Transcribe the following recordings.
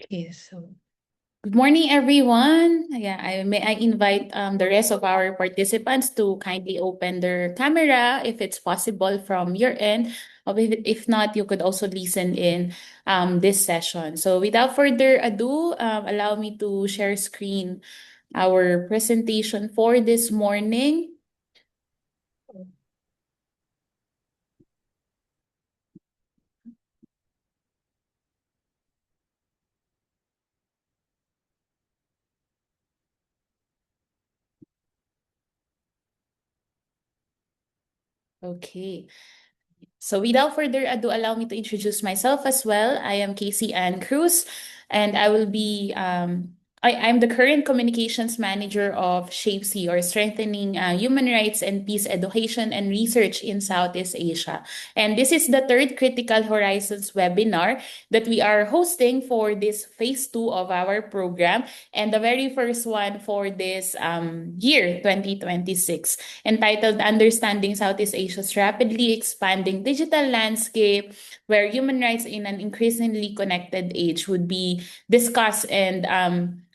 Okay, so good morning, everyone. Yeah, I invite the rest of our participants to kindly open their camera if it's possible from your end. Or if not, you could also listen in this session. So without further ado, allow me to share screen our presentation for this morning. Okay. So without further ado, allow me to introduce myself as well. I am Casey Ann Cruz, and I will be I'm the current communications manager of SHAPEC, or Strengthening Human Rights and Peace Education and Research in Southeast Asia. And this is the third Critical Horizons webinar that we are hosting for this phase two of our program, and the very first one for this year, 2026, entitled Understanding Southeast Asia's Rapidly Expanding Digital Landscape, where human rights in an increasingly connected age would be discussed, and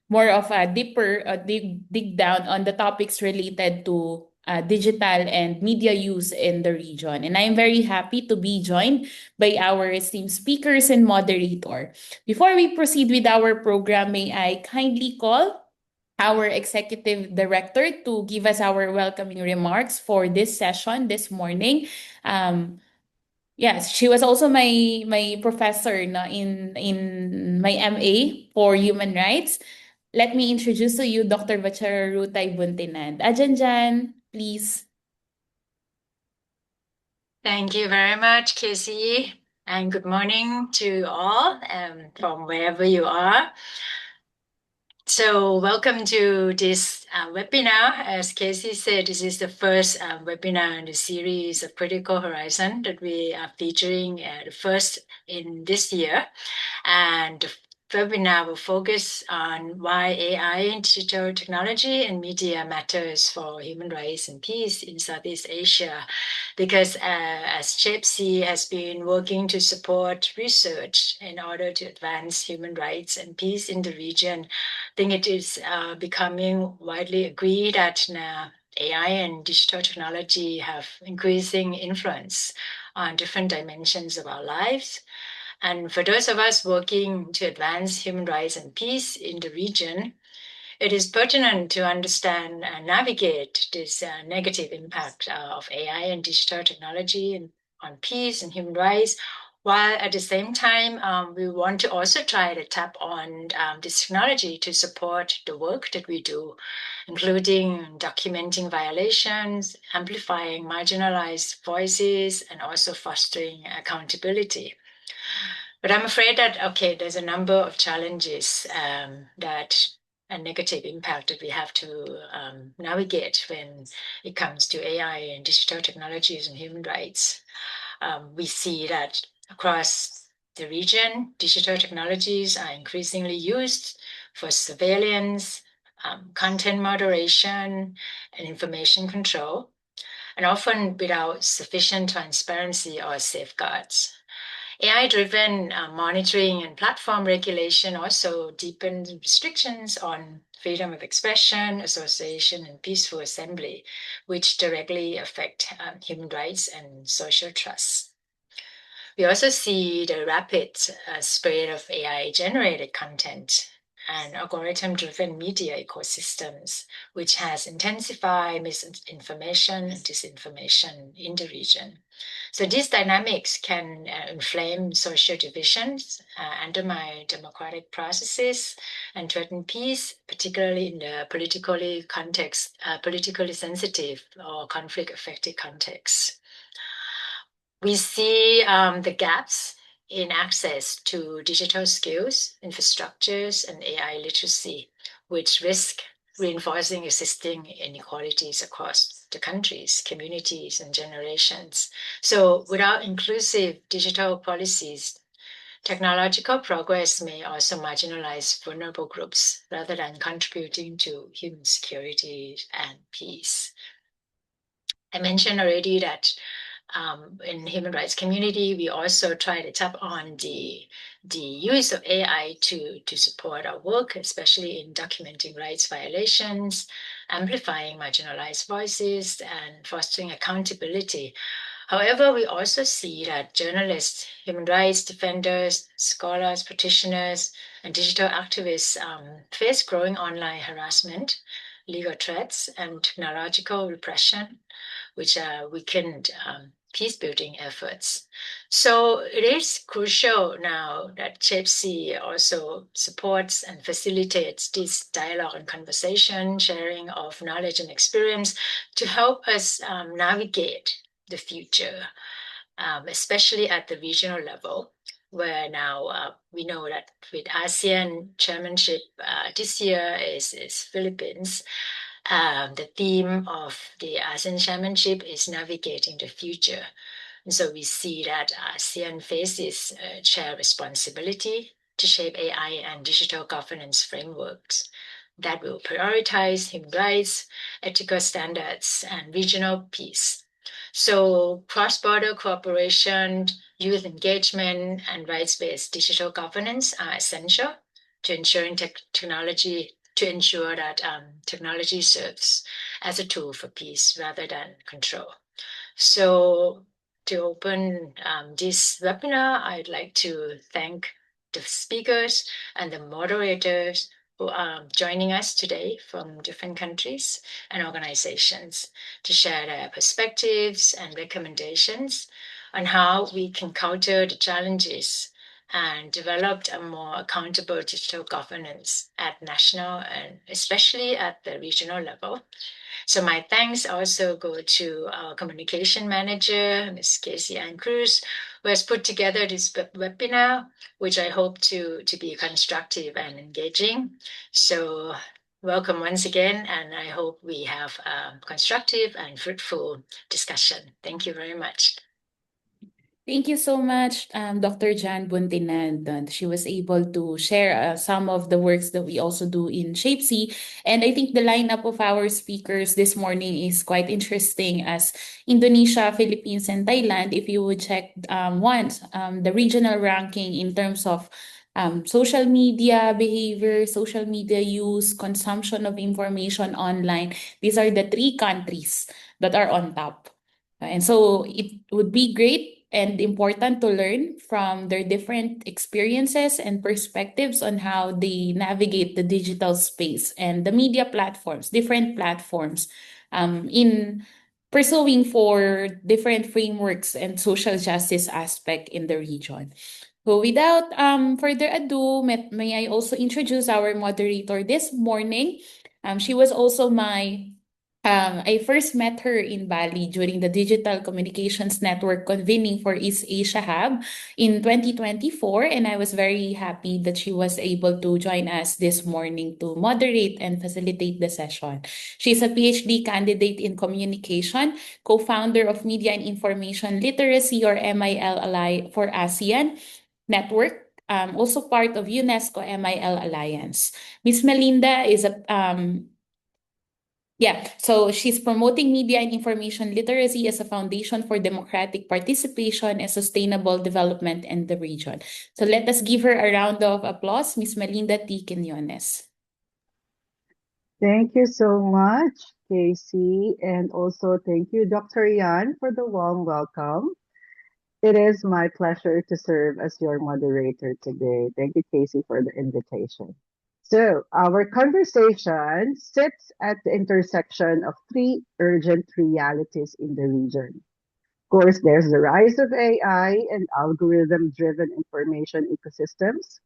more of a deeper dig down on the topics related to digital and media use in the region. And I'm very happy to be joined by our esteemed speakers and moderator. Before we proceed with our program, may I kindly call our executive director to give us our welcoming remarks for this session this morning. Yes, she was also my professor na in my MA for human rights. Let me introduce to you Dr. Bachararutay Buntinad. Ajan Jan, please. Thank you very much, Casey, and good morning to all from wherever you are. So welcome to this webinar. As Casey said, this is the first webinar in the series of Critical Horizon that we are featuring the first in this year. And the webinar will focus on why AI, digital technology, and media matters for human rights and peace in Southeast Asia. Because as JEPC has been working to support research in order to advance human rights and peace in the region, I think it is becoming widely agreed that AI and digital technology have increasing influence on different dimensions of our lives. And for those of us working to advance human rights and peace in the region, it is pertinent to understand and navigate this negative impact of AI and digital technology on peace and human rights, while at the same time, we want to also try to tap on this technology to support the work that we do, including documenting violations, amplifying marginalized voices, and also fostering accountability. But I'm afraid that, okay, there's a number of challenges that a negative impact that we have to navigate when it comes to AI and digital technologies and human rights. We see that across the region, digital technologies are increasingly used for surveillance, content moderation, and information control, and often without sufficient transparency or safeguards. AI-driven monitoring and platform regulation also deepened restrictions on freedom of expression, association, and peaceful assembly, which directly affect human rights and social trust. We also see the rapid spread of AI-generated content and algorithm-driven media ecosystems, which has intensified misinformation and disinformation in the region. So these dynamics can inflame social divisions, undermine democratic processes, and threaten peace, particularly in the politically sensitive or conflict-affected contexts. We see the gaps in access to digital skills, infrastructures, and AI literacy, which risk reinforcing existing inequalities across the countries, communities, and generations. So without inclusive digital policies, technological progress may also marginalize vulnerable groups rather than contributing to human security and peace. I mentioned already that in human rights community, we also try to tap on the use of AI to support our work, especially in documenting rights violations, amplifying marginalized voices, and fostering accountability. However, we also see that journalists, human rights defenders, scholars, practitioners, and digital activists face growing online harassment, legal threats, and technological repression, which weakened peace building efforts. So it is crucial now that CHIPC also supports and facilitates this dialogue and conversation, sharing of knowledge and experience to help us navigate the future, especially at the regional level, where now we know that with ASEAN chairmanship this year is Philippines. The theme of the ASEAN chairmanship is navigating the future. And so we see that ASEAN faces a shared responsibility to shape AI and digital governance frameworks that will prioritize human rights, ethical standards, and regional peace. So cross-border cooperation, youth engagement, and rights-based digital governance are essential to ensuring technology to ensure that technology serves as a tool for peace rather than control. So to open this webinar, I'd like to thank the speakers and the moderators who are joining us today from different countries and organizations to share their perspectives and recommendations on how we can counter the challenges and develop a more accountable digital governance at national and especially at the regional level. So my thanks also go to our communication manager, Ms. Casey Ann Cruz, who has put together this webinar, which I hope to be constructive and engaging. So welcome once again, and I hope we have a constructive and fruitful discussion. Thank you very much. Thank you so much, Dr. Jan Buntinan. She was able to share some of the works that we also do in ShapeC. And I think the lineup of our speakers this morning is quite interesting as Indonesia, Philippines, and Thailand. If you would check once the regional ranking in terms of social media behavior, social media use, consumption of information online, these are the three countries that are on top. And so it would be great and important to learn from their different experiences and perspectives on how they navigate the digital space and the media platforms, different platforms, in pursuing for different frameworks and social justice aspect in the region. So without further ado, may I also introduce our moderator this morning. She was also I first met her in Bali during the Digital Communications Network convening for East Asia Hub in 2024, and I was very happy that she was able to join us this morning to moderate and facilitate the session. She's a PhD candidate in communication, co-founder of Media and Information Literacy or MIL Ally for ASEAN Network, also part of UNESCO MIL Alliance. Miss Melinda is a yeah, so she's promoting media and information literacy as a foundation for democratic participation and sustainable development in the region. So let us give her a round of applause, Miss Melinda T. Quinones. Thank you so much, Casey, and also thank you, Dr. Yan, for the warm welcome. It is my pleasure to serve as your moderator today. Thank you, Casey, for the invitation. So, our conversation sits at the intersection of three urgent realities in the region. Of course, there's the rise of AI and algorithm driven information ecosystems.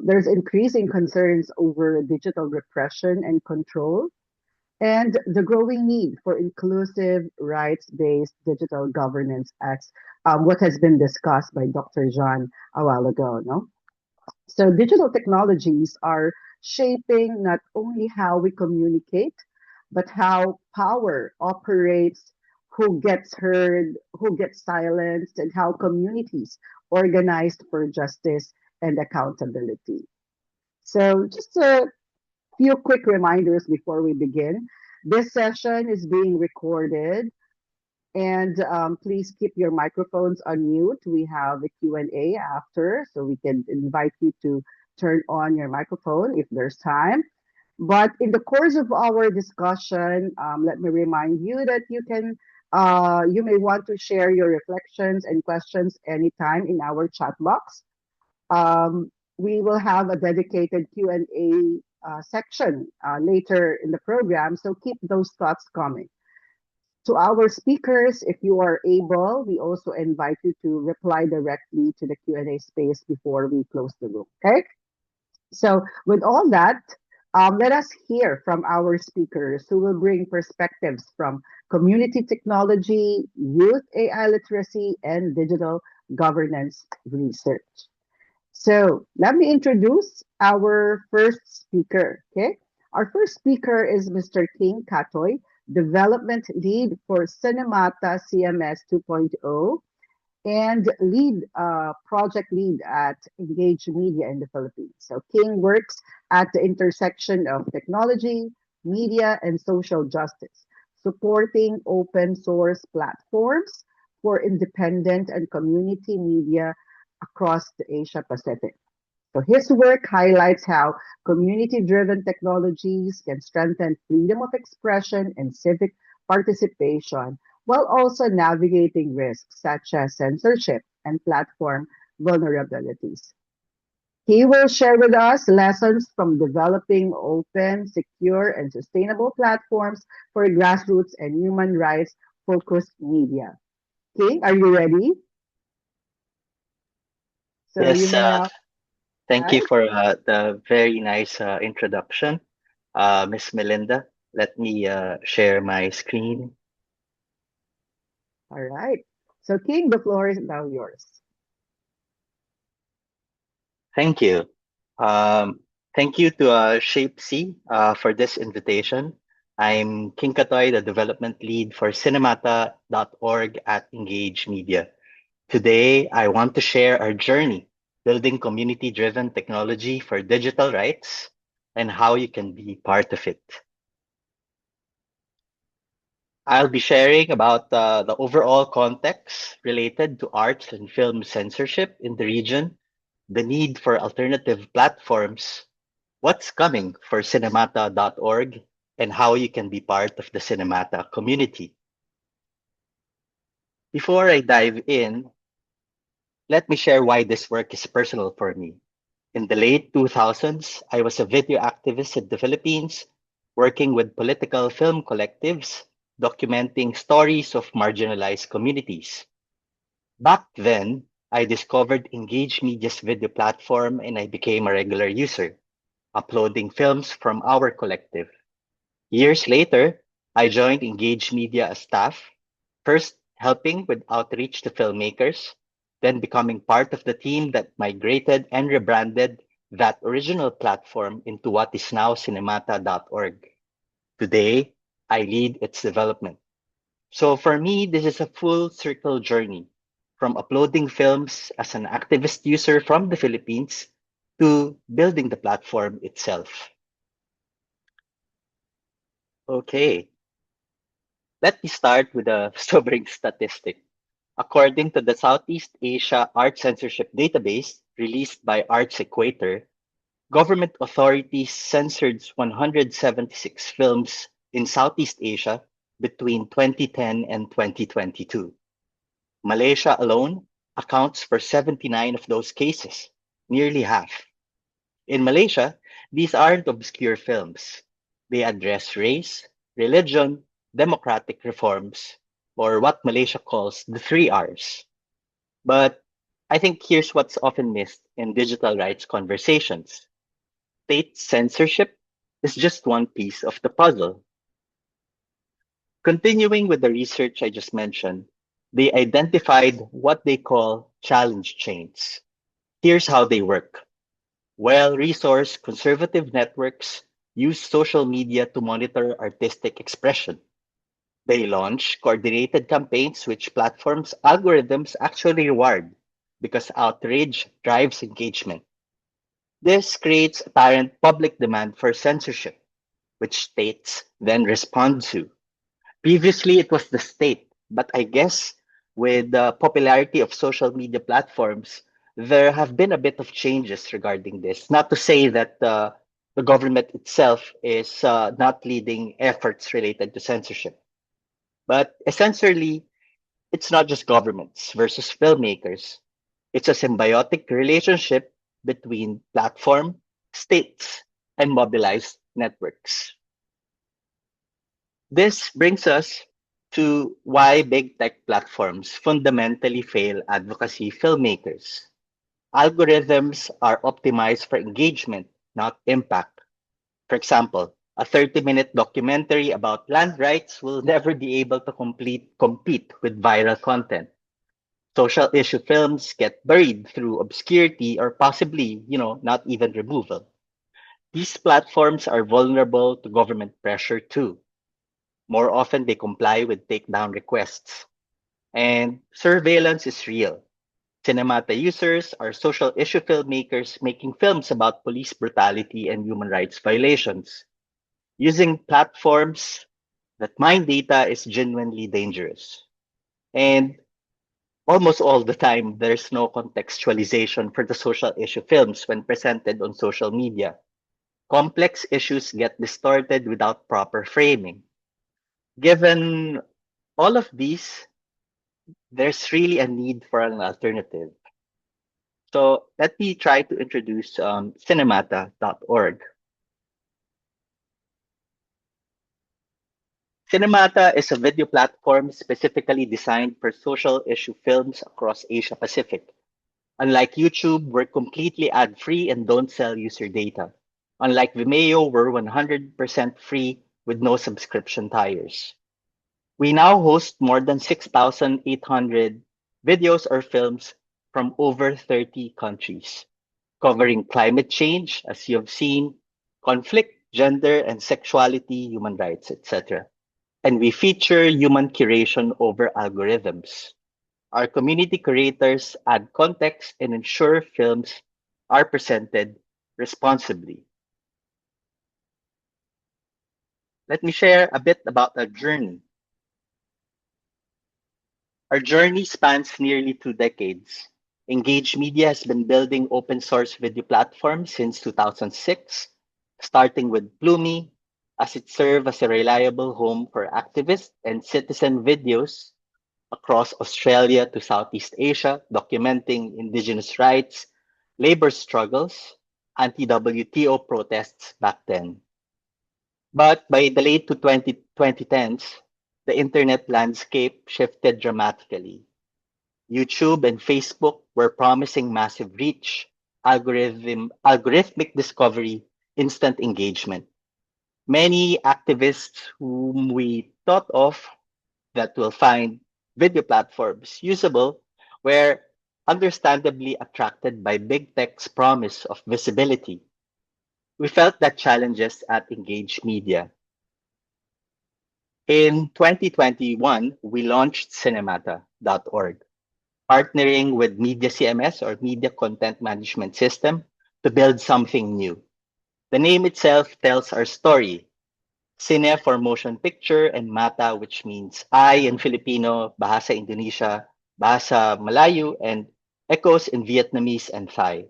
There's increasing concerns over digital repression and control, and the growing need for inclusive, rights based digital governance, as what has been discussed by Dr. John a while ago. No? So, digital technologies are shaping not only how we communicate, but how power operates, who gets heard, who gets silenced, and how communities organized for justice and accountability. So, just a few quick reminders before we begin. This session is being recorded And please keep your microphones on mute. We have a Q&A after, so we can invite you to turn on your microphone if there's time. But in the course of our discussion, let me remind you that you may want to share your reflections and questions anytime in our chat box. We will have a dedicated Q&A section later in the program, so keep those thoughts coming. To our speakers, if you are able, we also invite you to reply directly to the Q&A space before we close the room. Okay? So, with all that, let us hear from our speakers who will bring perspectives from community technology, youth AI literacy, and digital governance research. So, let me introduce our first speaker. Okay, our first speaker is Mr. King Katoy, Development Lead for Cinemata CMS 2.0 and project lead at Engage Media in the Philippines. So King works at the intersection of technology, media, and social justice, supporting open source platforms for independent and community media across the Asia Pacific. So his work highlights how community-driven technologies can strengthen freedom of expression and civic participation while also navigating risks such as censorship and platform vulnerabilities. He will share with us lessons from developing open, secure, and sustainable platforms for grassroots and human rights focused media. King, are you ready? So you Yes, may have, thank you right? for the very nice introduction, Miss Melinda. Let me share my screen. All right. So King, the floor is now yours. Thank you. Um, Thank you to Shape C for this invitation. I'm King Katoy, the development lead for cinemata.org at Engage Media. Today, I want to share our journey building community driven technology for digital rights and how you can be part of it. I'll be sharing about the overall context related to arts and film censorship in the region, the need for alternative platforms, what's coming for cinemata.org, and how you can be part of the Cinemata community. Before I dive in, let me share why this work is personal for me. In the late 2000s, I was a video activist in the Philippines, working with political film collectives, documenting stories of marginalized communities. Back then, I discovered Engage Media's video platform and I became a regular user, uploading films from our collective. Years later, I joined Engage Media as staff, first helping with outreach to filmmakers, then becoming part of the team that migrated and rebranded that original platform into what is now cinemata.org. Today, I lead its development. So for me, this is a full circle journey from uploading films as an activist user from the Philippines to building the platform itself. Okay, let me start with a sobering statistic. According to the Southeast Asia Art Censorship Database released by Arts Equator, government authorities censored 176 films in Southeast Asia between 2010 and 2022. Malaysia alone accounts for 79 of those cases, nearly half. In Malaysia, these aren't obscure films. They address race, religion, democratic reforms, or what Malaysia calls the three R's. But I think here's what's often missed in digital rights conversations. State censorship is just one piece of the puzzle. Continuing with the research I just mentioned, they identified what they call challenge chains. Here's how they work. Well-resourced conservative networks use social media to monitor artistic expression. They launch coordinated campaigns which platforms' algorithms actually reward because outrage drives engagement. This creates apparent public demand for censorship, which states then respond to. Previously, it was the state But I guess with the popularity of social media platforms, there have been a bit of changes regarding this. Not to say that the government itself is not leading efforts related to censorship, but essentially, it's not just governments versus filmmakers. It's a symbiotic relationship between platform, states, and mobilized networks. This brings us to why big tech platforms fundamentally fail advocacy filmmakers. Algorithms are optimized for engagement, not impact. For example, a 30-minute documentary about land rights will never be able to compete with viral content. Social issue films get buried through obscurity or possibly, not even removal. These platforms are vulnerable to government pressure too. More often, they comply with takedown requests. And surveillance is real. Cinemata users are social issue filmmakers making films about police brutality and human rights violations. Using platforms that mine data is genuinely dangerous. And almost all the time, there's no contextualization for the social issue films when presented on social media. Complex issues get distorted without proper framing. Given all of these, there's really a need for an alternative. So let me try to introduce cinemata.org. Cinemata is a video platform specifically designed for social issue films across Asia Pacific. Unlike YouTube, we're completely ad free and don't sell user data. Unlike Vimeo, we're 100% free with no subscription tiers. We now host more than 6,800 videos or films from over 30 countries, covering climate change, as you have seen, conflict, gender and sexuality, human rights, etc. And we feature human curation over algorithms. Our community curators add context and ensure films are presented responsibly. Let me share a bit about our journey. Our journey spans nearly 2 decades. Engage Media has been building open source video platforms since 2006, starting with Plumi, as it served as a reliable home for activist and citizen videos across Australia to Southeast Asia, documenting indigenous rights, labor struggles, anti-WTO protests back then. But by the late to 2010s, the internet landscape shifted dramatically. YouTube and Facebook were promising massive reach, algorithmic discovery, instant engagement. Many activists whom we thought of that will find video platforms usable were understandably attracted by big tech's promise of visibility. We felt that challenges at Engage Media. In 2021, we launched cinemata.org, partnering with Media CMS or Media Content Management System to build something new. The name itself tells our story. Cine for motion picture and mata, which means eye in Filipino, Bahasa Indonesia, Bahasa Malayu, and echoes in Vietnamese and Thai.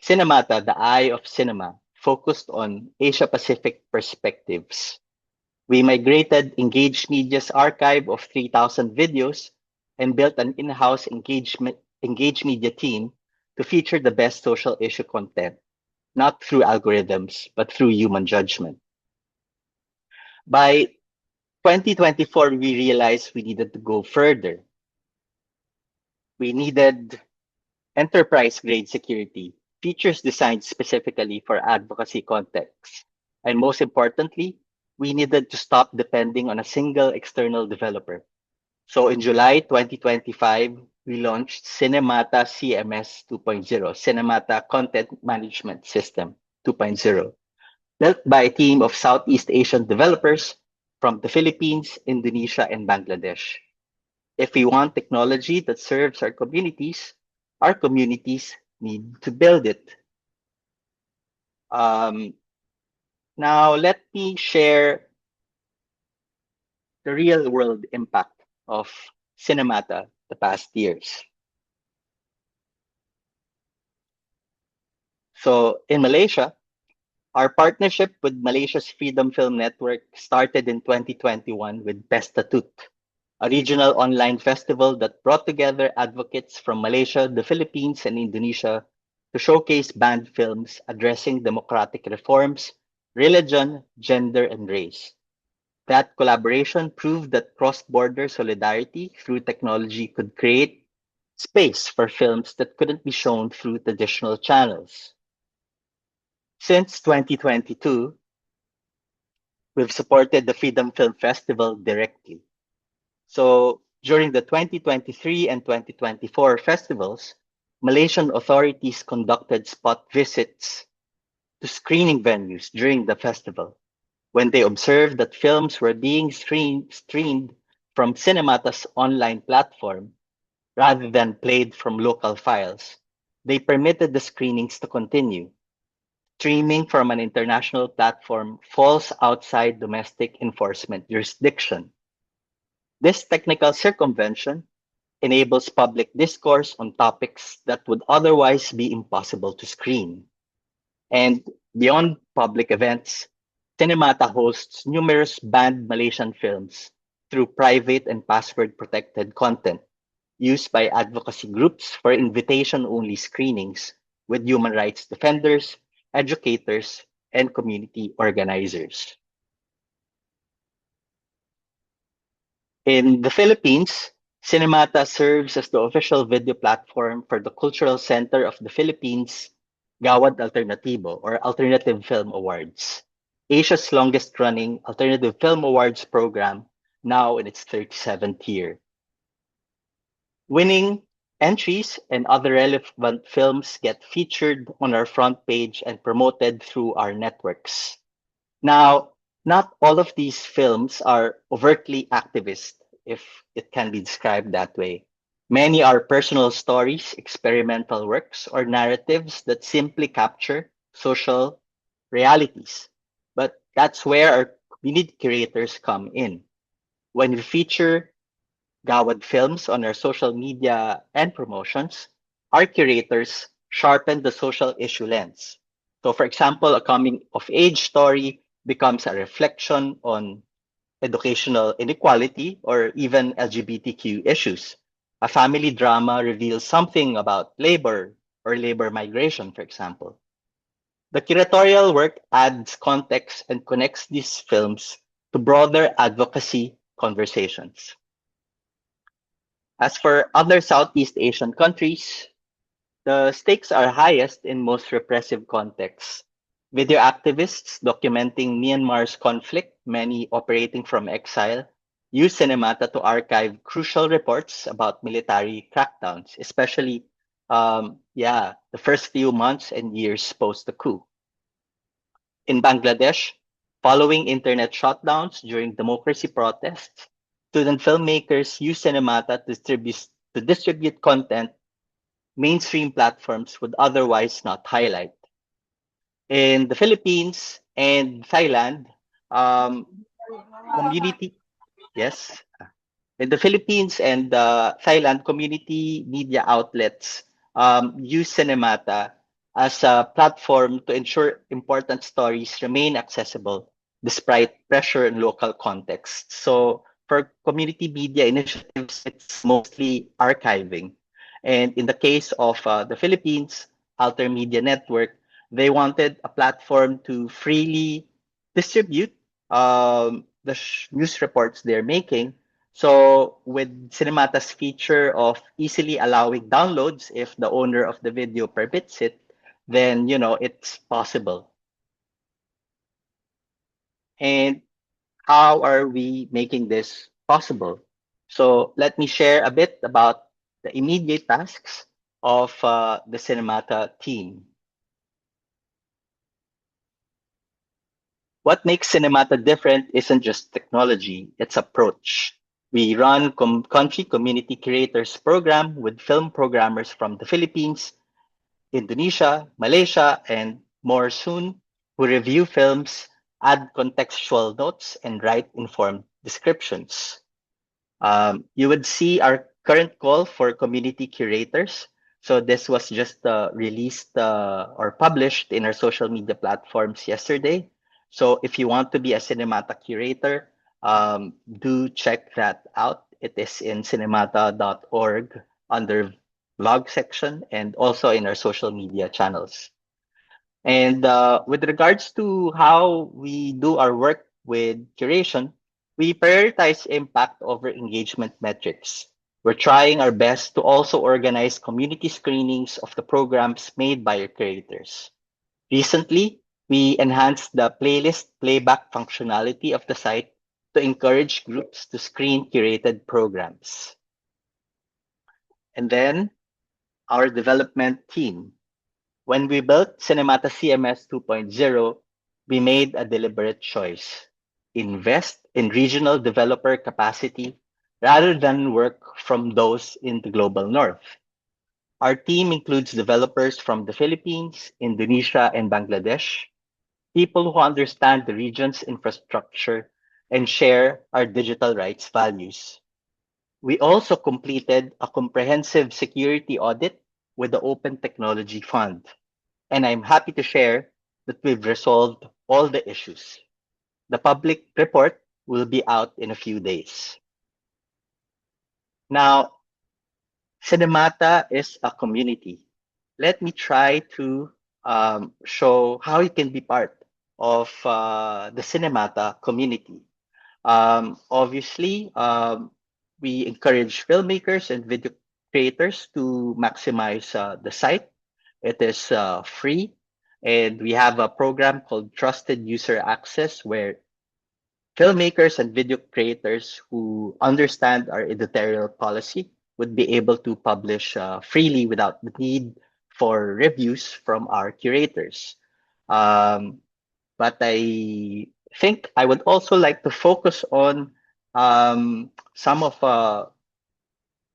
Cinemata, the eye of cinema, focused on Asia Pacific perspectives. We migrated Engage Media's archive of 3,000 videos and built an in-house Engage Media team to feature the best social issue content, not through algorithms, but through human judgment. By 2024, we realized we needed to go further. We needed enterprise grade security, features designed specifically for advocacy contexts. And most importantly, we needed to stop depending on a single external developer. So in July 2025, we launched Cinemata CMS 2.0, Cinemata Content Management System 2.0, built by a team of Southeast Asian developers from the Philippines, Indonesia, and Bangladesh. If we want technology that serves our communities need to build it. Um, Now, let me share the real world impact of Cinemata the past years. So in Malaysia, our partnership with Malaysia's Freedom Film Network started in 2021 with Pesta Tut, a regional online festival that brought together advocates from Malaysia, the Philippines, and Indonesia to showcase banned films addressing democratic reforms, religion, gender, and race. That collaboration proved that cross border solidarity through technology could create space for films that couldn't be shown through traditional channels. Since 2022, we've supported the Freedom Film Festival directly. So during the 2023 and 2024 festivals, Malaysian authorities conducted spot visits to screening venues during the festival. When they observed that films were being streamed from Cinemata's online platform rather than played from local files, they permitted the screenings to continue. Streaming from an international platform falls outside domestic enforcement jurisdiction. This technical circumvention enables public discourse on topics that would otherwise be impossible to screen. And beyond public events, Cinemata hosts numerous banned Malaysian films through private and password protected content used by advocacy groups for invitation only screenings with human rights defenders, educators, and community organizers. In the Philippines, Cinemata serves as the official video platform for the Cultural Center of the Philippines Gawad Alternativo or Alternative Film Awards, Asia's longest running alternative film awards program, now in its 37th year. Winning entries and other relevant films get featured on our front page and promoted through our networks. Now, not all of these films are overtly activist, if it can be described that way. Many are personal stories, experimental works, or narratives that simply capture social realities. But that's where our community creators come in. When we feature Gawad films on our social media and promotions, our curators sharpen the social issue lens. So, for example, a coming of age story becomes a reflection on educational inequality or even LGBTQ issues. A family drama reveals something about labor or labor migration, for example. The curatorial work adds context and connects these films to broader advocacy conversations. As for other Southeast Asian countries, the stakes are highest in most repressive contexts. Video activists documenting Myanmar's conflict, many operating from exile, use Cinemata to archive crucial reports about military crackdowns, especially, the first few months and years post the coup. In Bangladesh, following internet shutdowns during democracy protests, student filmmakers use Cinemata to distribute content mainstream platforms would otherwise not highlight. In the Philippines and Thailand, community, yes, in the Philippines and Thailand, community media outlets use Cinemata as a platform to ensure important stories remain accessible despite pressure in local contexts. So for community media initiatives, it's mostly archiving. And in the case of the Philippines, Alter Media Network, they wanted a platform to freely distribute news reports they're making. So with Cinemata's feature of easily allowing downloads if the owner of the video permits it, then it's possible. And how are we making this possible? So let me share a bit about the immediate tasks of the Cinemata team. What makes Cinemata different isn't just technology, it's approach. We run country community creators program with film programmers from the Philippines, Indonesia, Malaysia, and more soon, who review films, add contextual notes, and write informed descriptions. You would see our current call for community curators. So this was just released or published in our social media platforms yesterday. So if you want to be a Cinemata curator, do check that out. It is in cinemata.org under blog section and also in our social media channels. And with regards to how we do our work with curation, we prioritize impact over engagement metrics. We're trying our best to also organize community screenings of the programs made by our creators. Recently, we enhanced the playlist playback functionality of the site to encourage groups to screen curated programs. And then our development team. When we built Cinemata CMS 2.0, we made a deliberate choice. Invest in regional developer capacity rather than work from those in the global north. Our team includes developers from the Philippines, Indonesia, and Bangladesh, people who understand the region's infrastructure and share our digital rights values. We also completed a comprehensive security audit with the Open Technology Fund, and I'm happy to share that we've resolved all the issues. The public report will be out in a few days. Now, Cinemata is a community. Let me try to show how you can be part of the Cinemata community. Obviously, we encourage filmmakers and video creators to maximize the site. It is free, and we have a program called Trusted User Access where filmmakers and video creators who understand our editorial policy would be able to publish freely without the need for reviews from our curators. Um, but I think I would also like to focus on some of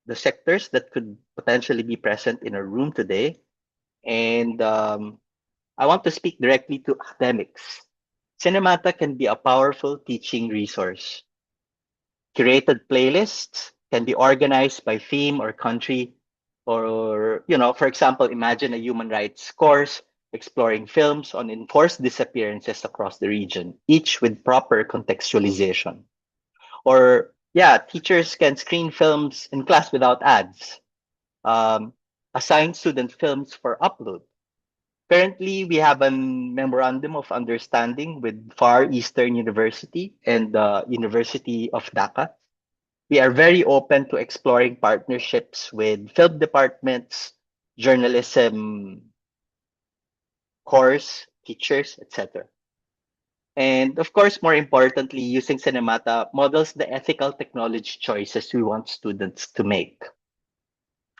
the sectors that could potentially be present in our room today. And I want to speak directly to academics. Cinemata can be a powerful teaching resource. Curated playlists can be organized by theme or country, or, for example, imagine a human rights course exploring films on enforced disappearances across the region, each with proper contextualization. Or, yeah, teachers can screen films in class without ads, um, assign student films for upload. Currently, we have a memorandum of understanding with Far Eastern University and the University of Dhaka. We are very open to exploring partnerships with film departments, journalism course, teachers, etc. And of course, more importantly, using Cinemata models the ethical technology choices we want students to make.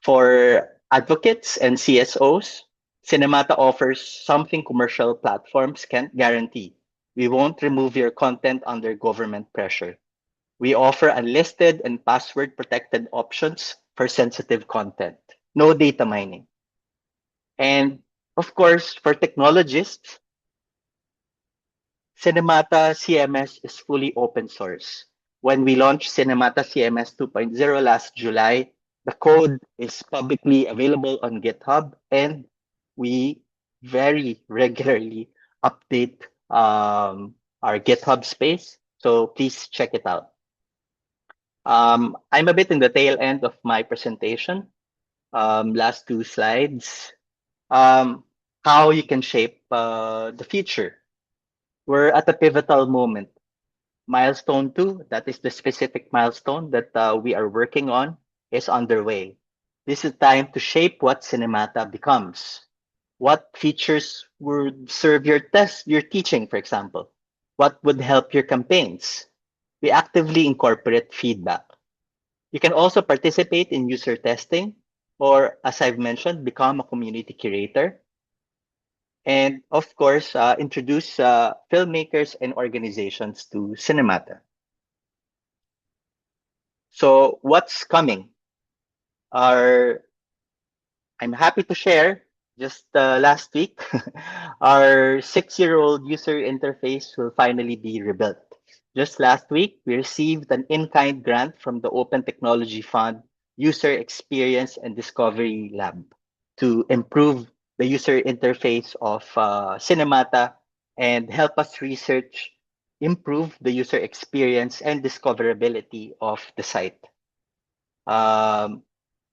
For advocates and CSOs, Cinemata offers something commercial platforms can't guarantee. We won't remove your content under government pressure. We offer unlisted and password protected options for sensitive content. No data mining. And of course, for technologists, Cinemata CMS is fully open source. When we launched Cinemata CMS 2.0 last July, the code is publicly available on GitHub, and we very regularly update our GitHub space. So please check it out. I'm a bit in the tail end of my presentation. Last two slides. Um, how you can shape the future. We're at a pivotal moment. Milestone two, that is the specific milestone that we are working on, is underway. This is time to shape what Cinemata becomes. What features would serve your teaching, for example? What would help your campaigns? We actively incorporate feedback. You can also participate in user testing, or as I've mentioned, become a community curator. And of course, introduce filmmakers and organizations to Cinemata. So what's coming? Our, I'm happy to share, just last week, our 6-year-old user interface will finally be rebuilt. Just last week, we received an in-kind grant from the Open Technology Fund User Experience and Discovery Lab to improve the user interface of Cinemata and help us research, improve the user experience and discoverability of the site. Um,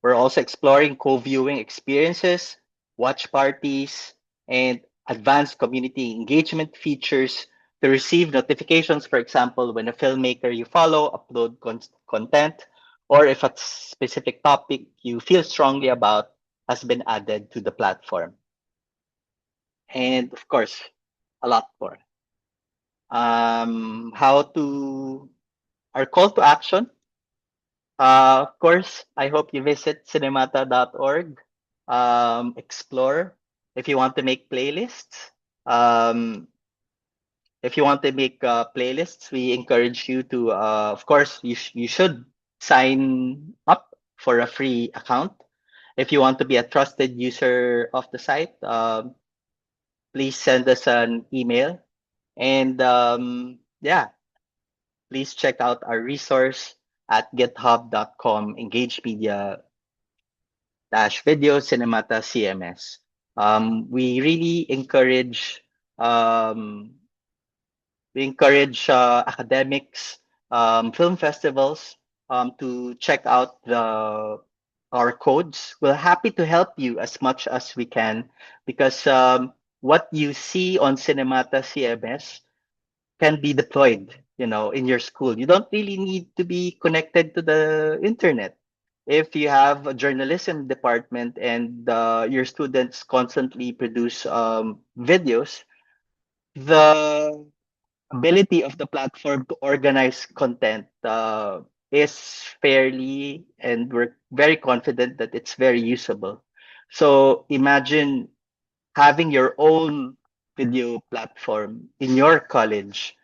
we're also exploring co-viewing experiences, watch parties, and advanced community engagement features to receive notifications, for example, when a filmmaker you follow upload content, or if a specific topic you feel strongly about has been added to the platform. And of course, a lot more. How to our call to action. Of course, I hope you visit cinemata.org. Explore if you want to make playlists. Um, if you want to make playlists, we encourage you to, of course, you should sign up for a free account. If you want to be a trusted user of the site, please send us an email. And yeah, please check out our resource at github.com, engage media dash video cinemata CMS. We really um, encourage academics, film festivals to check out the our codes. We're happy to help you as much as we can because what you see on Cinemata CMS can be deployed, in your school. You don't really need to be connected to the internet. If you have a journalism department and your students constantly produce videos, the ability of the platform to organize content is fairly, and we're very confident that it's very usable. So imagine having your own video platform in your college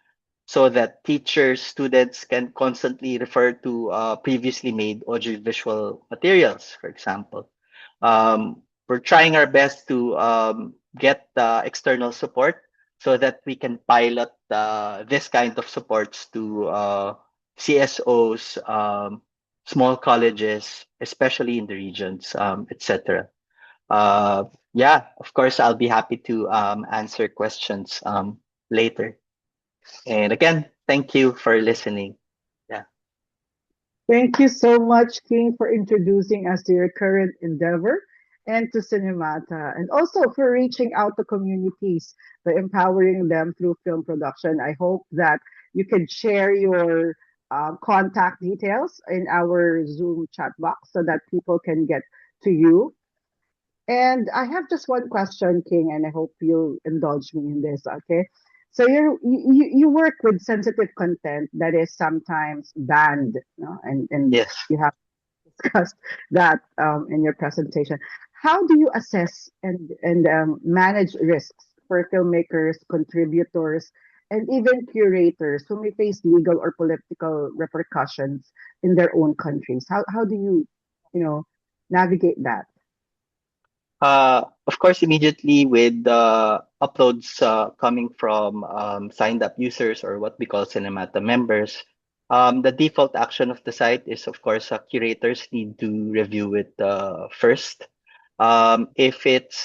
so that teachers, students can constantly refer to previously made audiovisual materials, for example. We're trying our best to get external support so that we can pilot this kind of supports to CSOs, small colleges, especially in the regions, etc. Uh, yeah, of course, I'll be happy to answer questions later. And again, thank you for listening. Yeah. Thank you so much, King, for introducing us to your current endeavor and to Cinemata, and also for reaching out to communities by empowering them through film production. I hope that you can share your contact details in our Zoom chat box so that people can get to you. And I have just one question, King, and I hope you'll indulge me in this, okay? So you work with sensitive content that is sometimes banned, no? And Yes. you have discussed that in your presentation. How do you assess and manage risks for filmmakers, contributors, and even curators who may face legal or political repercussions in their own countries? How do you navigate that? Of course, immediately with uploads coming from signed up users or what we call Cinemata members, the default action of the site is, of course, curators need to review it first. If it's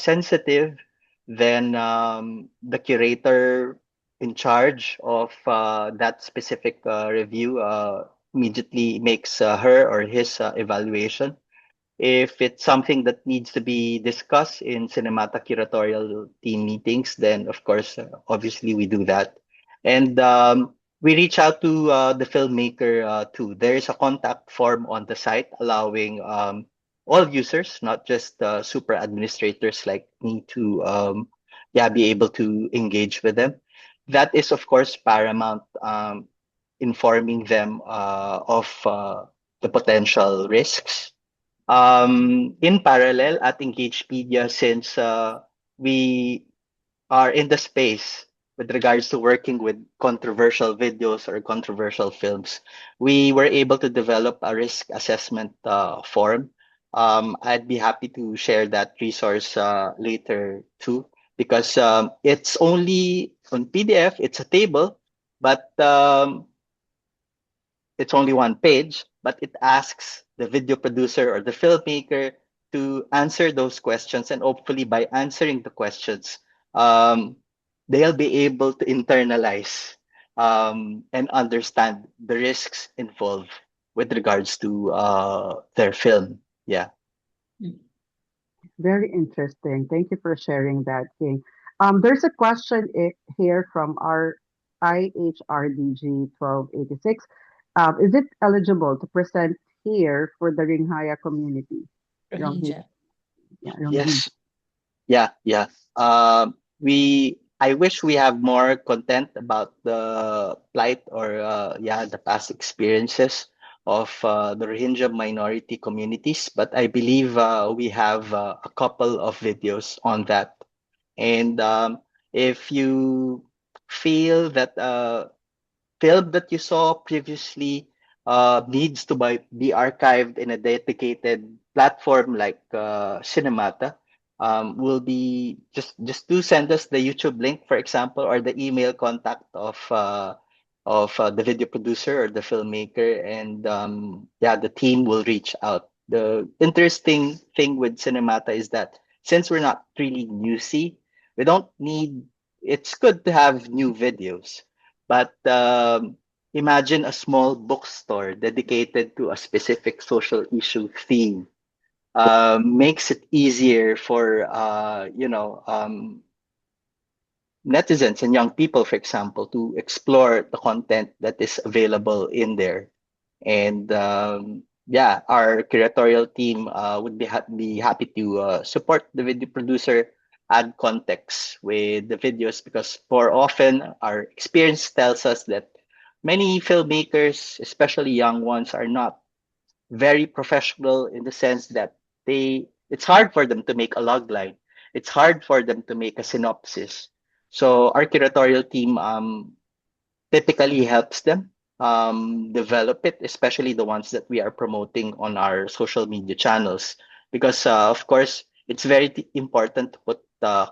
sensitive, then the curator in charge of that specific review immediately makes her or his evaluation. If it's something that needs to be discussed in Cinemata curatorial team meetings, then of course, obviously, we do that. And we reach out to the filmmaker too. There is a contact form on the site allowing all users, not just super administrators like me, to yeah, be able to engage with them. That is, of course, paramount, informing them of the potential risks in parallel at Engagepedia, since we are in the space with regards to working with controversial videos or controversial films, we were able to develop a risk assessment form. I'd be happy to share that resource later too, because it's only on PDF, it's a table, But it's only one page, but it asks the video producer or the filmmaker to answer those questions. And hopefully, by answering the questions, um, they'll be able to internalize and understand the risks involved with regards to their film. Yeah. Mm. Very interesting. Thank you for sharing that, King. There's a question here from our IHRDG 1286. Is it eligible to present here for the Ringhaya community? Rohit, Rohingya. yeah, Rohit. Yes. Yeah, yeah. I wish we have more content about the plight or yeah, the past experiences of the Rohingya minority communities, but I believe we have a couple of videos on that. And if you feel that film that you saw previously needs to be archived in a dedicated platform like Cinemata, will be just to send us the YouTube link, for example, or the email contact of the video producer or the filmmaker, and yeah, the team will reach out. The interesting thing with Cinemata is that since we're not really newsy, we don't need. It's good to have new videos, but imagine a small bookstore dedicated to a specific social issue theme. Makes it easier for netizens and young people, for example, to explore the content that is available in there. And yeah, our curatorial team would be happy to support the video producer, add context with the videos, because more often our experience tells us that many filmmakers, especially young ones, are not very professional in the sense that it's hard for them to make a log line. It's hard for them to make a synopsis. So our curatorial team typically helps them develop it, especially the ones that we are promoting on our social media channels. Because, of course, it's very important to put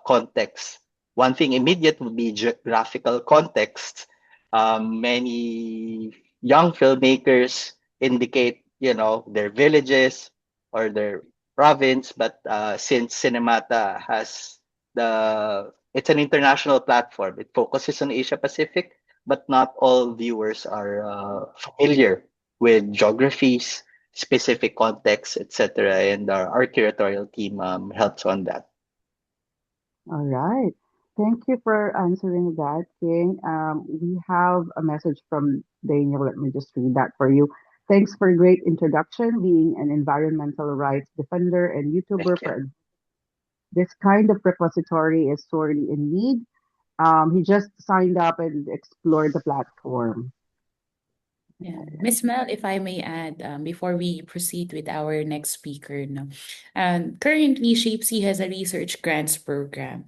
context. One thing immediate would be geographical context. Many young filmmakers indicate, their villages or their province, but since Cinemata has it's an international platform, it focuses on Asia Pacific, but not all viewers are familiar with geographies, specific contexts, etc. And our curatorial team helps on that. All right. Thank you for answering that, King. We have a message from Daniel. Let me just read that for you. Thanks for a great introduction. Being an environmental rights defender and YouTuber Thank you. for this kind of repository is sorely in need. He just signed up and explored the platform. Yeah. Miss Mel, if I may add, before we proceed with our next speaker, no, currently ShapeC has a research grants program.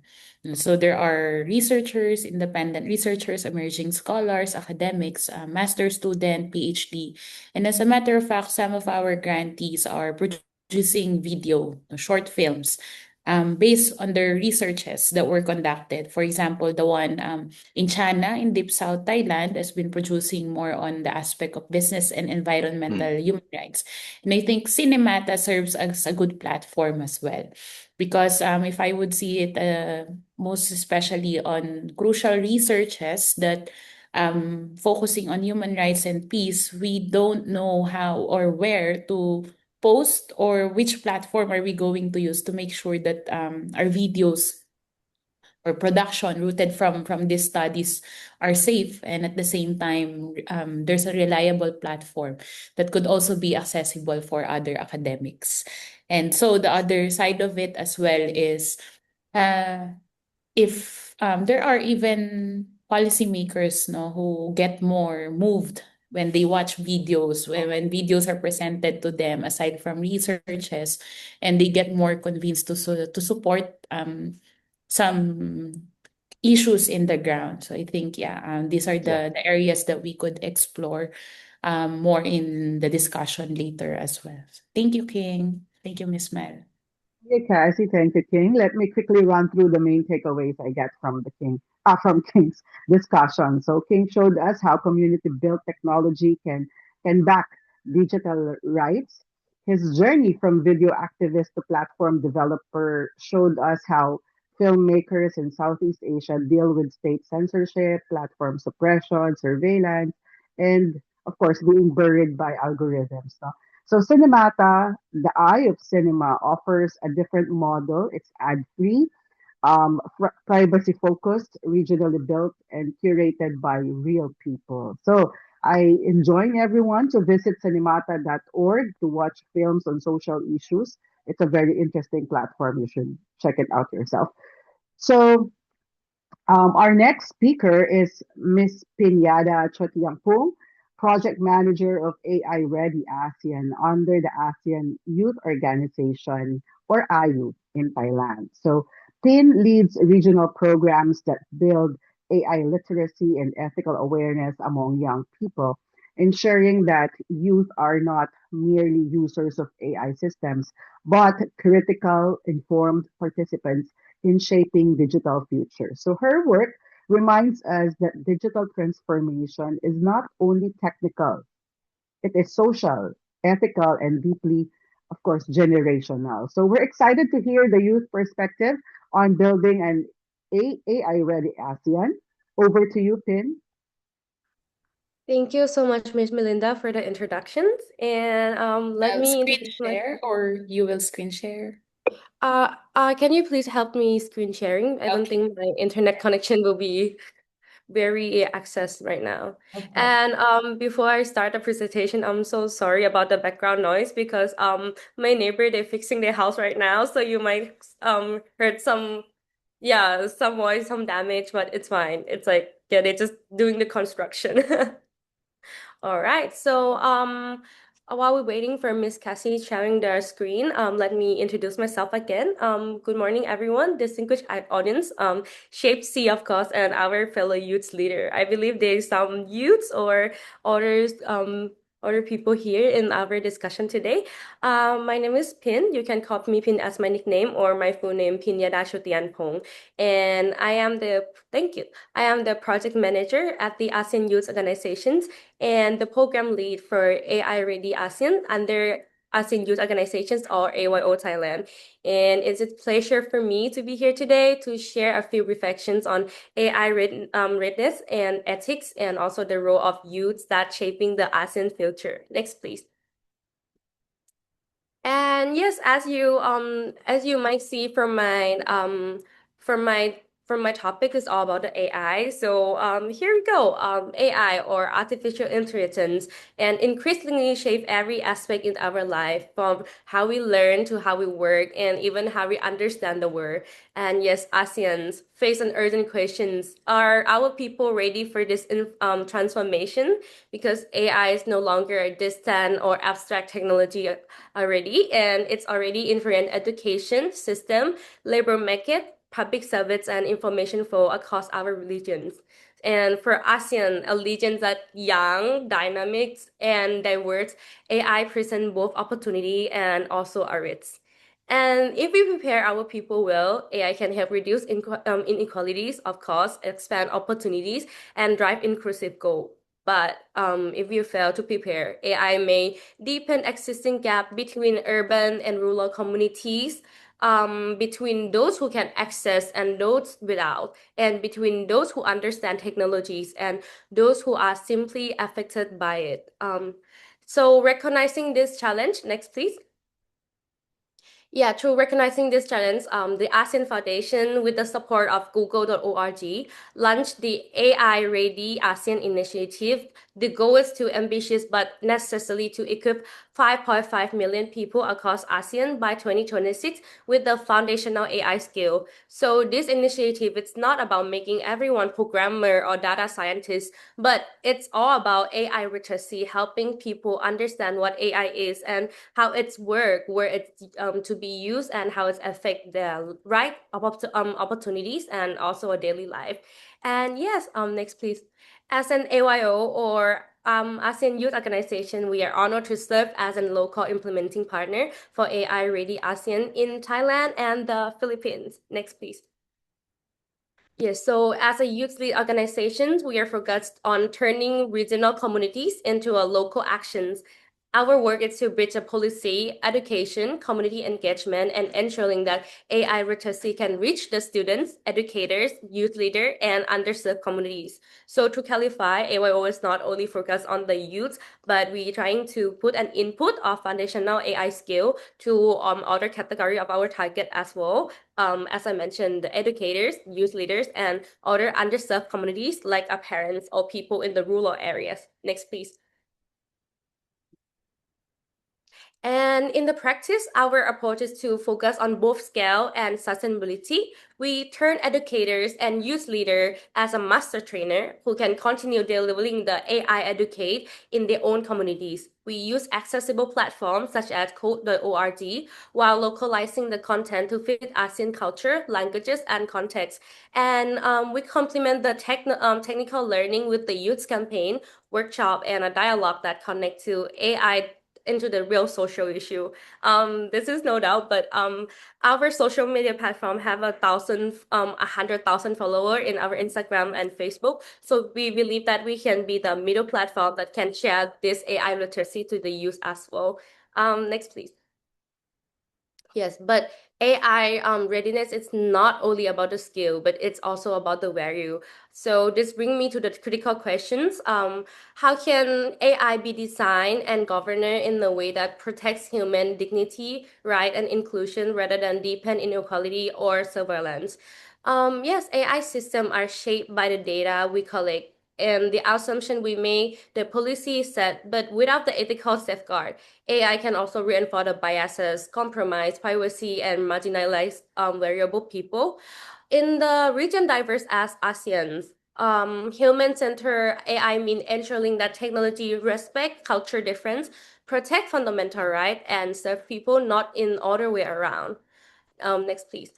So there are researchers, independent researchers, emerging scholars, academics, master student, PhD. And as a matter of fact, some of our grantees are producing video, short films, based on their researches that were conducted. For example, the one in China, in Deep South Thailand, has been producing more on the aspect of business and Mm. environmental human rights. And I think Cinemata serves as a good platform as well. Because if I would see it, most especially on crucial researches that focusing on human rights and peace, we don't know how or where to post or which platform are we going to use to make sure that our videos or production rooted from these studies are safe, and at the same time there's a reliable platform that could also be accessible for other academics. And so the other side of it as well is uh, if there are even policymakers, no, who get more moved when they watch videos, when videos are presented to them aside from researches, and they get more convinced to support some issues in the ground. So I think, yeah, these are Yeah. the areas that we could explore more in the discussion later as well. Thank you, King. Thank you, Miss Mel. Hey, Cassie, thank you, King. Let me quickly run through the main takeaways I get from the King. from King's discussion. So King showed us how community-built technology can back digital rights. His journey from video activist to platform developer showed us how filmmakers in Southeast Asia deal with state censorship, platform suppression, surveillance, and of course being buried by algorithms. No? So Cinemata, the eye of cinema, offers a different model. It's ad-free, privacy focused, regionally built, and curated by real people. So I enjoin everyone to visit cinemata.org to watch films on social issues. It's a very interesting platform. You should check it out yourself. So our next speaker is Miss Pinyada Chotiangpung, Project Manager of AI Ready ASEAN under the ASEAN Youth Organization, or AYU, in Thailand. So Pin leads regional programs that build AI literacy and ethical awareness among young people, ensuring that youth are not merely users of AI systems, but critical, informed participants in shaping digital future. So her work reminds us that digital transformation is not only technical, it is social, ethical, and deeply, of course, generational. So we're excited to hear the youth perspective on building an AI ready ASEAN. Over to you, Pin. Thank you so much, Miss Melinda, for the introductions. And let I'll me screen introduce my. share or you will screen share. Can you please help me screen sharing? I don't Okay, think my internet connection will be very accessed right now. no problem. And before I start the presentation, I'm so sorry about the background noise because my neighbor they're fixing their house right now, so you might heard some some voice, some damage, but it's fine. It's like yeah, they're just doing the construction. All right. So, while we're waiting for Miss Cassie sharing the screen, let me introduce myself again. Good morning, everyone, distinguished audience, Shape C, of course, and our fellow youth leader. I believe there's some youths or others, other people here in our discussion today. My name is Pin. You can call me Pin as my nickname or my full name, Pin Yadashutianpong. And thank you. I am the project manager at the ASEAN Youth Organizations and the program lead for AI Ready ASEAN under ASEAN Youth Organizations or AYO Thailand. And it's a pleasure for me to be here today to share a few reflections on AI readiness and ethics and also the role of youths that shaping the ASEAN future. Next, please. And yes, as you might see from my from my topic is all about the AI. So here we go. AI or artificial intelligence and increasingly shape every aspect in our life from how we learn to how we work and even how we understand the world. And yes, ASEANs face an urgent questions. Are our people ready for this transformation? Because AI is no longer a distant or abstract technology already, and it's already in for an education system, labor market, public service, and information flow across our religions. And for ASEAN, a region that young, dynamic, and diverse, AI present both opportunity and also a risk. And if we prepare our people well, AI can help reduce inequalities, of course, expand opportunities, and drive inclusive goal. But if we fail to prepare, AI may deepen existing gap between urban and rural communities, between those who can access and those without, and between those who understand technologies and those who are simply affected by it. So recognizing this challenge, next please. Yeah, through recognizing this challenge, the ASEAN Foundation, with the support of Google.org, launched the AI Ready ASEAN initiative. The goal is to ambitious but necessarily to equip 5.5 million people across ASEAN by 2026 with the foundational AI skill. So this initiative, it's not about making everyone programmer or data scientist, but it's all about AI literacy, helping people understand what AI is and how it's work, where it's to be used, and how it's affect their right opportunities and also a daily life. And yes, next please. As an AYO or ASEAN Youth Organization, we are honored to serve as a local implementing partner for AI Ready ASEAN in Thailand and the Philippines. Next, please. Yes, so as a youth lead organization, we are focused on turning regional communities into a local actions. Our work is to bridge a policy, education, community engagement, and ensuring that AI literacy can reach the students, educators, youth leaders, and underserved communities. So to clarify, AYO is not only focused on the youth, but we trying to put an input of foundational AI skill to other category of our target as well. As I mentioned, the educators, youth leaders, and other underserved communities like our parents or people in the rural areas. Next, please. And in the practice, our approach is to focus on both scale and sustainability. We turn educators and youth leaders as a master trainer who can continue delivering the AI educate in their own communities. We use accessible platforms such as code.org while localizing the content to fit ASEAN culture, languages, and context. And we complement the technical learning with the youth campaign, workshop, and a dialogue that connect to AI into the real social issue. This is no doubt, but our social media platform have 100,000 followers in our Instagram and Facebook. So we believe that we can be the middle platform that can share this AI literacy to the youth as well. Next, please. Yes, but AI readiness is not only about the skill, but it's also about the value. So this brings me to the critical questions. How can AI be designed and governed in a way that protects human dignity, right, and inclusion rather than deepen inequality or surveillance? Yes, AI systems are shaped by the data we collect and the assumption we make, the policy set, but without the ethical safeguard. AI can also reinforce the biases, compromise privacy, and marginalize variable people. In the region diverse as ASEAN, human-centered AI means ensuring that technology respect culture difference, protect fundamental rights, and serve people, not in other way around. Next, please.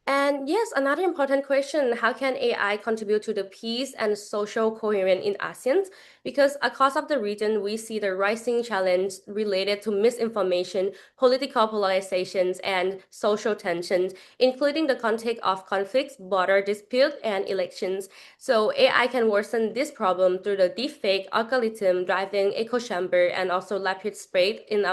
And yes, another important question, how can AI contribute to the peace and social coherence in ASEAN? Because across of the region, we see the rising challenge related to misinformation, political polarizations, and social tensions, including the context of conflicts, border dispute, and elections. So AI can worsen this problem through the deepfake algorithm driving echo chamber and also rapid spread in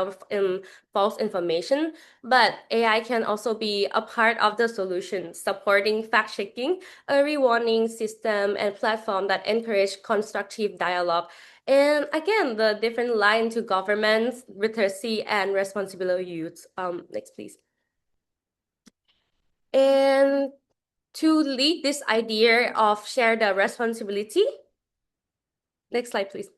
false information. But AI can also be a part of the solution, supporting fact-checking, early warning system, and platform that encourage constructive dialogue. And again, the different line to governments, literacy, and responsible youth. Next, please. And to lead this idea of share the responsibility. Next slide, please.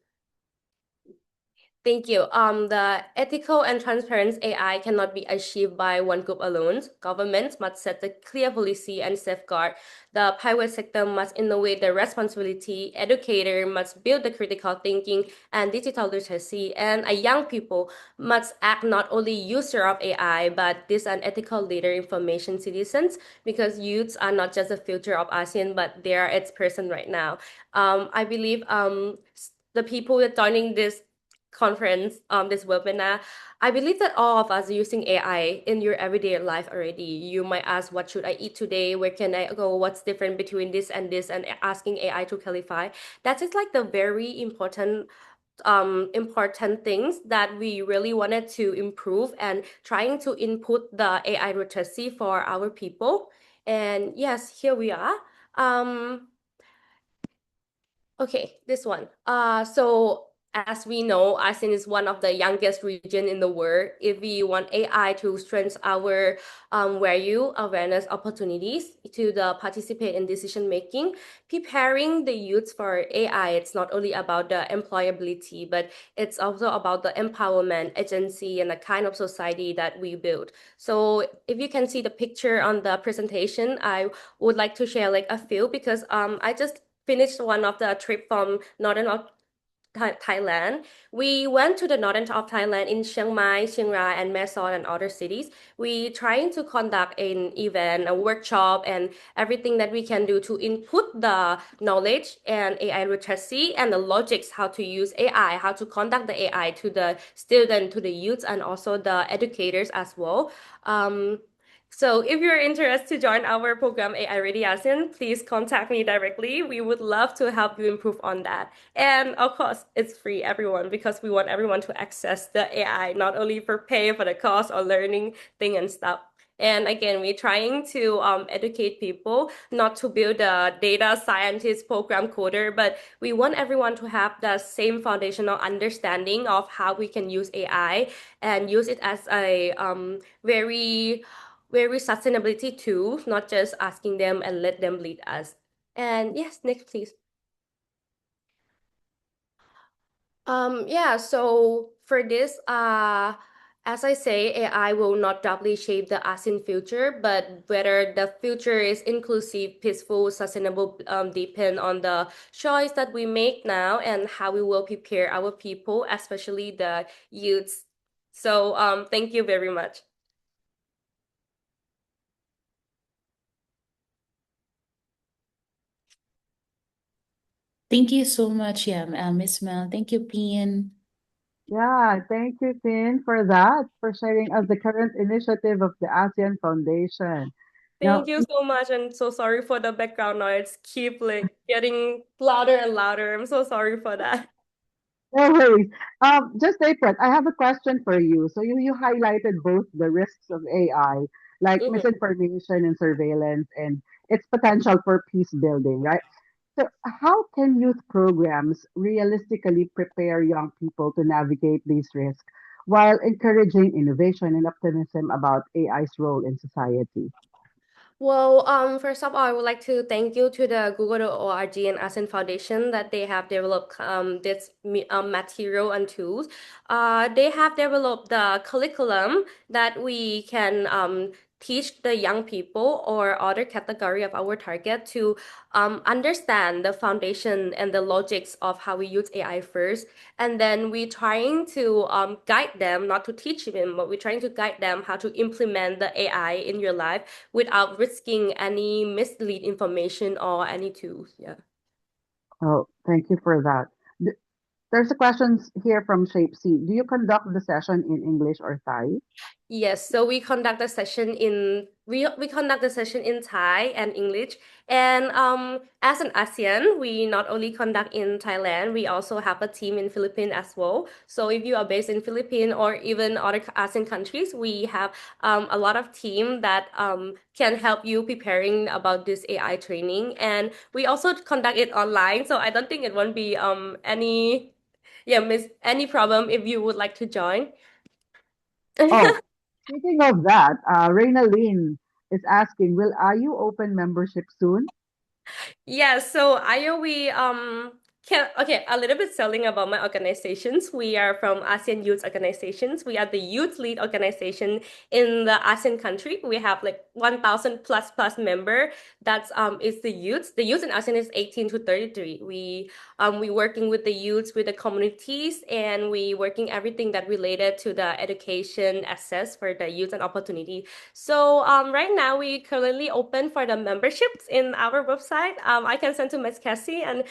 Thank you. The ethical and transparent AI cannot be achieved by one group alone. Governments must set a clear policy and safeguard. The private sector must innovate the responsibility. Educator must build the critical thinking and digital literacy. And a young people must act not only user of AI, but this an ethical leader, information citizens, because youths are not just the future of ASEAN, but they are its person right now. I believe the people that joining this conference, this webinar, I believe that all of us are using AI in your everyday life already. You might ask, what should I eat today? Where can I go? What's different between this, and asking AI to clarify. That is like the very important things that we really wanted to improve and trying to input the AI literacy for our people. And yes, here we are. Okay, this one. So as we know, ASEAN is one of the youngest region in the world. If we want AI to strengthen our value, awareness, opportunities to the participate in decision making, preparing the youth for AI, it's not only about the employability, but it's also about the empowerment, agency, and the kind of society that we build. So if you can see the picture on the presentation, I would like to share like a few because I just finished one of the trip from northern of Thailand. We went to the northern of Thailand in Chiang Mai, Chiang Rai, and Mae Sot and other cities. We trying to conduct an event, a workshop, and everything that we can do to input the knowledge and AI literacy and the logics, how to use AI, how to conduct the AI to the student, to the youth, and also the educators as well. So if you're interested to join our program AI Ready ASEAN, please contact me directly. We would love to help you improve on that. And of course, it's free, everyone, because we want everyone to access the AI, not only for pay for the cost or learning thing and stuff. And again, we're trying to educate people not to build a data scientist program coder, but we want everyone to have the same foundational understanding of how we can use AI and use it as a very sustainability tool, not just asking them and let them lead us. And yes, next please. Yeah, so for this, as I say, AI will not doubly shape the ASEAN future, but whether the future is inclusive, peaceful, sustainable, depend on the choice that we make now and how we will prepare our people, especially the youths. So, thank you very much. Thank you so much, yeah, Miss Mel. Thank you, Pian. Yeah, thank you, Tin, for that, for sharing us the current initiative of the ASEAN Foundation. Thank Now, you so much, and so sorry for the background noise. Keep like getting louder and louder. I'm so sorry for that. no worries. Just April, I have a question for you. So you highlighted both the risks of AI, like Mhm. misinformation and surveillance, and its potential for peace building, right? So how can youth programs realistically prepare young people to navigate these risks while encouraging innovation and optimism about AI's role in society? Well, first of all, I would like to thank you to the Google.org and ASEAN Foundation that they have developed this material and tools. They have developed the curriculum that we can teach the young people or other category of our target to understand the foundation and the logics of how we use AI first. And then we're trying to guide them, not to teach them, but we're trying to guide them how to implement the AI in your life without risking any mislead information or any tools. Yeah. Oh, thank you for that. There's a question here from Shape C. Do you conduct the session in English or Thai? Yes, so we conduct the session in Thai and English. And as an ASEAN, we not only conduct in Thailand, we also have a team in Philippines as well. So if you are based in Philippines or even other ASEAN countries, we have a lot of team that can help you preparing about this AI training. And we also conduct it online, so I don't think it won't be miss any problem if you would like to join. Oh, speaking of that, Reina Lynn is asking, will IU open membership soon? Yeah, so we can okay, a little bit selling about my organizations. We are from ASEAN Youth Organizations. We are the youth lead organization in the ASEAN country. We have like 1,000 plus member. That's is the youth. The youth in ASEAN is 18 to 33. We working with the youths, with the communities, and we working everything that related to the education access for the youth and opportunity. So right now we currently open for the memberships in our website. I can send to Miss Cassie, and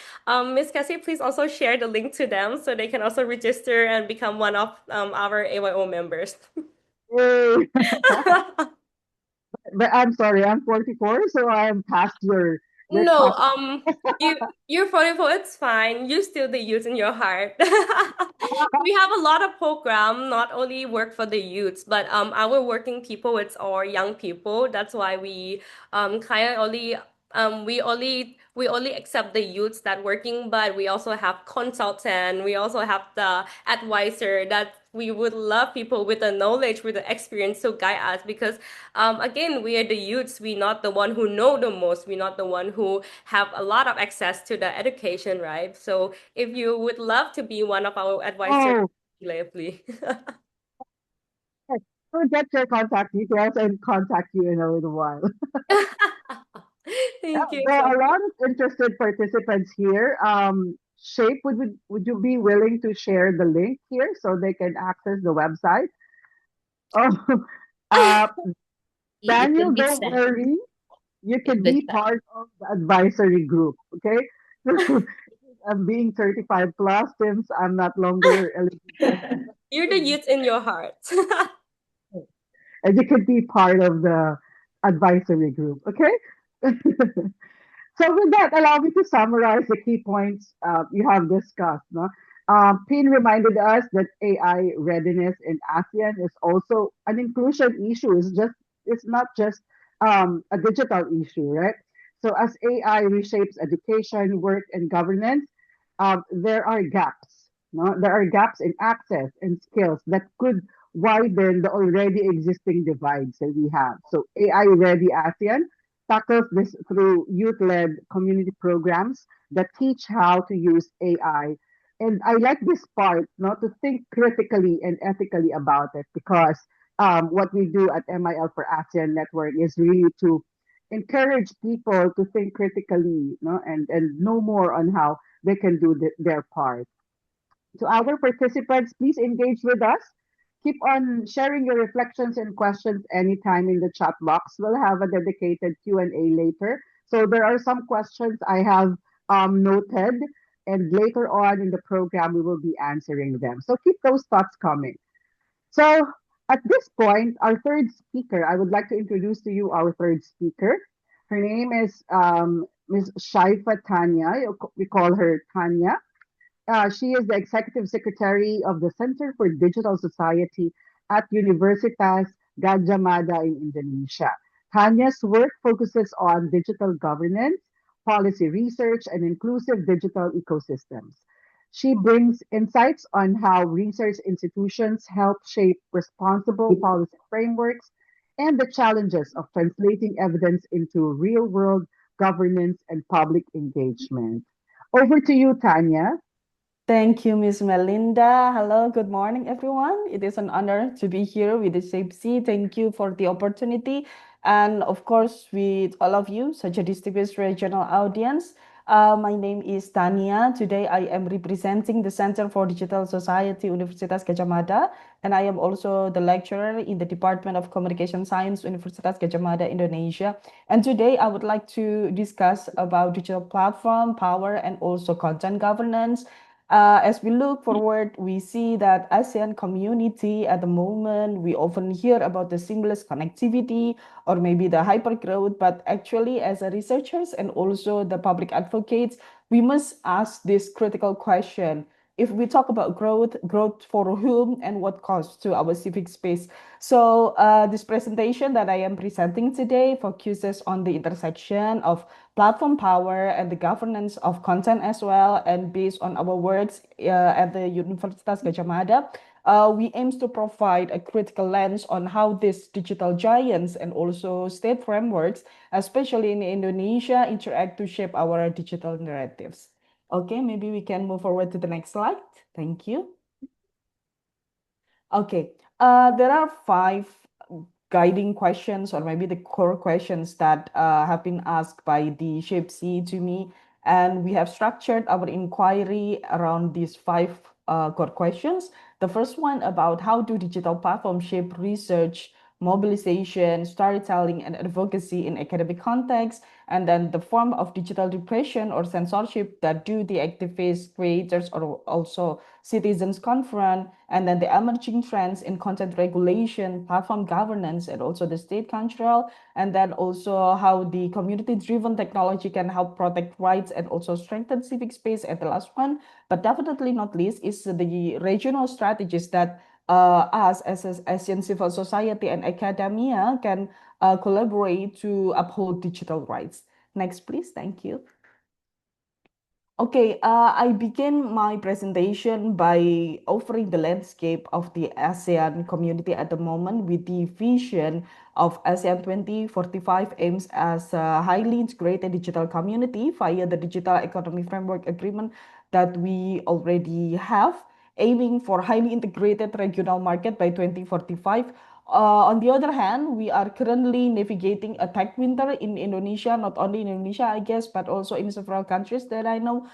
Miss Cassie, please also share the link to them so they can also register and become one of our AYO members. Yay! But I'm sorry, I'm 44, so I'm past your No, cut. you're 44, it's fine. You still the youth in your heart. We have a lot of program, not only work for the youths, but our working people, it's our young people. That's why we kind of only we only accept the youths that working, but we also have consultant, we also have the advisor that we would love people with the knowledge, with the experience to guide us because again, we are the youths. We're not the one who know the most. We're not the one who have a lot of access to the education, right? So if you would love to be one of our advisors, Oh, gladly. okay. We'll get your contact details and contact you in a little while. Yeah, Thank you there so are a much. lot of interested participants here. Shape, would you be willing to share the link here so they can access the website? Oh, uh, It will Daniel, be don't sad. worry. You It can will be sad. part of the advisory group, okay? So I'm being 35 plus since I'm not longer eligible. You're the youth in your heart. And you could be part of advisory group. Okay. So with that, allow me to summarize the key points you have discussed. No? Pin reminded us that AI readiness in ASEAN is also an inclusion issue. It's not just a digital issue, right? So as AI reshapes education, work, and governance, there are gaps. No? There are gaps in access and skills that could widen the already existing divides that we have. So AI ready ASEAN tackles this through youth-led community programs that teach how to use AI. And I like this part, not to think critically and ethically about it, because what we do at MIL for ASEAN Network is really to encourage people to think critically, no, and know more on how they can do their part. To our participants, please engage with us. Keep on sharing your reflections and questions anytime in the chat box. We'll have a dedicated Q&A later. So there are some questions I have noted, and later on in the program, we will be answering them. So keep those thoughts coming. So at this point, our third speaker, I would like to introduce to you our third speaker. Her name is Ms. Shaifa Tanya. We call her Tanya. She is the executive secretary of the Center for Digital Society at Universitas Gadjah Mada in Indonesia. Tanya's work focuses on digital governance, policy research, and inclusive digital ecosystems. She brings insights on how research institutions help shape responsible policy frameworks and the challenges of translating evidence into real world governance and public engagement. Over to you, Tanya. Thank you, Miss Melinda. Hello, good morning, everyone. It is an honor to be here with the Shape C. Thank you for the opportunity. And of course, with all of you, such a distinguished regional audience. My name is Tania. Today, I am representing the Center for Digital Society, Universitas Gadjah Mada, and I am also the lecturer in the Department of Communication Science, Universitas Gadjah Mada, Indonesia. And today, I would like to discuss about digital platform, power, and also content governance. As we look forward, we see that ASEAN community at the moment, we often hear about the seamless connectivity or maybe the hyper growth, but actually as a researchers and also the public advocates, we must ask this critical question. If we talk about growth, growth for whom and what cost to our civic space? So this presentation that I am presenting today focuses on the intersection of platform power and the governance of content as well. And based on our works at the Universitas Gadjah Mada, we aim to provide a critical lens on how these digital giants and also state frameworks, especially in Indonesia, interact to shape our digital narratives. Okay, maybe we can move forward to the next slide. Thank you. Okay, there are five guiding questions or maybe the core questions that have been asked by the Shape C to me. And we have structured our inquiry around these five core questions. The first one about how do digital platforms shape research, mobilization, storytelling, and advocacy in academic context. And then the form of digital repression or censorship that do the activists, creators, or also citizens confront, and then the emerging trends in content regulation, platform governance, and also the state control, and then also how the community-driven technology can help protect rights and also strengthen civic space. And the last one, but definitely not least, is the regional strategies that us as ASEAN civil society and academia can collaborate to uphold digital rights. Next, please. Thank you. Okay, I begin my presentation by offering the landscape of the ASEAN community at the moment with the vision of ASEAN 2045 aims as a highly integrated digital community via the Digital Economy Framework Agreement that we already have, aiming for highly integrated regional market by 2045. On the other hand, we are currently navigating a tech winter in Indonesia, not only in Indonesia, I guess, but also in several countries that I know.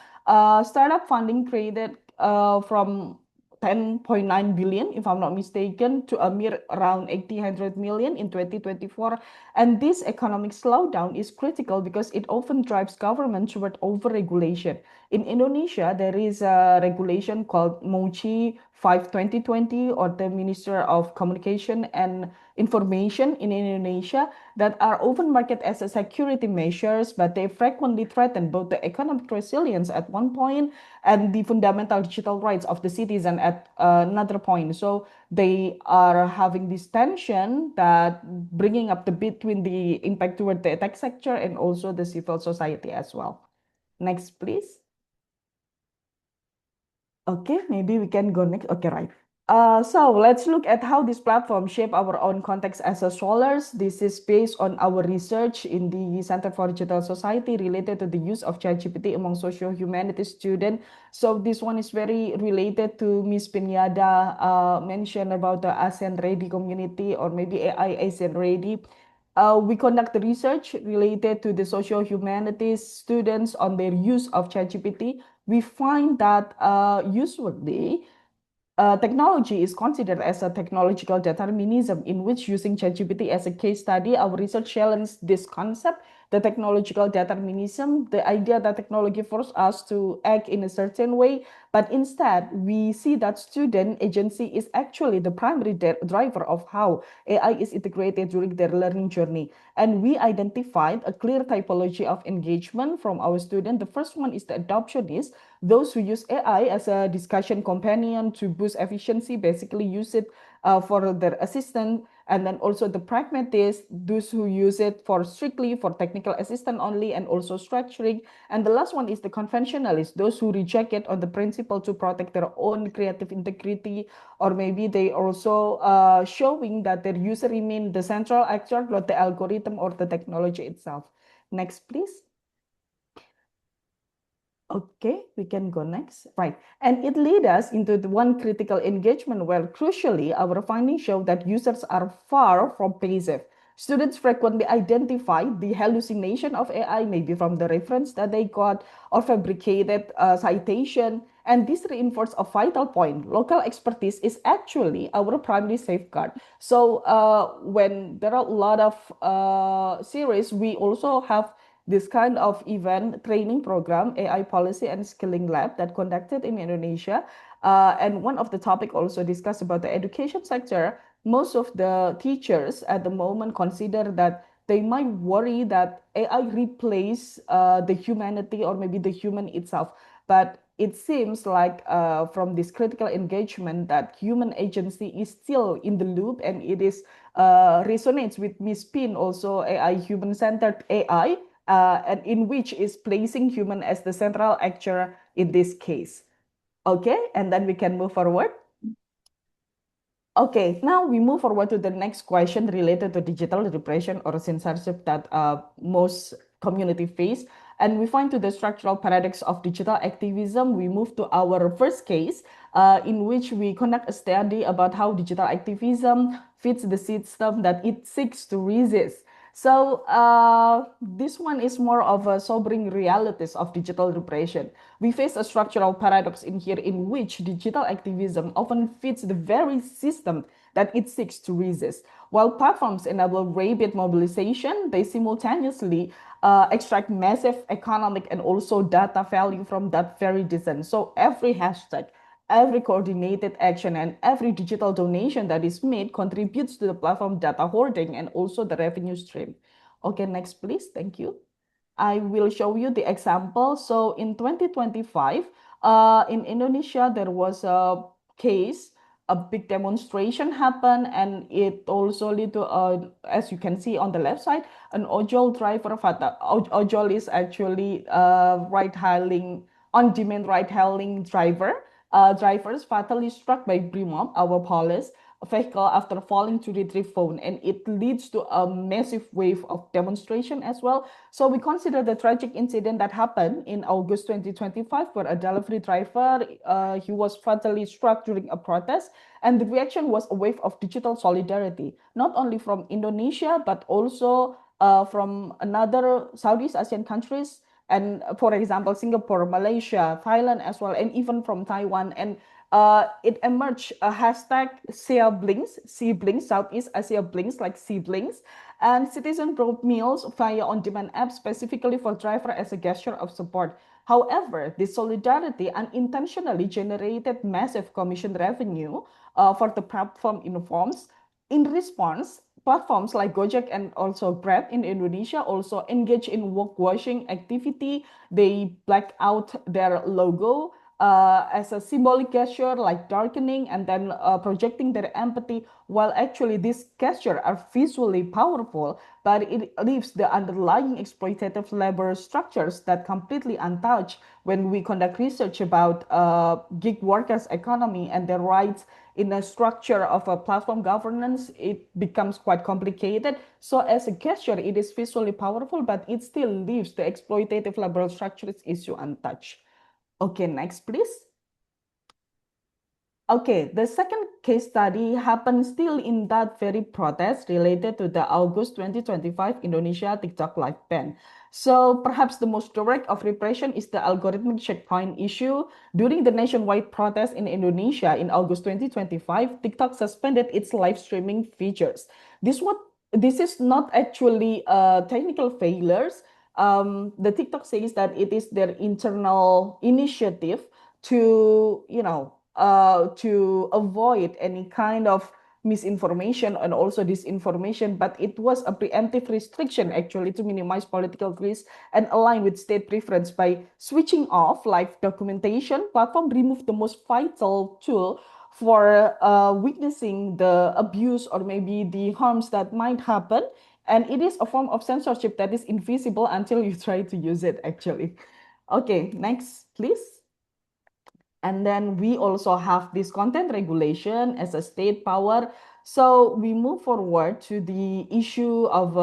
Startup funding created from 10.9 billion, if I'm not mistaken, to a mere around 800 million in 2024. And this economic slowdown is critical because it often drives government toward over-regulation. In Indonesia, there is a regulation called MOCI 5 2020, or the Minister of Communication and information in Indonesia that are often marketed as a security measures, but they frequently threaten both the economic resilience at one point and the fundamental digital rights of the citizen at another point. So they are having this tension that bringing up the between the impact toward the tech sector and also the civil society as well. Next, please. Okay, maybe we can go next. Okay, right. So let's look at how this platform shape our own context as a scholars. This is based on our research in the Center for Digital Society related to the use of ChatGPT among social humanities students. So this one is very related to Miss Pinyada mentioned about the ASEAN Ready community or maybe AI ASEAN Ready. We conduct the research related to the social humanities students on their use of ChatGPT. We find that usually technology is considered as a technological determinism in which using ChatGPT as a case study, our research challenged this concept, the technological determinism, the idea that technology forces us to act in a certain way, but instead we see that student agency is actually the primary driver of how AI is integrated during their learning journey. And we identified a clear typology of engagement from our student. The first one is the adoptionist, those who use AI as a discussion companion to boost efficiency, basically use it for their assistant. And then also the pragmatists, those who use it for strictly for technical assistance only and also structuring. And the last one is the conventionalists, those who reject it on the principle to protect their own creative integrity, or maybe they also showing that their user remain the central actor, not the algorithm or the technology itself. Next, please. Okay, we can go next. Right. And it leads us into the one critical engagement where crucially our findings show that users are far from passive. Students frequently identify the hallucination of AI, maybe from the reference that they got or fabricated citation. And this reinforces a vital point. Local expertise is actually our primary safeguard. So when there are a lot of series, we also have this kind of event training program, AI policy and skilling lab that conducted in Indonesia. And one of the topic also discussed about the education sector. Most of the teachers at the moment consider that they might worry that AI replace the humanity or maybe the human itself. But it seems like from this critical engagement that human agency is still in the loop, and it is resonates with Miss Pin also AI human-centered AI, and in which is placing human as the central actor in this case. Okay, and then we can move forward. Okay, now we move forward to the next question related to digital repression or censorship that most community face. And we find to the structural paradox of digital activism. We move to our first case in which we conduct a study about how digital activism fits the system that it seeks to resist. So this one is more of a sobering realities of digital repression. We face a structural paradox in here in which digital activism often fits the very system that it seeks to resist. While platforms enable rapid mobilization, they simultaneously extract massive economic and also data value from that very design. So every hashtag, every coordinated action, and every digital donation that is made contributes to the platform data hoarding and also the revenue stream. Okay, next, please. Thank you. I will show you the example. So in 2025, in Indonesia, there was a case, a big demonstration happened, and it also led to, as you can see on the left side, an ojol driver. Ojol is actually ride-hailing, on-demand ride-hailing driver. Drivers fatally struck by Brimob, our police vehicle, after falling to retrieve phone, and it leads to a massive wave of demonstration as well. So we consider the tragic incident that happened in August 2025, where a delivery driver he was fatally struck during a protest, and the reaction was a wave of digital solidarity, not only from Indonesia but also from another Southeast Asian countries, and for example Singapore, Malaysia, Thailand as well, and even from Taiwan. And it emerged a hashtag siblings, Southeast Asia blinks, like siblings, and citizen brought meals via on-demand apps specifically for driver as a gesture of support. However, this solidarity unintentionally generated massive commission revenue for the platform informs. In response, platforms like Gojek and also Grab in Indonesia also engage in work washing activity. They black out their logo as a symbolic gesture, like darkening and then projecting their empathy. While actually these gestures are visually powerful, but it leaves the underlying exploitative labor structures that completely untouched. When we conduct research about gig workers economy and their rights in a structure of a platform governance, it becomes quite complicated. So as a gesture, it is visually powerful, but it still leaves the exploitative labor structures issue untouched. Okay, next, please. Okay, the second case study happened still in that very protest related to the August 2025 Indonesia TikTok live ban. So perhaps the most direct of repression is the algorithmic checkpoint issue. During the nationwide protest in Indonesia in August 2025, TikTok suspended its live streaming features. This is not actually technical failures. The TikTok says that it is their internal initiative to to avoid any kind of misinformation and also disinformation, but it was a preemptive restriction actually to minimize political risk and align with state preference. By switching off live documentation, platform removed the most vital tool for witnessing the abuse or maybe the harms that might happen. And it is a form of censorship that is invisible until you try to use it actually. Okay, next, please. And then we also have this content regulation as a state power. So we move forward to the issue of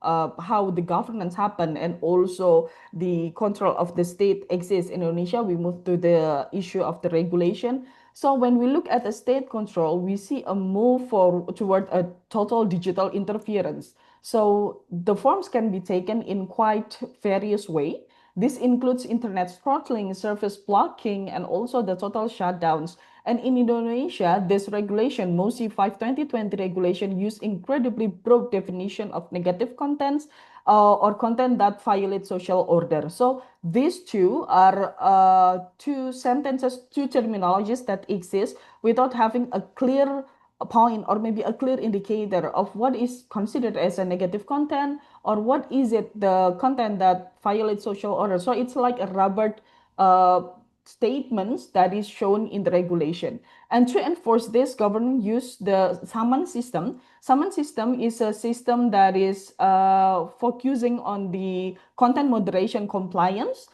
how the governance happen and also the control of the state exists in Indonesia. We move to the issue of the regulation. So when we look at the state control, we see a move toward a total digital interference. So the forms can be taken in quite various way. This includes internet throttling, service blocking, and also the total shutdowns. And in Indonesia, this regulation, MOSI 5 2020 regulation, use incredibly broad definition of negative contents or content that violate social order. So these two are two sentences, two terminologies that exist without having a clear point or maybe a clear indicator of what is considered as a negative content or what is it the content that violates social order. So it's like a rubber uh, statements that is shown in the regulation. And to enforce this, government use the summon system. Summon system is a system that is focusing on the content moderation compliance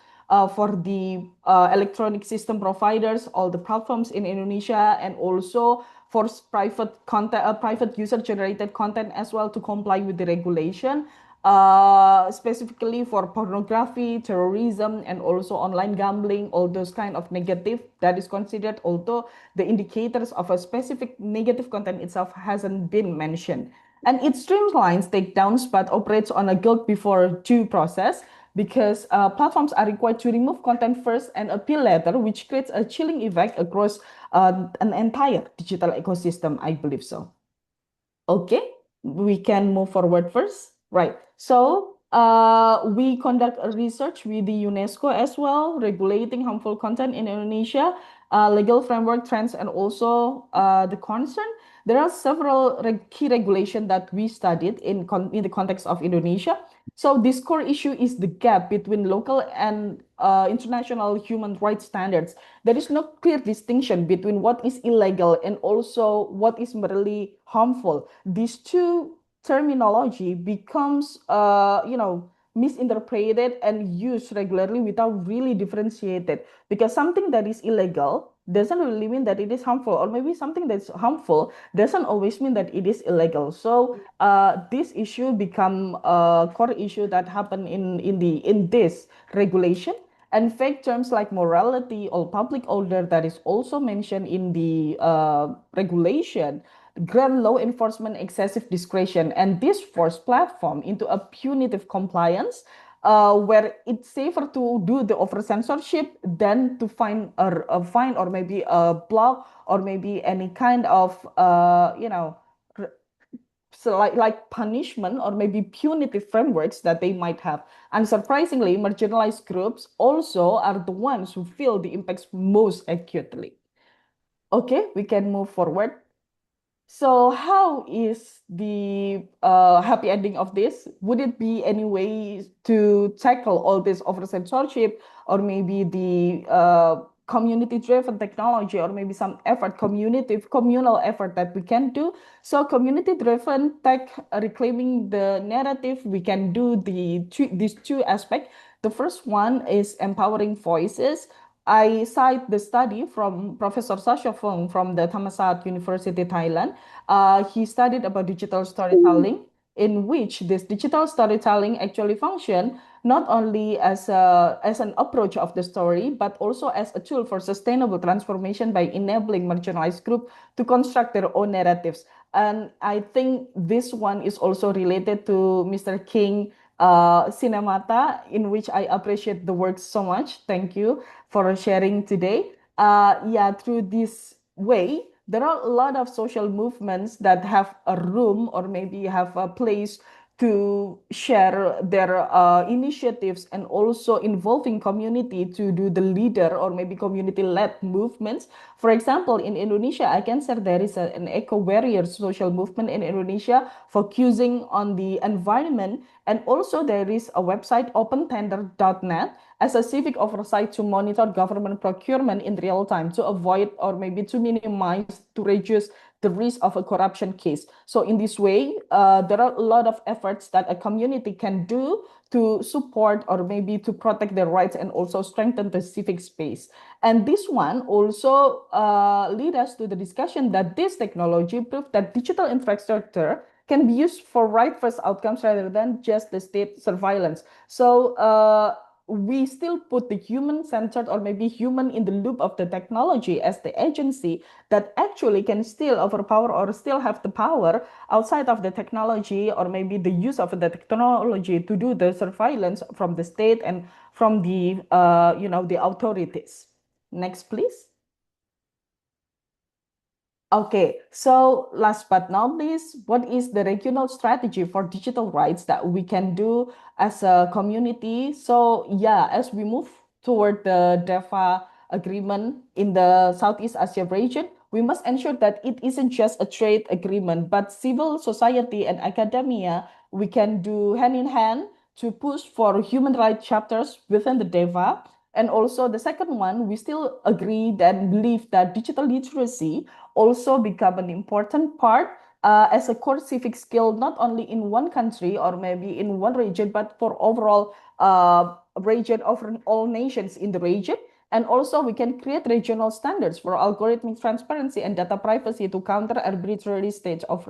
for the electronic system providers, all the platforms in Indonesia, and also for private content, private user-generated content as well to comply with the regulation. Specifically for pornography, terrorism, and also online gambling, all those kind of negative that is considered, although the indicators of a specific negative content itself hasn't been mentioned. And it streamlines takedowns but operates on a guilt before due process because platforms are required to remove content first and appeal later, which creates a chilling effect across an entire digital ecosystem, I believe so. Okay, we can move forward first. Right. So we conduct a research with the UNESCO as well, regulating harmful content in Indonesia, legal framework trends, and also the concern. There are several key regulations that we studied in the context of Indonesia. So this core issue is the gap between local and international human rights standards. There is no clear distinction between what is illegal and also what is merely harmful. These two terminology becomes misinterpreted and used regularly without really differentiated, because something that is illegal doesn't really mean that it is harmful, or maybe something that's harmful doesn't always mean that it is illegal. So this issue become a core issue that happen in this regulation. And fake terms like morality or public order that is also mentioned in the regulation grant law enforcement excessive discretion, and this force platform into a punitive compliance where it's safer to do the over censorship than to find a fine or maybe a block or maybe any kind of so like punishment or maybe punitive frameworks that they might have. Unsurprisingly, marginalized groups also are the ones who feel the impacts most acutely. Okay, we can move forward. So, how is the happy ending of this? Would it be any way to tackle all this over censorship, or maybe the community-driven technology, or maybe some effort, communal effort that we can do? So, community-driven tech reclaiming the narrative, we can do these two aspects. The first one is empowering voices. I cite the study from Professor Sasha Fung from the Thammasat University, Thailand. He studied about digital storytelling, in which this digital storytelling actually function not only as an approach of the story, but also as a tool for sustainable transformation by enabling marginalized group to construct their own narratives. And I think this one is also related to Mr. King Cinemata, in which I appreciate the work so much. Thank you for sharing today. Yeah, through this way, there are a lot of social movements that have a room or maybe have a place to share their initiatives and also involving community to do the leader or maybe community-led movements. For example, in Indonesia, I can say there is an eco-warrior social movement in Indonesia focusing on the environment, and also there is a website opentender.net as a civic oversight to monitor government procurement in real time to avoid or maybe to minimize, to reduce the risk of a corruption case. So in this way, there are a lot of efforts that a community can do to support or maybe to protect their rights and also strengthen the civic space. And this one also lead us to the discussion that this technology proved that digital infrastructure can be used for right first outcomes rather than just the state surveillance. So we still put the human centered or maybe human in the loop of the technology as the agency that actually can still overpower or still have the power outside of the technology or maybe the use of the technology to do the surveillance from the state and from the the authorities. Next, please. Okay, so last but not least, what is the regional strategy for digital rights that we can do as a community? So yeah, as we move toward the DEFA agreement in the Southeast Asia region, we must ensure that it isn't just a trade agreement, but civil society and academia, we can do hand in hand to push for human rights chapters within the DEFA. And also the second one, we still agree and believe that digital literacy also become an important part as a core civic skill, not only in one country or maybe in one region, but for overall region, over all nations in the region. And also we can create regional standards for algorithmic transparency and data privacy to counter arbitrary state of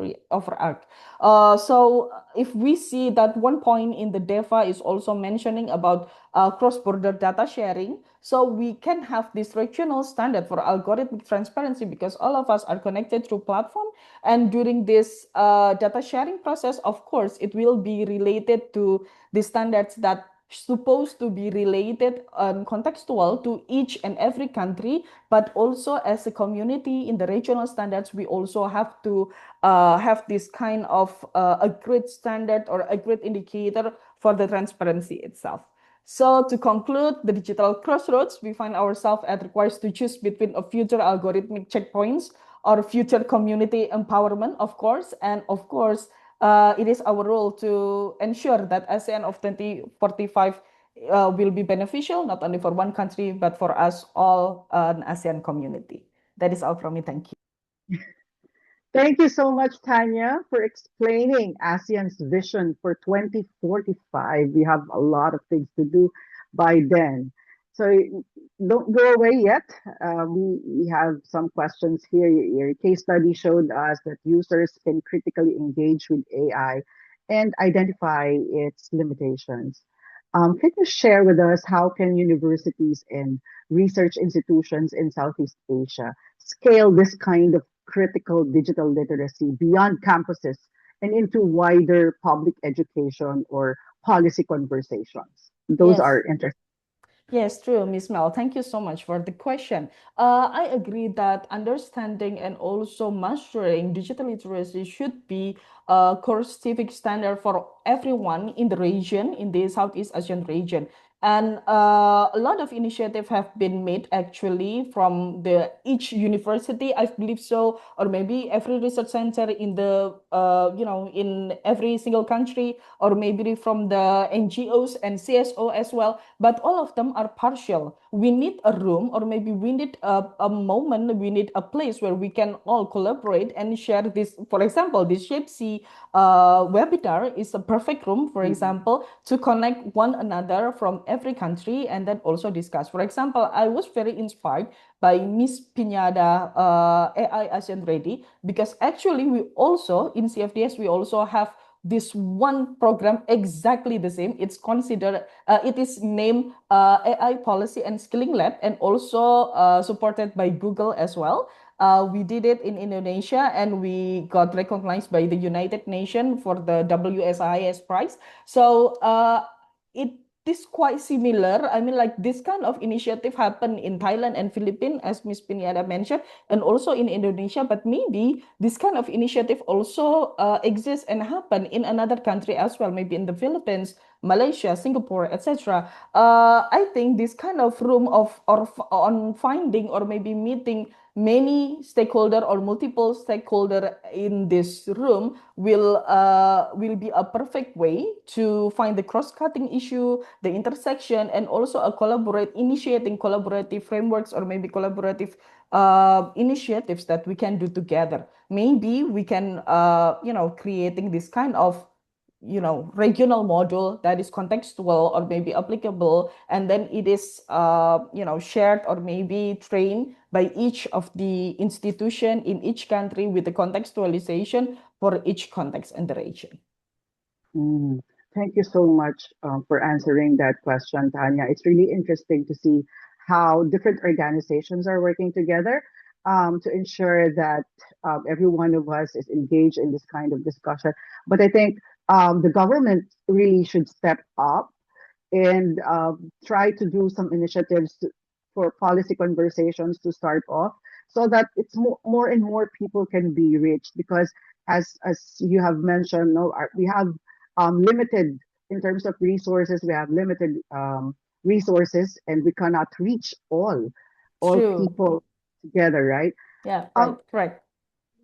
act. So if we see that one point in the DEFA is also mentioning about cross-border data sharing, so we can have this regional standard for algorithmic transparency because all of us are connected through platform. And during this data sharing process, of course, it will be related to the standards that supposed to be related and contextual to each and every country, but also as a community in the regional standards, we also have to have this kind of a great standard or a great indicator for the transparency itself. So to conclude the digital crossroads, we find ourselves at requires to choose between a future algorithmic checkpoints or future community empowerment, of course, and of course, it is our role to ensure that ASEAN of 2045 will be beneficial, not only for one country, but for us all, an ASEAN community. That is all from me. Thank you. Thank you so much, Tanya, for explaining ASEAN's vision for 2045. We have a lot of things to do by then. So don't go away yet. We have some questions here. Your case study showed us that users can critically engage with AI and identify its limitations. Can you share with us how can universities and research institutions in Southeast Asia scale this kind of critical digital literacy beyond campuses and into wider public education or policy conversations? Those Yes. are interesting. Yes, true, Miss Mel. Thank you so much for the question. I agree that understanding and also mastering digital literacy should be a core civic standard for everyone in the region, in the Southeast Asian region. And a lot of initiatives have been made actually from the each university, I believe so, or maybe every research center in the in every single country, or maybe from the NGOs and CSO as well. But all of them are partial. We need a room, or maybe we need a moment, we need a place where we can all collaborate and share this. For example, this Shape C webinar is a perfect room, for Mhm. example, to connect one another from every country and then also discuss. For example, I was very inspired by Miss Pinada AI Asian Ready, because actually we also in CFDS we also have this one program exactly the same. It's considered, it is named AI Policy and Skilling Lab, and also supported by Google as well. We did it in Indonesia, and we got recognized by the United Nations for the WSIS prize. So it is quite similar. I mean, like this kind of initiative happened in Thailand and Philippines, as Miss Piniada mentioned, and also in Indonesia. But maybe this kind of initiative also exists and happen in another country as well, maybe in the Philippines, Malaysia, Singapore, etc. I think this kind of room of or on finding or maybe meeting many stakeholder or multiple stakeholder in this room will be a perfect way to find the cross-cutting issue, the intersection, and also a initiating collaborative frameworks or maybe collaborative initiatives that we can do together. Maybe we can creating this kind of regional module that is contextual or maybe applicable, and then it is shared or maybe trained by each of the institution in each country with the contextualization for each context and the region. Mm. Thank you so much for answering that question, Tanya. It's really interesting to see how different organizations are working together to ensure that every one of us is engaged in this kind of discussion. But I think the government really should step up and try to do some initiatives for policy conversations to start off so that it's more and more people can be reached because as you have mentioned, no, we have limited in terms of resources, we have limited resources and we cannot reach all True. people together, right? Yeah, right, um correct.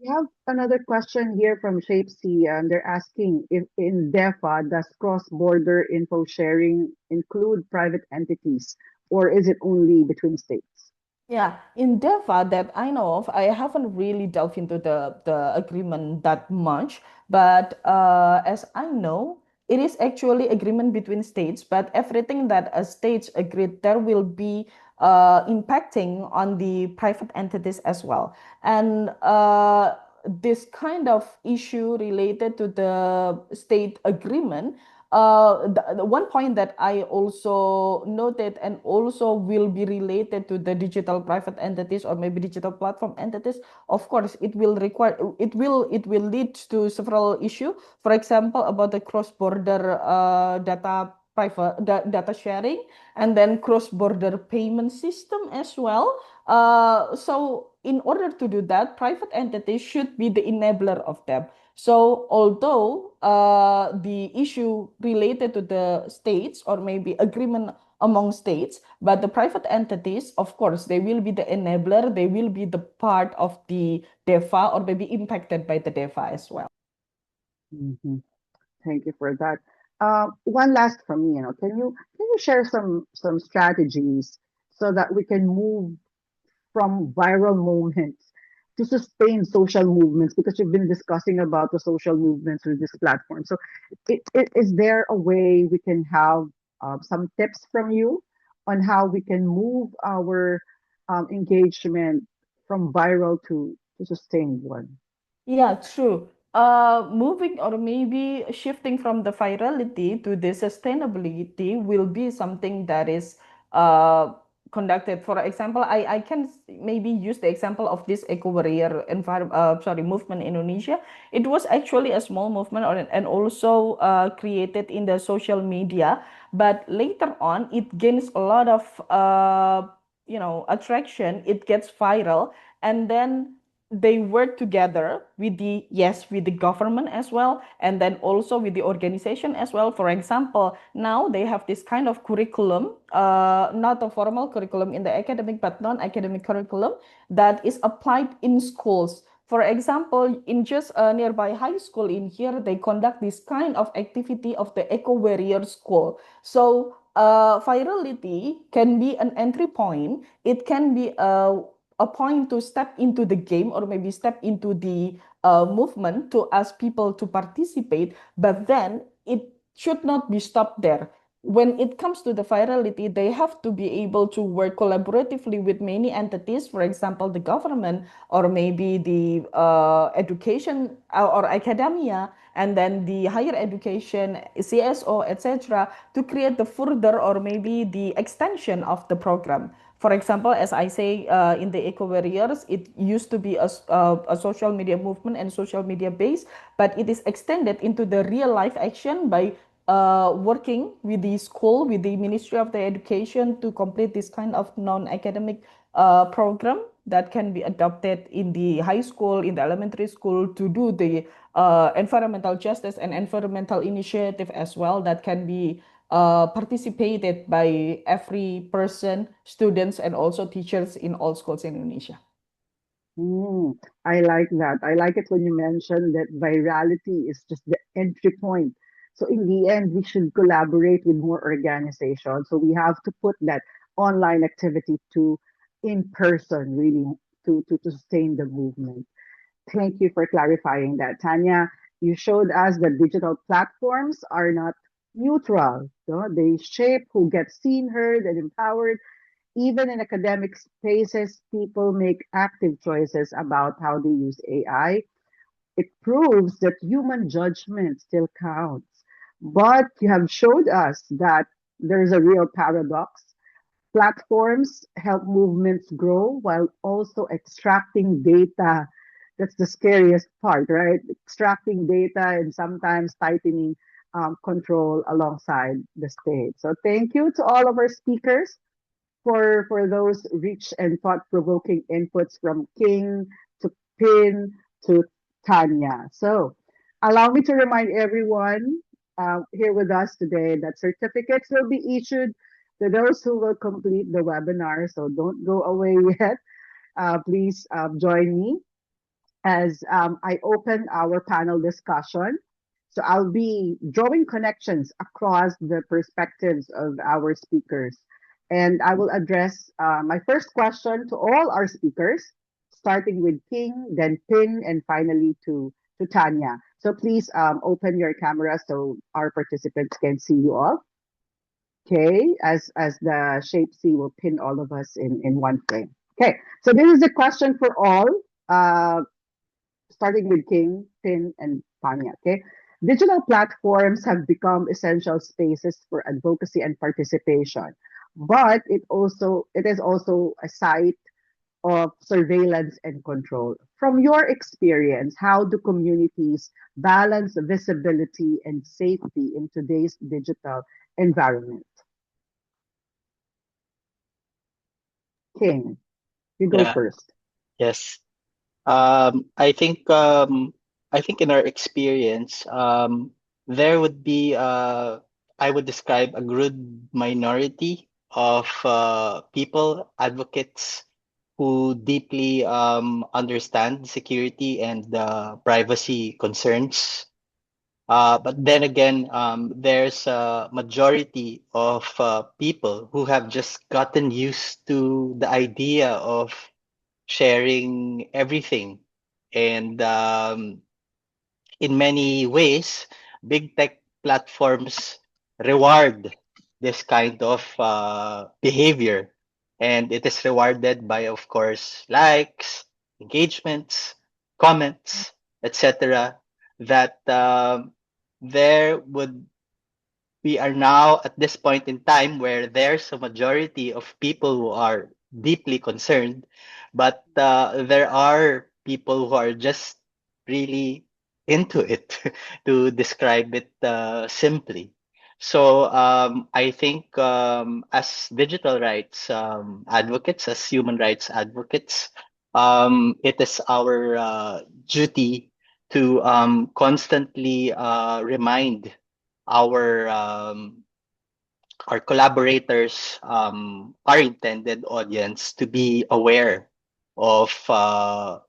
we have another question here from Shapesy, and they're asking if in DEFA, does cross-border info sharing include private entities, or is it only between states? Yeah, in DEFA that I know of, I haven't really delved into the agreement that much, but as I know, it is actually agreement between states, but everything that a states agreed, there will be impacting on the private entities as well. And this kind of issue related to the state agreement, the one point that I also noted and also will be related to the digital private entities or maybe digital platform entities. Of course, it will lead to several issues. For example, about the cross-border data sharing, and then cross-border payment system as well. So in order to do that, private entities should be the enabler of them. So, although the issue related to the states or maybe agreement among states, but the private entities, of course, they will be the enabler, they will be the part of the DEFA or maybe impacted by the DEFA as well. Mhm. Thank you for that. One last from me, can you share some strategies so that we can move from viral moments to sustain social movements because you've been discussing about the social movements with this platform. So, is there a way we can have some tips from you on how we can move our engagement from viral to sustained one? Yeah, true. Moving or maybe shifting from the virality to the sustainability will be something that is uh, conducted. For example, I can maybe use the example of this eco warrior movement in Indonesia. It was actually a small movement and also created in the social media, but later on it gains a lot of attraction. It gets viral, and then they work together with the, yes, with the government as well, and then also with the organization as well. For example, now they have this kind of curriculum, not a formal curriculum in the academic but non-academic curriculum that is applied in schools. For example, in just a nearby high school in here, they conduct this kind of activity of the eco warrior school. So virality can be an entry point. It can be a point to step into the game or maybe step into the movement to ask people to participate, but then it should not be stopped there. When it comes to the virality, they have to be able to work collaboratively with many entities, for example, the government or maybe the education or academia, and then the higher education, CSO, etc., to create the further or maybe the extension of the program. For example, as I say, in the Eco Warriors, it used to be a social media movement and social media base, but it is extended into the real life action by working with the school, with the Ministry of the Education to complete this kind of non-academic program that can be adopted in the high school, in the elementary school, to do the environmental justice and environmental initiative as well that can be participated by every person, students, and also teachers in all schools in Indonesia. Mm, I like that. I like it when you mention that virality is just the entry point. So in the end, we should collaborate with more organizations. So we have to put that online activity to in person, really, to sustain the movement. Thank you for clarifying that, Tanya. You showed us that digital platforms are not neutral. No? They shape who gets seen, heard, and empowered. Even in academic spaces, people make active choices about how they use AI. It proves that human judgment still counts. But you have showed us that there's a real paradox. Platforms help movements grow while also extracting data. That's the scariest part, right? Extracting data and sometimes tightening control alongside the state. So thank you to all of our speakers for those rich and thought-provoking inputs from King to Pin to Tanya. So allow me to remind everyone here with us today that certificates will be issued to those who will complete the webinar. So don't go away yet. Please join me as I open our panel discussion. So I'll be drawing connections across the perspectives of our speakers. And I will address my first question to all our speakers, starting with King, then Pin, and finally to Tanya. So please open your camera so our participants can see you all. Okay, as the shape C will pin all of us in one frame. Okay, so this is a question for all. Starting with King, Pin, and Tanya. Okay, digital platforms have become essential spaces for advocacy and participation, but it is also a site of surveillance and control. From your experience, how do communities balance visibility and safety in today's digital environment? King, you go Yeah. first. Yes. Um, I think um, I think in our experience, there would be I would describe a good minority of people, advocates who deeply understand security and privacy concerns. But then again, there's a majority of people who have just gotten used to the idea of sharing everything. And in many ways, big tech platforms reward this kind of behavior. And it is rewarded by, of course, likes, engagements, comments, etc. That there would we are now at this point in time where there's a majority of people who are deeply concerned, but there are people who are just really into it, to describe it simply. So I think as digital rights advocates, as human rights advocates, It is our duty to constantly remind our our collaborators, our intended audience, to be aware of the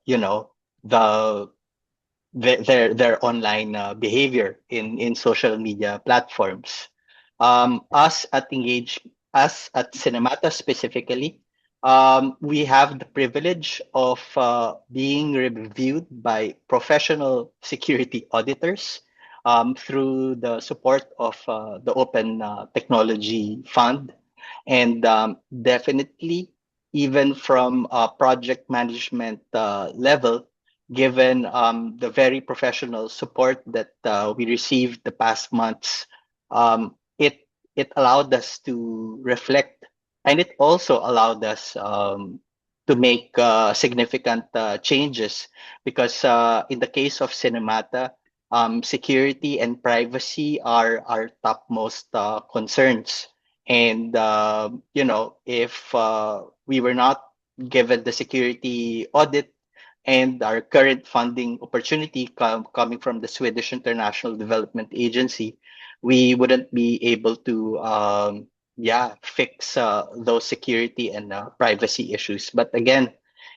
their online behavior in social media platforms. Us at Engage, us at Cinemata specifically, we have the privilege of being reviewed by professional security auditors through the support of the Open Technology Fund, and definitely even from a project management level, given the very professional support that we received the past months, it allowed us to reflect, and it also allowed us to make significant changes, because in the case of Cinemata, security and privacy are our topmost concerns. And if we were not given the security audit and our current funding opportunity coming from the Swedish International Development Agency, we wouldn't be able to fix those security and privacy issues. But again,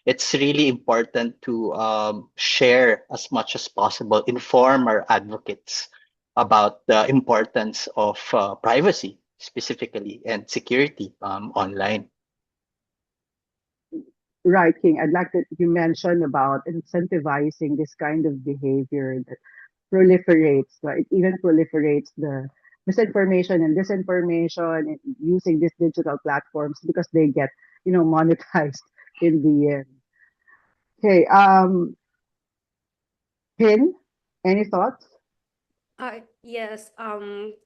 it's really important to share as much as possible, inform our advocates about the importance of privacy specifically and security online. Right, King. I'd like that you mentioned about incentivizing this kind of behavior that proliferates, right? It even proliferates the misinformation and disinformation and using these digital platforms because they get, monetized in the end. Okay, Pin, any thoughts? Yes,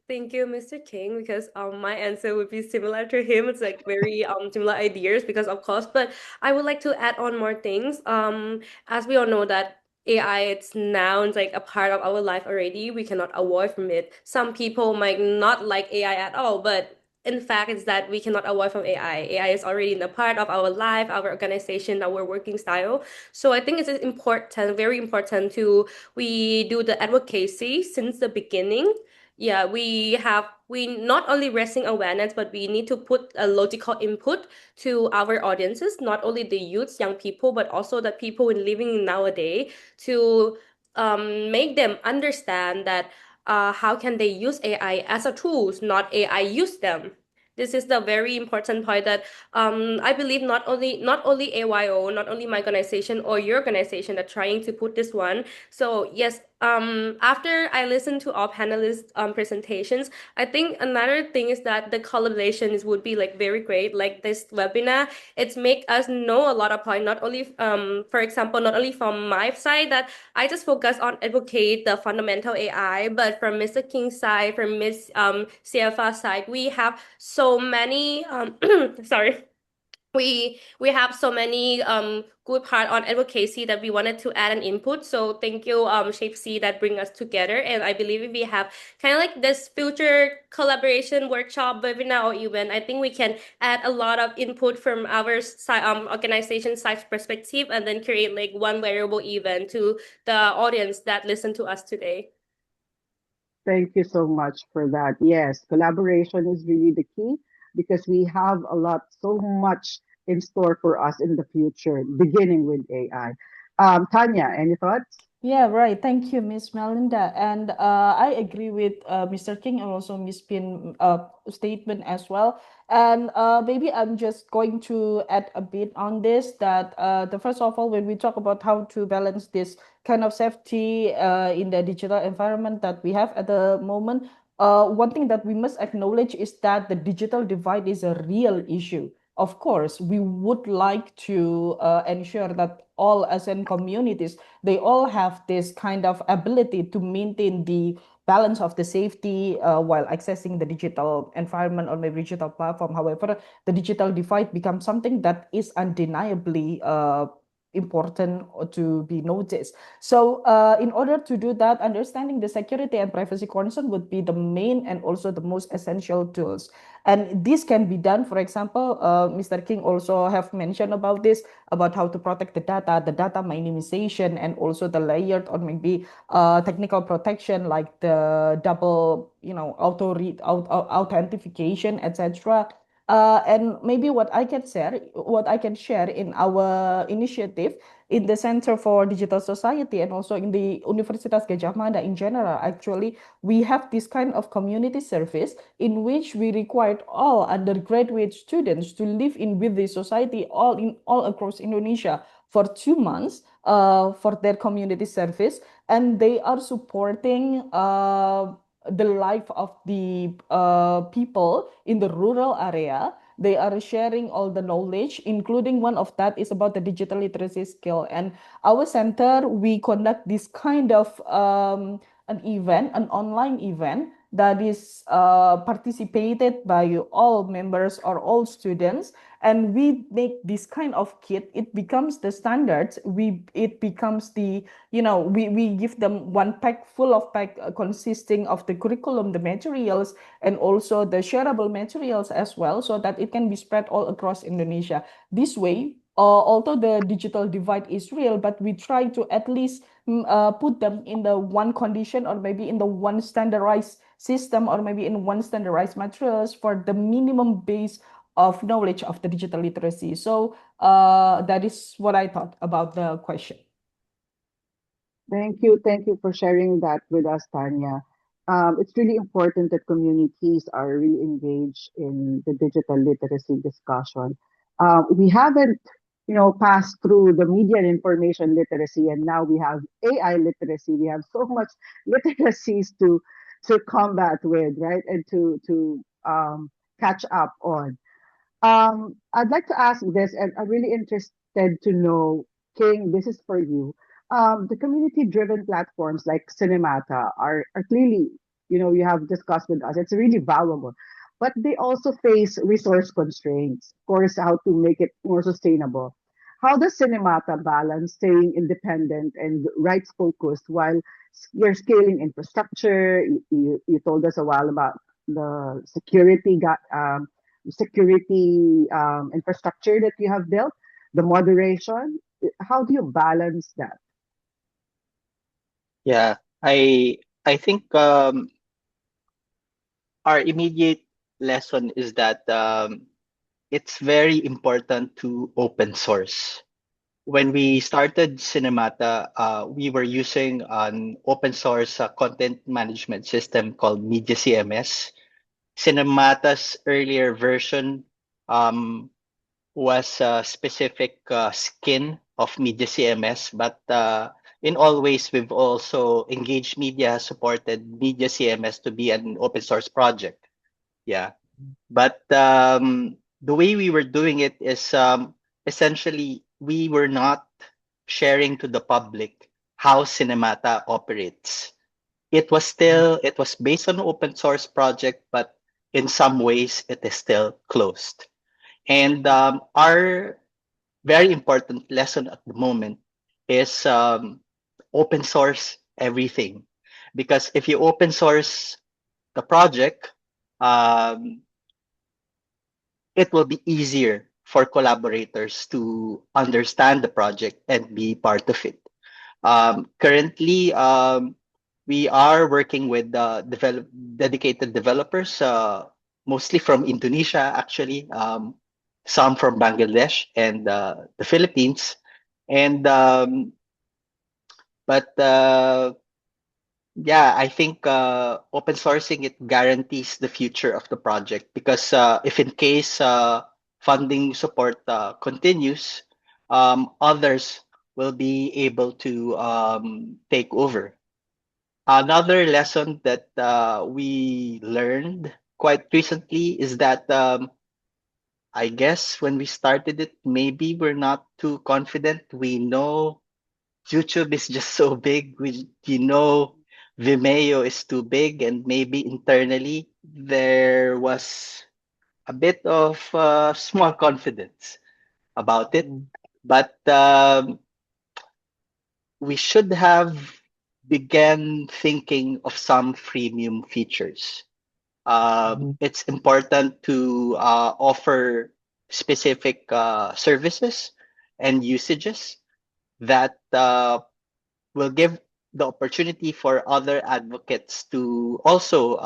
thank you, Mr. King, because my answer would be similar to him. It's like very similar ideas because of course, but I would like to add on more things. As we all know that AI it's like a part of our life already. We cannot avoid from it. Some people might not like AI at all, but in fact, it's that we cannot avoid from AI. AI is already in a part of our life, our organization, our working style. So I think it's important, very important to we do the advocacy since the beginning. Yeah, we not only raising awareness, but we need to put a logical input to our audiences, not only the youths, young people, but also the people living nowadays to make them understand that how can they use AI as a tool, not AI use them. This is the very important point that I believe not only AYO, not only my organization or your organization are trying to put this one. So yes, after I listened to all panelists' presentations, I think another thing is that the collaboration would be like very great. Like this webinar, it's make us know a lot of point. Not only for example, not only from my side that I just focus on advocate the fundamental AI, but from Mr. King's side, from Miss CFA side, we have so many sorry, we have so many good part on advocacy that we wanted to add an input. So thank you, Shape C, that bring us together. And I believe if we have kind of like this future collaboration workshop, webinar, or event, I think we can add a lot of input from our side, organization side perspective, and then create like one wearable event to the audience that listen to us today. Thank you so much for that. Yes, collaboration is really the key because we have so much in store for us in the future, beginning with AI. Tanya, any thoughts? Yeah, right. Thank you, Miss Melinda. And I agree with Mr. King and also Miss Pin statement as well. And maybe I'm just going to add a bit on this that the first of all, when we talk about how to balance this kind of safety in the digital environment that we have at the moment, one thing that we must acknowledge is that the digital divide is a real issue. Of course, we would like to ensure that all ASEAN communities they all have this kind of ability to maintain the balance of the safety while accessing the digital environment or maybe digital platform. However, the digital divide becomes something that is undeniably important to be noticed. So in order to do that, understanding the security and privacy concern would be the main and also the most essential tools. And this can be done, for example, Mr. King also have mentioned about this, about how to protect the data minimization, and also the layered or maybe technical protection like the double, authentication, etc. And maybe what I can share in our initiative in the Center for Digital Society and also in the Universitas Gajah Mada in general, actually, we have this kind of community service in which we required all undergraduate students to live in with the society all across Indonesia for 2 months for their community service, and they are supporting the life of the people in the rural area. They are sharing all the knowledge, including one of that is about the digital literacy skill. And our center, we conduct this kind of an online event that is participated by all members or all students, and we make this kind of kit. It becomes the standards. It becomes the, we give them one pack full of pack consisting of the curriculum, the materials, and also the shareable materials as well, so that it can be spread all across Indonesia. This way, although the digital divide is real, but we try to at least put them in the one condition, or maybe in the one standardized system, or maybe in one standardized materials for the minimum base of knowledge of the digital literacy. So that is what I thought about the question. Thank you. Thank you for sharing that with us, Tanya. It's really important that communities are really engaged in the digital literacy discussion. We haven't, passed through the media and information literacy, and now we have AI literacy. We have so much literacies to combat with, right, and to catch up on. I'd like to ask this, and I'm really interested to know, King, this is for you. The community-driven platforms like Cinemata are clearly, you have discussed with us, it's really valuable, but they also face resource constraints. Of course, how to make it more sustainable. How does Cinemata balance staying independent and rights focused while you're scaling infrastructure? You told us a while about the security infrastructure that you have built, the moderation. How do you balance that? Yeah, I think our immediate lesson is that it's very important to open source. When we started Cinemata, we were using an open source content management system called Media CMS. Cinemata's earlier version um, was a specific skin of Media CMS, but in all ways, we've also engaged Media, supported Media CMS to be an open source project. Yeah. But the way we were doing it is essentially we were not sharing to the public how Cinemata operates. It was based on open source project, but in some ways it is still closed. And our very important lesson at the moment is open source everything. Because if you open source the project, um, it will be easier for collaborators to understand the project and be part of it. Currently, we are working with dedicated developers, mostly from Indonesia, actually, some from Bangladesh and the Philippines. And but yeah, I think open sourcing it guarantees the future of the project because if in case funding support continues, others will be able to take over. Another lesson that we learned quite recently is that I guess when we started it, maybe we're not too confident. We know YouTube is just so big. Vimeo is too big, and maybe internally there was a bit of small confidence about it. Mm. But we should have began thinking of some freemium features. Mhm. It's important to offer specific services and usages that will give the opportunity for other advocates to also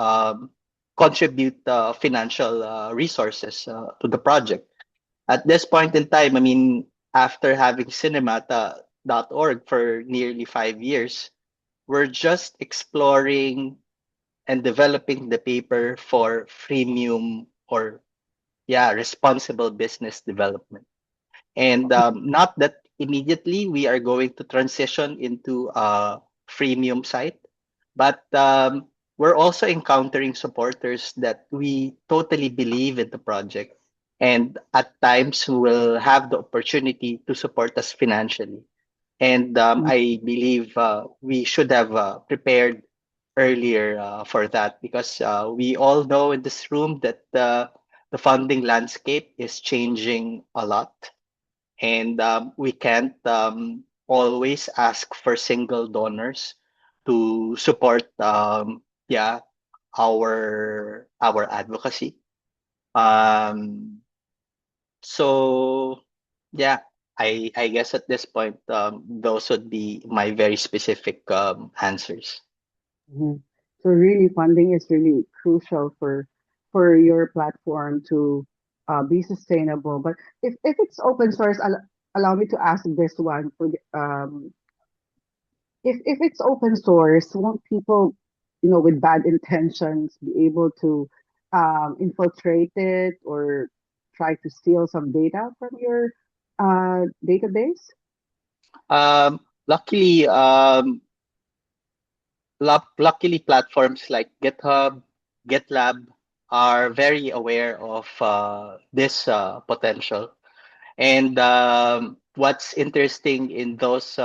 contribute financial resources to the project. At this point in time, I mean, after having cinemata.org for nearly 5 years, we're just exploring and developing the paper for freemium or, yeah, responsible business development. And not that immediately we are going to transition into a freemium site, but we're also encountering supporters that we totally believe in the project and at times will have the opportunity to support us financially. And I believe we should have prepared earlier for that because we all know in this room that the funding landscape is changing a lot, and we can't always ask for single donors to support yeah, our advocacy. um so yeah, I guess at this point those would be my very specific answers. Mhm. So really, funding is really crucial for your platform to be sustainable. But if it's open source, allow me to ask this one for if it's open source, won't people, with bad intentions, be able to infiltrate it or try to steal some data from your database? Luckily, luckily, platforms like GitHub, GitLab are very aware of this potential. And what's interesting in those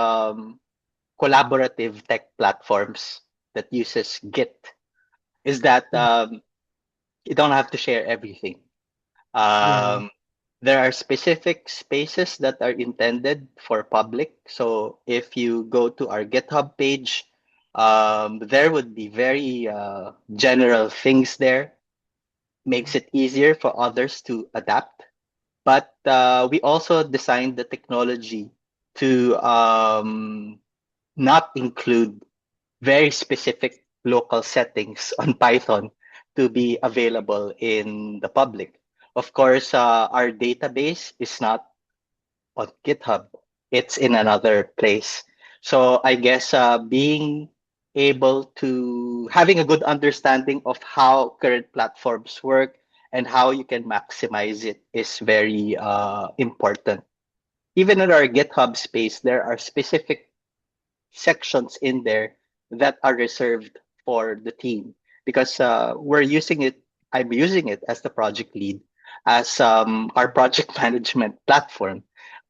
collaborative tech platforms that uses Git is that you don't have to share everything. Yeah. Um, there are specific spaces that are intended for public. So if you go to our GitHub page, there would be very general things there. Makes it easier for others to adapt. But we also designed the technology to not include very specific local settings on Python to be available in the public. Of course, our database is not on GitHub, it's in another place. So I guess being able to having a good understanding of how current platforms work and how you can maximize it is very important. Even in our GitHub space, there are specific sections in there that are reserved for the team because we're using it. I'm using it as the project lead, as our project management platform.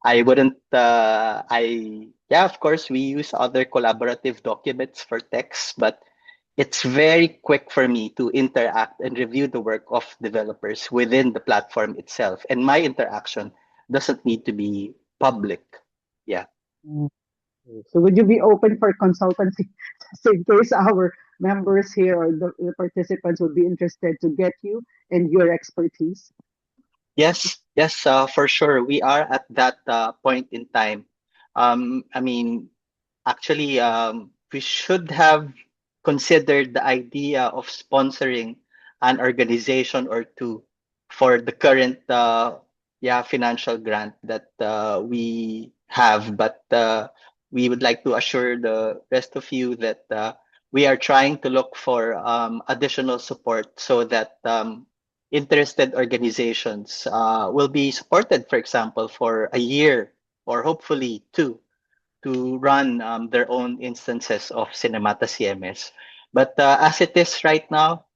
I wouldn't. I Yeah, of course, we use other collaborative documents for text, but it's very quick for me to interact and review the work of developers within the platform itself, and my interaction doesn't need to be public. Yeah. Mm. So would you be open for consultancy? So in case our members here or the participants would be interested to get you and your expertise? Yes, yes, for sure. We are at that point in time. I mean, actually, we should have considered the idea of sponsoring an organization or two for the current, yeah, financial grant that we have. But we would like to assure the rest of you that we are trying to look for additional support so that interested organizations will be supported, for example, for a year or hopefully two to run their own instances of Cinemata CMS. But as it is right now,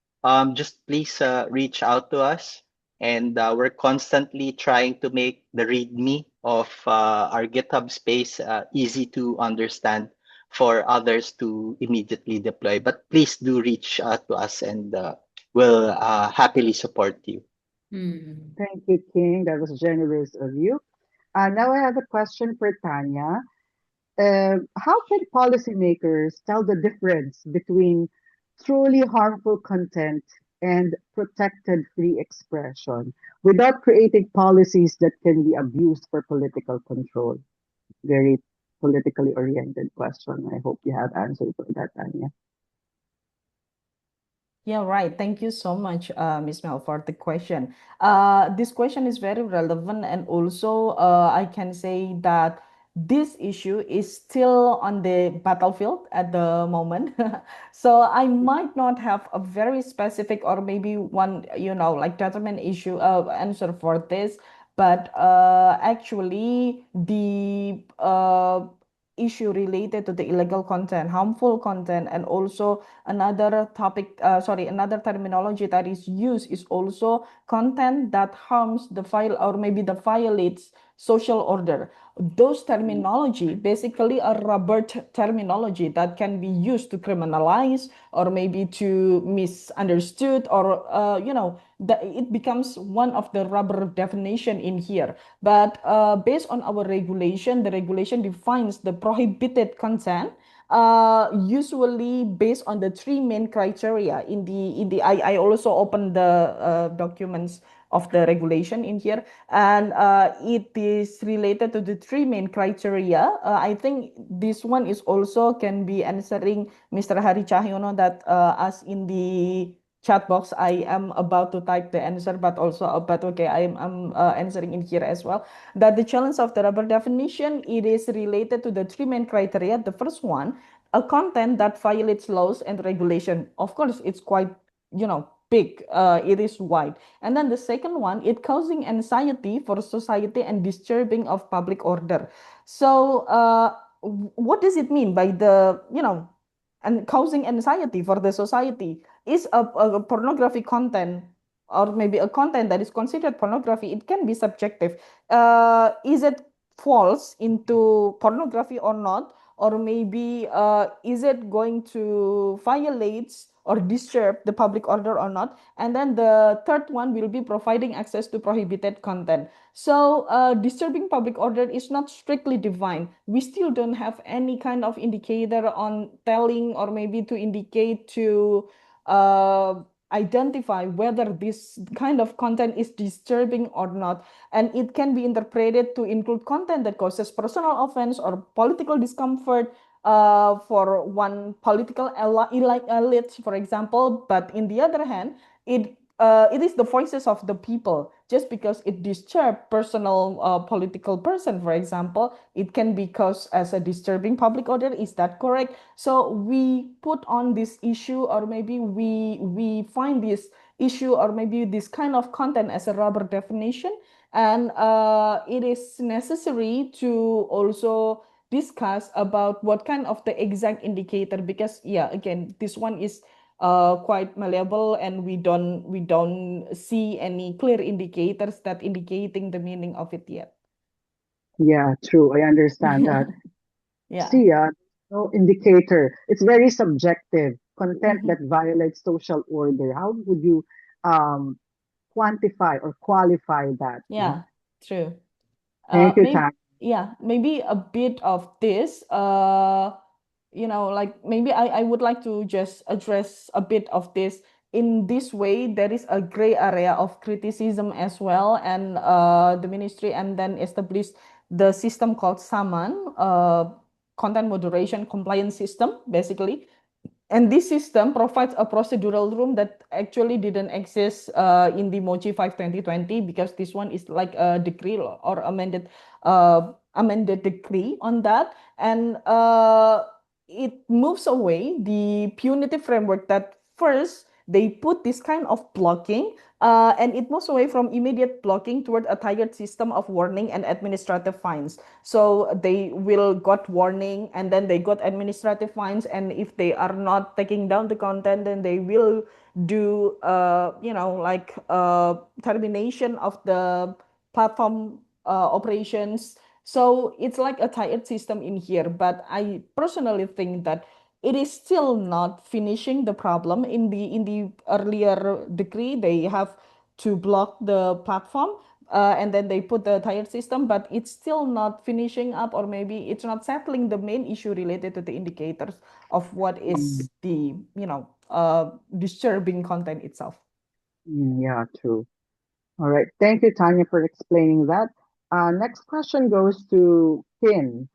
just please reach out to us. And we're constantly trying to make the README of our GitHub space easy to understand for others to immediately deploy. But please do reach out to us and we'll happily support you. Mm. Thank you, King. That was generous of you. Now I have a question for Tanya. How can policymakers tell the difference between truly harmful content and protected free expression without creating policies that can be abused for political control? Very politically oriented question. I hope you have answer for that, Anya. Yeah, right. Thank you so much, Ms. Mel, for the question. This question is very relevant, and also I can say that this issue is still on the battlefield at the moment. So I might not have a very specific or maybe one, like determined issue answer for this, but actually the issue related to the illegal content, harmful content, and also another topic, another terminology that is used is also content that harms the file or maybe the violates social order. Those terminology basically a rubber terminology that can be used to criminalize or maybe to misunderstood, or that it becomes one of the rubber definition in here. But based on our regulation, the regulation defines the prohibited content usually based on the three main criteria I also opened the documents of the regulation in here, and it is related to the three main criteria. I think this one is also can be answering Mr. Hari Cahyono that as in the chat box I am about to type the answer, but also but okay, I'm answering in here as well, that the challenge of the rubber definition, it is related to the three main criteria. The first one, a content that violates laws and regulation. Of course, it's quite, big. It is wide. And then the second one, it causing anxiety for society and disturbing of public order. So, what does it mean by the, and causing anxiety for the society? Is a pornography content or maybe a content that is considered pornography, it can be subjective. Is it false into pornography or not? Or maybe is it going to violate or disturb the public order or not? And then the third one will be providing access to prohibited content. So disturbing public order is not strictly defined. We still don't have any kind of indicator on telling or maybe to indicate to uh, identify whether this kind of content is disturbing or not. And it can be interpreted to include content that causes personal offense or political discomfort for one political elite, for example. But in the other hand, it is the voices of the people. Just because it disturbs personal political person, for example, it can be caused as a disturbing public order. Is that correct? So we put on this issue, or maybe we find this issue or maybe this kind of content as a rubber definition, and it is necessary to also discuss about what kind of the exact indicator, because yeah, again, this one is quite malleable, and we don't see any clear indicators that indicating the meaning of it yet. Yeah, true. I understand that. Yeah. See, no indicator. It's very subjective. Content Mhm. that violates social order. How would you um, quantify or qualify that? No? Yeah, true. Thank you, Maybe, Tan. yeah, maybe a bit of this, like maybe I would like to just address a bit of this. In this way, there is a gray area of criticism as well, and the ministry and then established the system called SAMAN, content moderation compliance system, basically. And this system provides a procedural room that actually didn't exist in the Mochi 5 2020, because this one is like a decree or amended decree on that. And it moves away the punitive framework that first they put this kind of blocking, and it moves away from immediate blocking toward a tiered system of warning and administrative fines. So they will got warning, and then they got administrative fines, and if they are not taking down the content, then they will do like termination of the platform operations. So it's like a tied system in here, but I personally think that it is still not finishing the problem. In the earlier decree, they have to block the platform, and then they put the tier system, but it's still not finishing up, or maybe it's not settling the main issue related to the indicators of what Mm, is the, disturbing content itself. yeah, true. All right. Thank you, Tanya, for explaining that. Next question goes to Finn.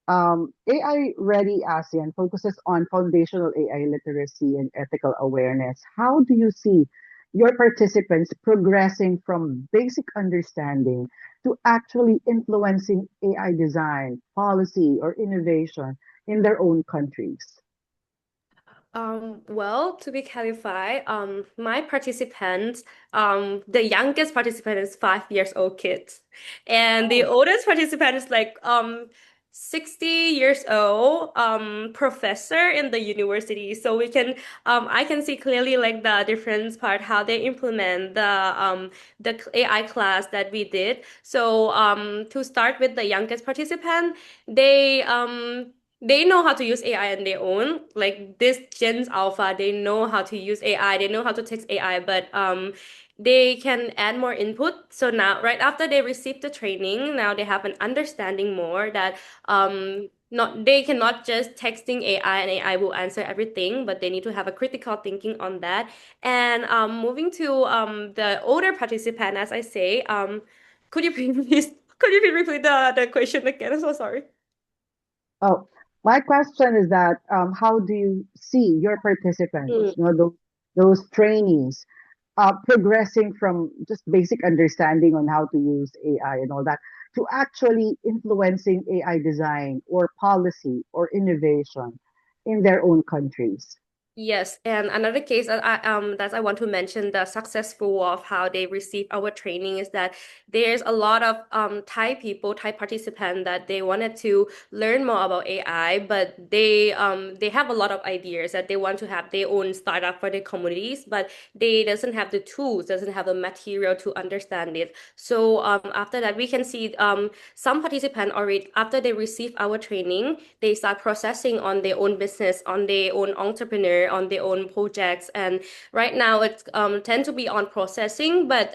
AI Ready ASEAN focuses on foundational AI literacy and ethical awareness. How do you see your participants progressing from basic understanding to actually influencing AI design, policy, or innovation in their own countries? Well, to be clarified, my participants, the youngest participant is 5 years old kids, and the Oh, oldest participant is like 60 years old, professor in the university. So we can I can see clearly like the difference part how they implement the AI class that we did. So to start with the youngest participant, they they know how to use AI on their own. Like this Gen's Alpha, they know how to use AI, they know how to text AI, but they can add more input. So now, right after they receive the training, now they have an understanding more that not they cannot just texting AI and AI will answer everything, but they need to have a critical thinking on that. And moving to the older participant, as I say, could you please could you please repeat the question again? I'm so sorry. oh, my question is that how do you see your participants, those trainees, progressing from just basic understanding on how to use AI and all that to actually influencing AI design or policy or innovation in their own countries? Yes, and another case that I want to mention the successful of how they receive our training is that there's a lot of Thai people, Thai participants that they wanted to learn more about AI, but they have a lot of ideas that they want to have their own startup for their communities, but they doesn't have the tools, doesn't have the material to understand it. So after that, we can see some participants already after they receive our training, they start processing on their own business, on their own entrepreneur, on their own projects. And right now it's tend to be on processing, but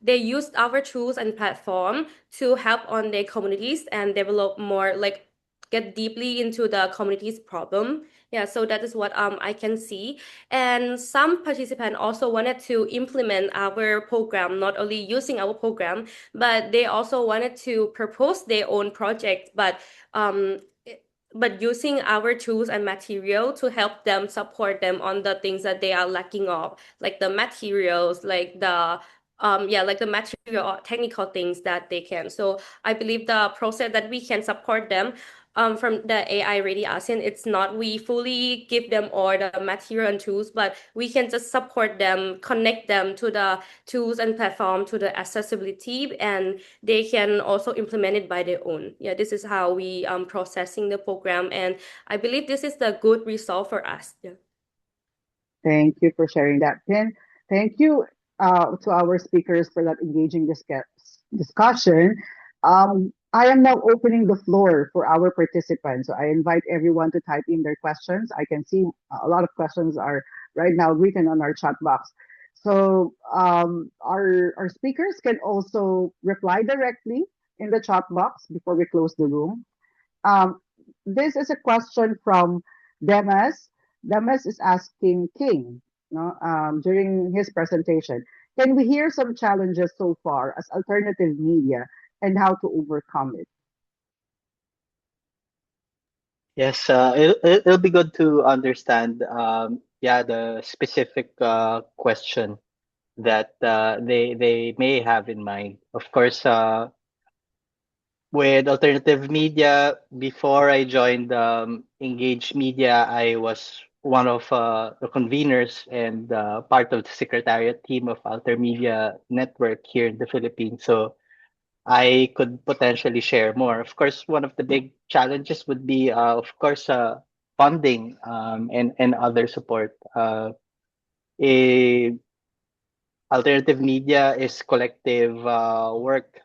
they use our tools and platform to help on their communities and develop more like get deeply into the community's problem. Yeah, so that is what I can see. And some participants also wanted to implement our program, not only using our program, but they also wanted to propose their own project, um, but using our tools and material to help them support them on the things that they are lacking of, like the materials, like the like the material or technical things that they can. So I believe the process that we can support them from the AI Ready ASEAN, it's not we fully give them all the material and tools, but we can just support them, connect them to the tools and platform, to the accessibility, and they can also implement it by their own. Yeah, this is how we processing the program, and I believe this is the good result for us. Yeah. Thank you for sharing that, Pin. Thank you to our speakers for that engaging discussion. I am now opening the floor for our participants. So I invite everyone to type in their questions. I can see a lot of questions are right now written on our chat box. So our speakers can also reply directly in the chat box before we close the room. Um, this is a question from Demas. Demas is asking King, no, during his presentation, can we hear some challenges so far as alternative media and how to overcome it? Yes, it'll be good to understand, yeah, the specific question that they may have in mind. Of course, with alternative media, before I joined Engage Media, I was one of the conveners and part of the secretariat team of Alter Media Network here in the Philippines. So I could potentially share more. Of course, one of the big challenges would be, of course, funding and other support. Eh, Alternative media is collective work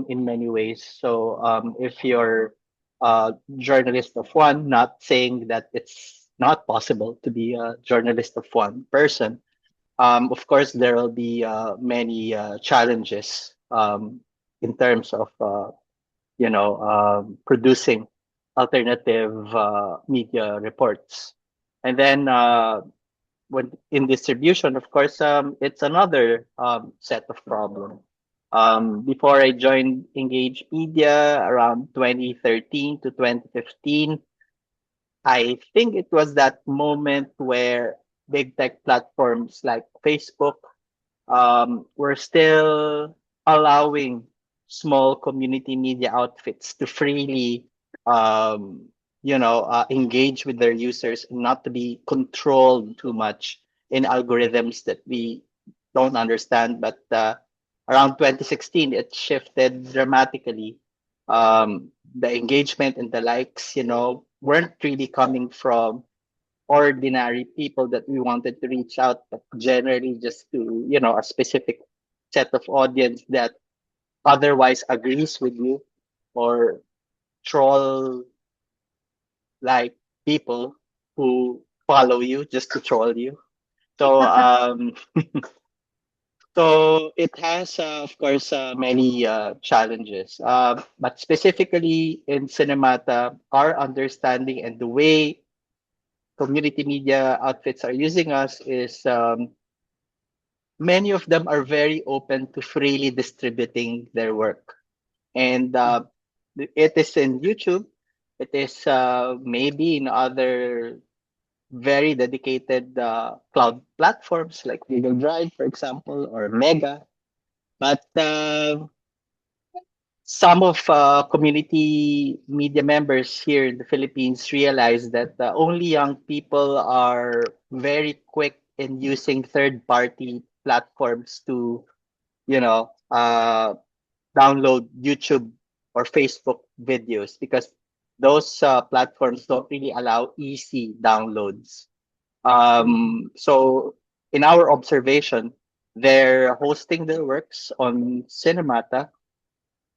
in many ways. So if you're a journalist of one, not saying that it's not possible to be a journalist of one person, of course, there will be many challenges um, in terms of producing alternative media reports. And then when in distribution, of course, it's another set of problem. Before I joined Engage Media around 2013 to 2015, I think it was that moment where big tech platforms like Facebook we're still allowing small community media outfits to freely, engage with their users and not to be controlled too much in algorithms that we don't understand. But around 2016, it shifted dramatically. The engagement and the likes, weren't really coming from ordinary people that we wanted to reach out, but generally just to, a specific set of audience that otherwise agrees with you or troll like people who follow you just to troll you. So, so it has, of course, many challenges. But specifically in Cinemata, our understanding and the way community media outfits are using us is many of them are very open to freely distributing their work. And it is in YouTube, it is maybe in other very dedicated cloud platforms like Google Drive, for example, or Mega. But some of community media members here in the Philippines realize that only young people are very quick in using third party platforms to download YouTube or Facebook videos because those platforms don't really allow easy downloads. So, in our observation, they're hosting their works on Cinemata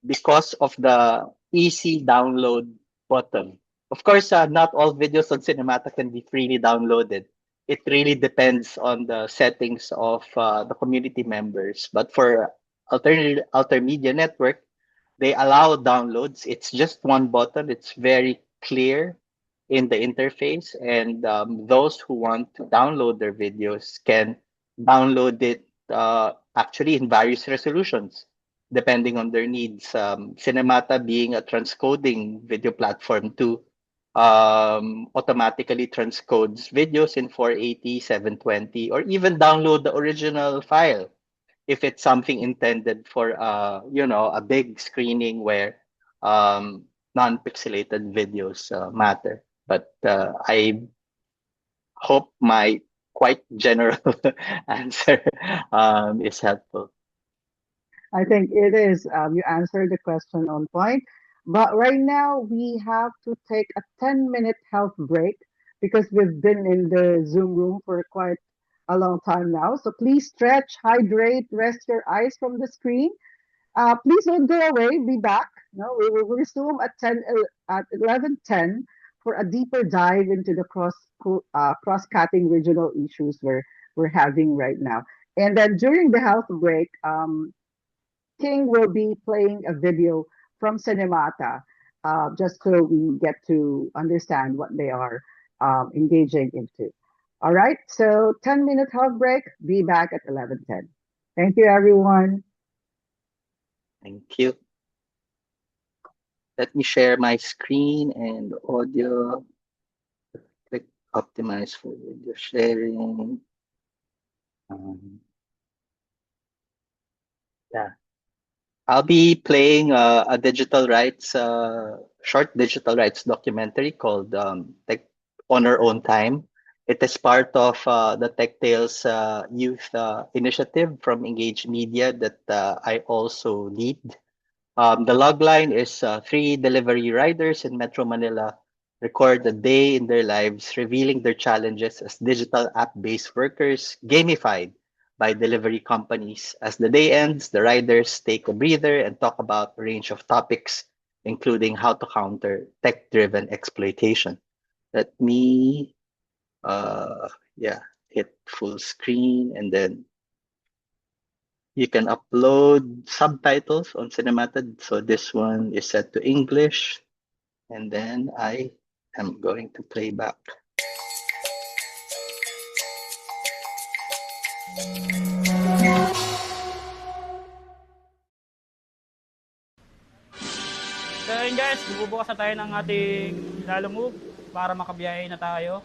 because of the easy download button. Of course, not all videos on Cinemata can be freely downloaded. It really depends on the settings of the community members. But for alternative Altermedia Network, they allow downloads. It's just one button. It's very clear in the interface, and those who want to download their videos can download it actually in various resolutions depending on their needs. Cinemata being a transcoding video platform to automatically transcodes videos in 480, 720, or even download the original file if it's something intended for a big screening where non-pixelated videos matter. But I hope my quite general answer is helpful. I think it is. You answered the question on point. But right now, we have to take a 10-minute health break because we've been in the Zoom room for quite a long time now. So please stretch, hydrate, rest your eyes from the screen. Please don't go away. Be back. No, we will resume at 11:10 for a deeper dive into the cross-cutting regional issues we're having right now. And then during the health break, King will be playing a video from Cinemata, just so we get to understand what they are engaging into. All right, so 10-minute health break. Be back at 11:10. Thank you, everyone. Thank you. Let me share my screen and audio. Click optimize for video sharing. Um, yeah. I'll be playing a short digital rights documentary called Tech on Our Own Time. It is part of the Tech Tales youth initiative from Engage Media that I also lead. The logline is three delivery riders in Metro Manila record a day in their lives, revealing their challenges as digital app based workers, gamified by delivery companies. As the day ends, the riders take a breather and talk about a range of topics, including how to counter tech driven exploitation. Let me, uh, yeah, hit full screen and then You can upload subtitles on Cinematid. So this one is set to English. And then I am going to play back. So yun guys, bububukas na tayo ng ating lalo move para makabiyahe na tayo.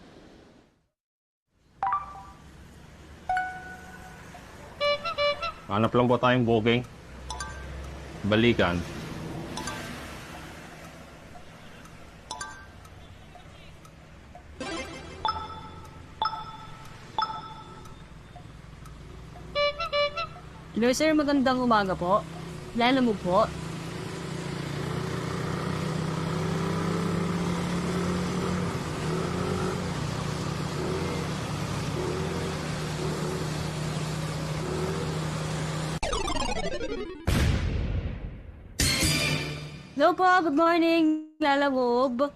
Hanap lang po tayong booking. Balikan. Hello sir, magandang umaga po. Lalo mo po. Hello po, good morning, Lalagob.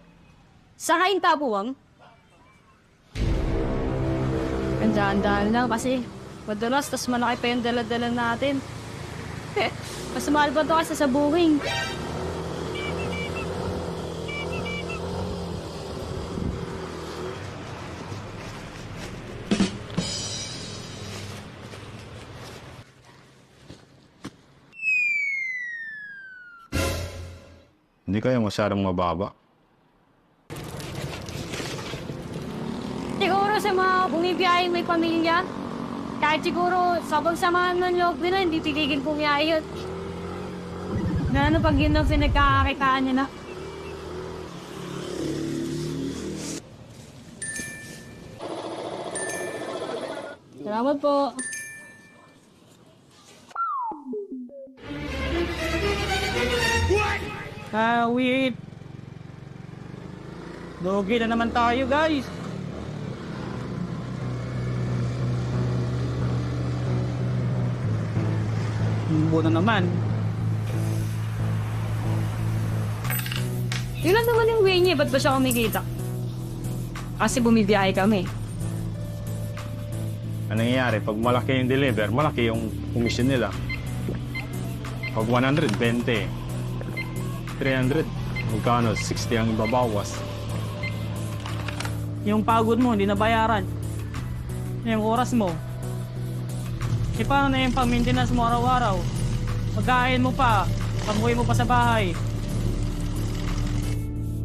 Sakain tapuwang? Andaan-andaan lang kasi madalas, tas malaki pa yung dala-dala natin. Mas mahal pa ito kasi sa booking. Hindi kaya masyadong mababa. Siguro sa mga bumibiyahing may pamilya, kahit siguro sabang samahan ng loob nila, hindi titigil pumiyahe yun. Na ano pag yun ang pinagkakakitaan niya na. Salamat po. Wait. Dogi na naman tayo guys. Buo na naman. Yun lang naman yung way niya, ba't ba siya kumikita? Kasi bumibiyahe kami. Ang nangyayari, pag malaki yung deliver, malaki yung commission nila. Pag 100, 20. 300, magkano? 60 ang ibabawas. Yung pagod mo, hindi nabayaran. Yung oras mo. E paano na yung pang-maintenance mo araw-araw? Pagkain mo pa, pag-uwi mo pa sa bahay.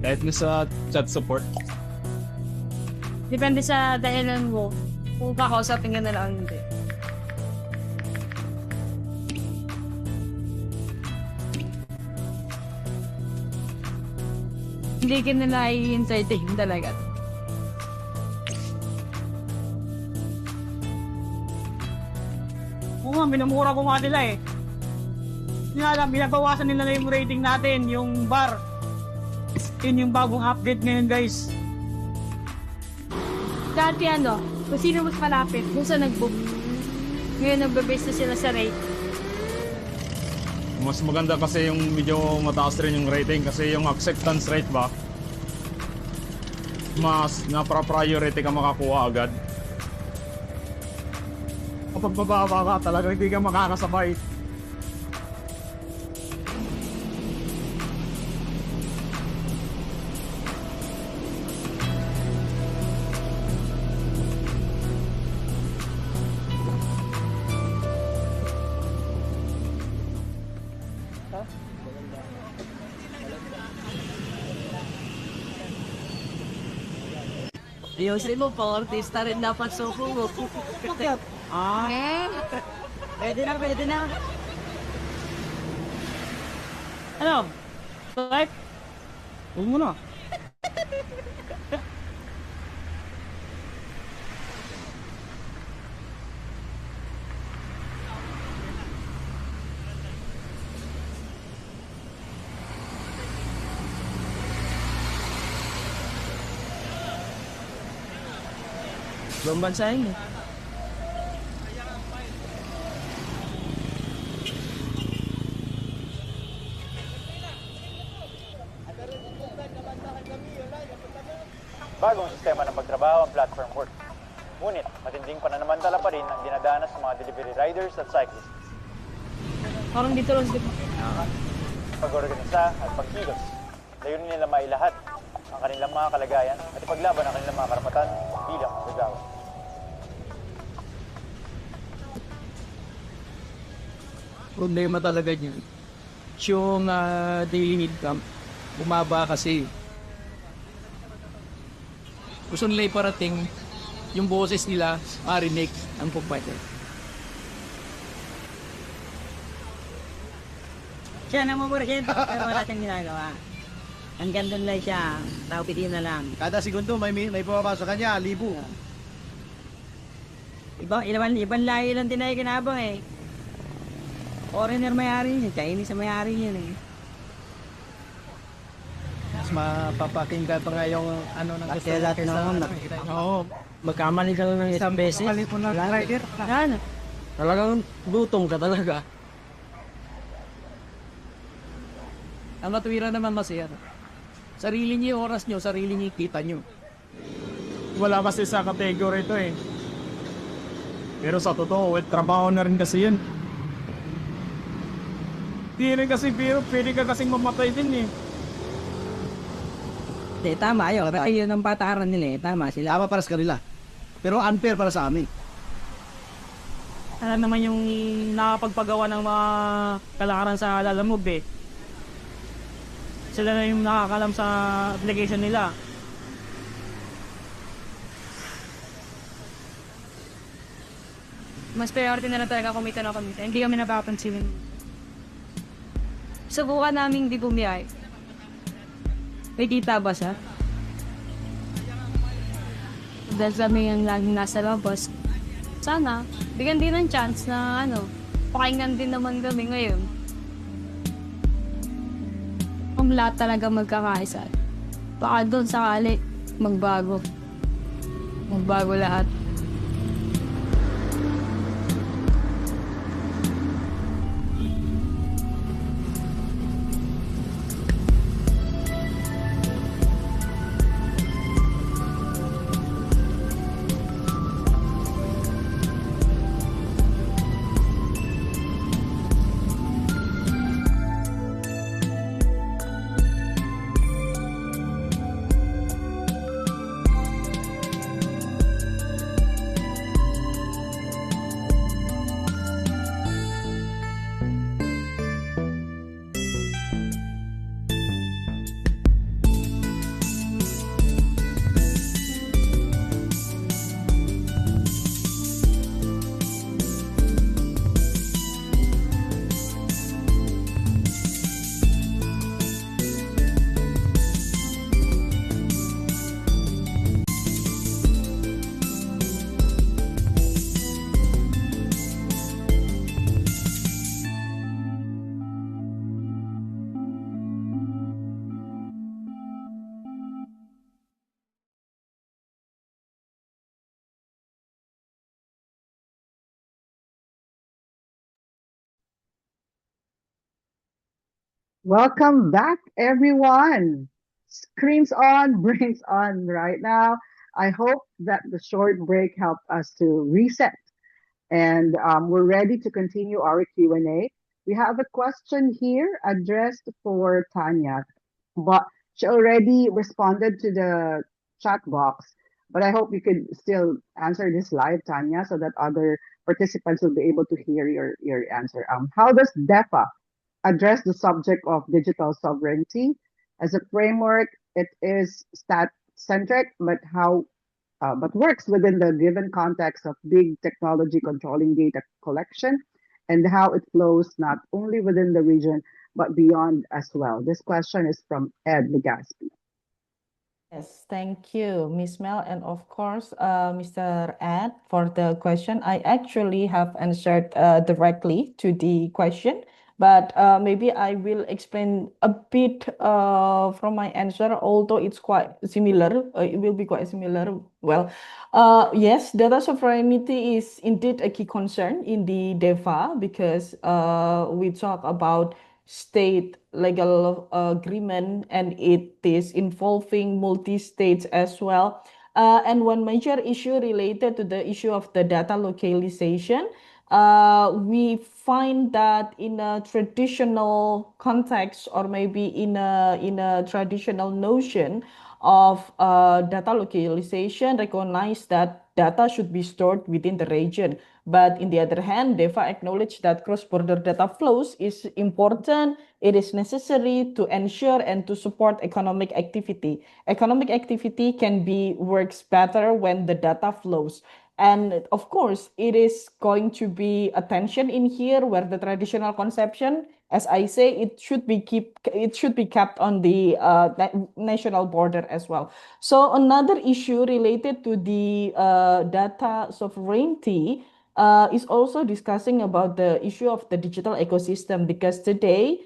Kahit na sa chat support. Depende sa dahilan mo kung kakausapin ka na lang hindi. Hindi ka nila i-entertain talaga. Oo nga, minamura ko nga nila eh. Binabawasan nila na yung rating natin, yung bar. Yun yung bagong update ngayon guys. Dati ano, kung sino mas malapit, kung saan nag-book. Ngayon nagbe-base na sila sa rate. Mas maganda kasi yung medyo mataas rin yung rating kasi yung acceptance rate ba, mas napra-priority ka makakuha agad. Kapag mababa ka talaga hindi ka makakasabay. Ayusin mo, pang-artista rin dapat suko mo. Pwede na, pwede na. Ano? Like? Huwag mo na. Ibang bansa yun eh. Bagong sistema ng pagtrabaho ang platform work. Ngunit, matinding pananamantala pa rin ang dinadanas ng mga delivery riders at cyclists. Parang dito lang dito. Pag-organisa at pagkilos. Layunin nila mailahat ang kanilang mga kalagayan at ipaglaban ang kanilang mga karapatan bilang gagawa. Problema talaga niyan. Yung daily income, bumaba kasi. Gusto nila iparating yung boses nila marinig ang kumpanya. Siya na mo porsyento, pero wala siyang ginagawa. Hanggang doon lang siya, tao pitin na lang. Kada segundo may pumapasok kanya, 1,000. Ibang lahi lang din ay kinabang eh. Foreigner may-ari niya, Chinese ang may-ari niya eh. Mas mapapakinggan pa nga yung ano ng gusto Kaya lahat naman, Oo. magkamali ka lang ng isang beses. Kapalit mo na rider. Yan, talagang gutom ka talaga. Ang katwiran naman masaya. Sarili niyo yung oras niyo, sarili niyo yung kita niyo. Wala kasi sa category ito eh. Pero sa totoo, trabaho na rin kasi yun. Di rin kasi pero pwede ka kasing mamatay din eh. Hindi, tama yun. Ayun ang pataran nila eh. Tama sila. Tama para sa kanila. Pero unfair para sa amin. Ano naman yung nakapagpagawa ng mga kalakaran sa lalamog eh. Sila na yung nakakalam sa application nila. Mas priority na lang talaga kumita na kumita. Hindi kami napapansin. Subukan namin di bumiyay. May kita ba siya? Dahil kami yung laging nasa labas. Sana, bigyan din ng chance na pakinggan din naman kami ngayon. Kung lahat talaga magkakaisa. Baka doon sakali, magbago. Magbago lahat. Welcome back, everyone. Screens on, brains on right now. I hope that the short break helped us to reset, and we're ready to continue our Q&A. We have a question here addressed for Tanya, but she already responded to the chat box. But I hope you could still answer this live, Tanya, so that other participants will be able to hear your answer. How does DEFA address the subject of digital sovereignty? As a framework, it is stat-centric, but works within the given context of big technology controlling data collection and how it flows not only within the region but beyond as well. This question is from Ed Legaspi. Yes, thank you, Miss Mel, and of course, Mr. Ed, for the question. I actually have answered directly to the question, but maybe I will explain a bit from my answer, although it's quite similar. It will be quite similar. Well, yes, data sovereignty is indeed a key concern in the DEFA because we talk about state legal agreement and it is involving multi-states as well. And one major issue related to the issue of the data localization we find that in a traditional context, or maybe in a traditional notion of data localization, recognize that data should be stored within the region. But in the other hand, DEFA acknowledge that cross-border data flows is important. It is necessary to ensure and to support economic activity. Economic activity can be works better when the data flows. And of course, it is going to be a tension in here where the traditional conception, as I say, it should be kept on the national border as well. So another issue related to the data sovereignty is also discussing about the issue of the digital ecosystem, because today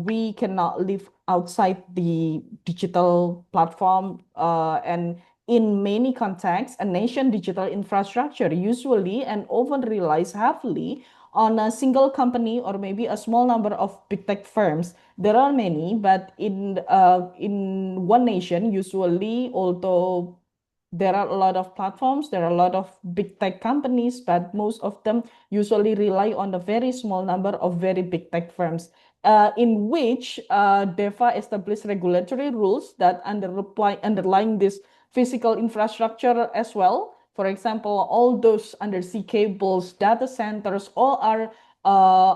we cannot live outside the digital platform, and in many contexts, a nation digital infrastructure usually and often relies heavily on a single company or maybe a small number of big tech firms. There are many, but in one nation, usually, although there are a lot of platforms, there are a lot of big tech companies, but most of them usually rely on a very small number of very big tech firms, in which DEFA established regulatory rules that underlying this physical infrastructure as well. For example, all those undersea cables, data centers, all are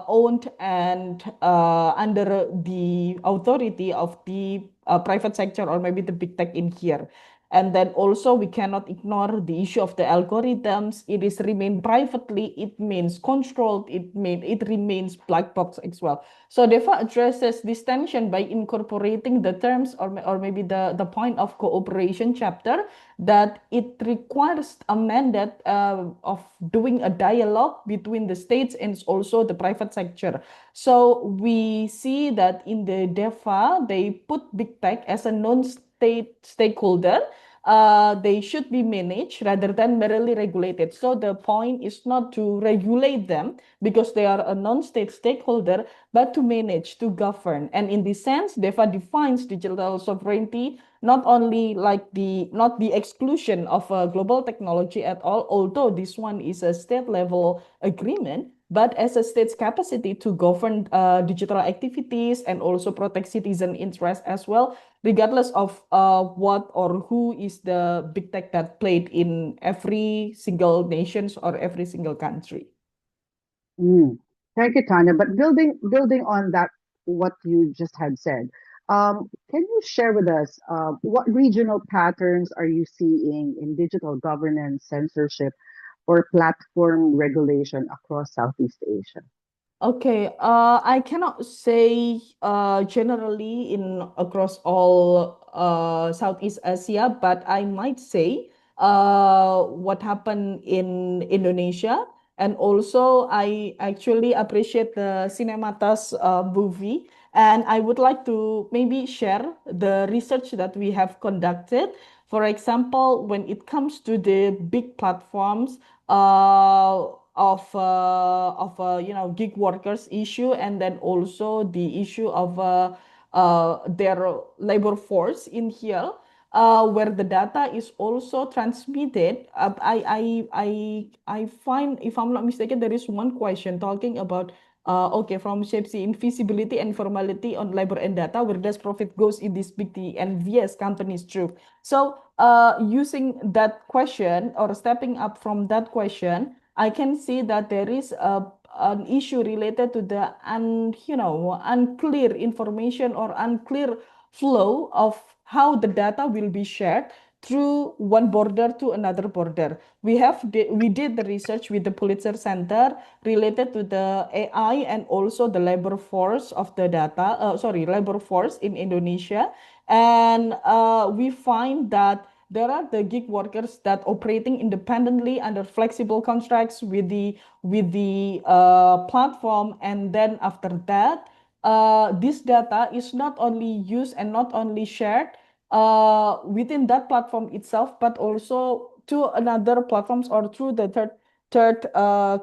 owned and under the authority of the private sector or maybe the big tech in here. And then also we cannot ignore the issue of the algorithms. It is remain privately, it means controlled, it remains black box as well. So DEFA addresses this tension by incorporating the terms or maybe the point of cooperation chapter, that it requires a mandate of doing a dialogue between the states and also the private sector. So we see that in the DEFA, they put big tech as a non-state stakeholder. They should be managed rather than merely regulated. So the point is not to regulate them because they are a non-state stakeholder, but to manage, to govern. And in this sense, DEFA defines digital sovereignty not only like not the exclusion of global technology at all, although this one is a state level agreement, but as a state's capacity to govern digital activities and also protect citizen interest as well, regardless of what or who is the big tech that played in every single nations or every single country. Mm. Thank you, Tanya. But building on that, what you just had said, can you share with us what regional patterns are you seeing in digital governance, censorship, or platform regulation across Southeast Asia? Okay, I cannot say generally in across all Southeast Asia, but I might say what happened in Indonesia. And also, I actually appreciate the Cinematas movie, and I would like to maybe share the research that we have conducted. For example, when it comes to the big platforms, gig workers issue, and then also the issue of their labor force in here, where the data is also transmitted. I find, if I'm not mistaken, there is one question talking about okay, from Shepsi, invisibility and formality on labor and data, where does profit goes in this big T and VS companies true. So using that question or stepping up from that question, I can see that there is an issue related to the unclear information or unclear flow of how the data will be shared through one border to another border. We did the research with the Pulitzer Center related to the AI and also the labor force of the data. Labor force in Indonesia, and we find that there are the gig workers that operating independently under flexible contracts with the platform, and then after that, this data is not only used and not only shared within that platform itself, but also to another platforms or through the third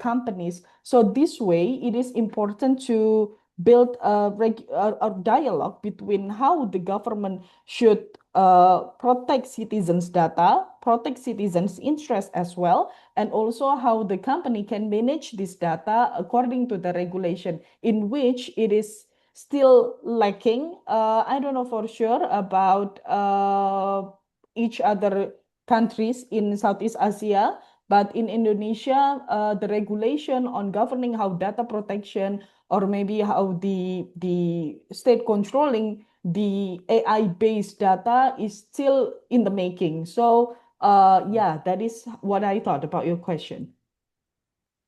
companies. So this way, it is important to build a dialogue between how the government should protect citizens' data, protect citizens' interest as well, and also how the company can manage this data according to the regulation, in which it is still lacking. I don't know for sure about each other countries in Southeast Asia, but in Indonesia, the regulation on governing how data protection, or maybe how the state controlling the AI-based data, is still in the making. So yeah, that is what I thought about your question.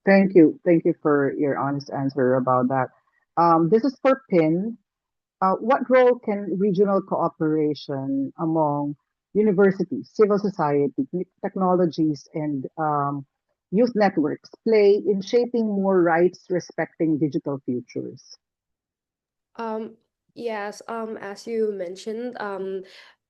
Thank you. Thank you for your honest answer about that. This is for Pin. What role can regional cooperation among universities, civil society, technologies, and youth networks play in shaping more rights respecting digital futures? Um, yes, as you mentioned,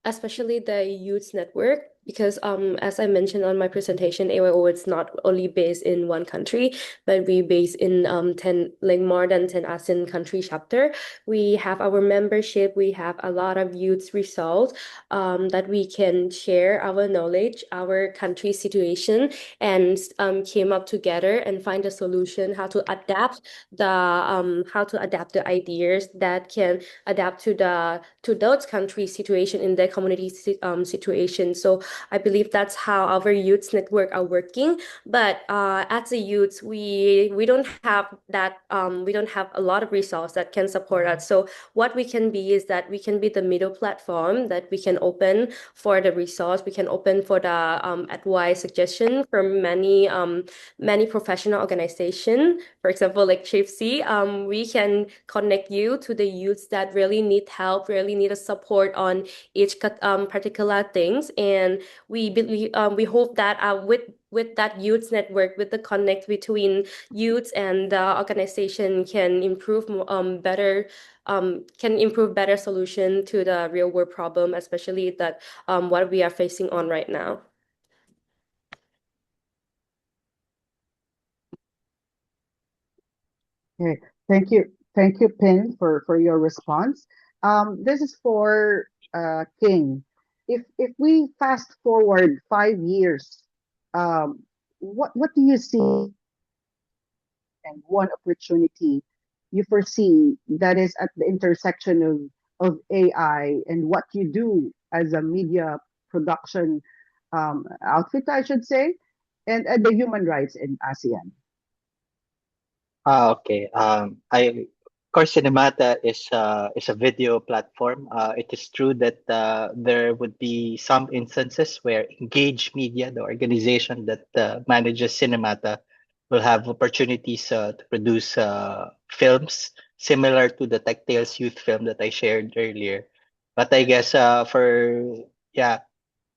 especially the youth network, because as I mentioned on my presentation, AYO it's not only based in one country, but we based in 10, like more than 10 ASEAN country chapter. We have our membership, we have a lot of youth results that we can share our knowledge, our country situation, and came up together and find a solution how to adapt the ideas that can adapt to the to those country situation in their community situation. So I believe that's how our youth network are working. But as a youth, we don't have that we don't have a lot of resources that can support us. So what we can be is that we can be the middle platform that we can open for the resource. We can open for the advice suggestion from many professional organization. For example, like Chief C, we can connect you to the youths that really need help, really need a support on each particular things. And we hope that with that youth network, with the connect between youths and the organization, can improve better solution to the real world problem, especially that what we are facing on right now. Okay, thank you. Thank you, Pin, for your response. This is for King. If we fast forward 5 years, um, what do you see and one opportunity you foresee that is at the intersection of AI and what you do as a media production outfit, I should say, and the human rights in ASEAN? Okay. Of course, Cinemata is a video platform. It is true that there would be some instances where Engage Media, the organization that manages Cinemata, will have opportunities to produce films similar to the Tech Tales youth film that I shared earlier. But I guess yeah,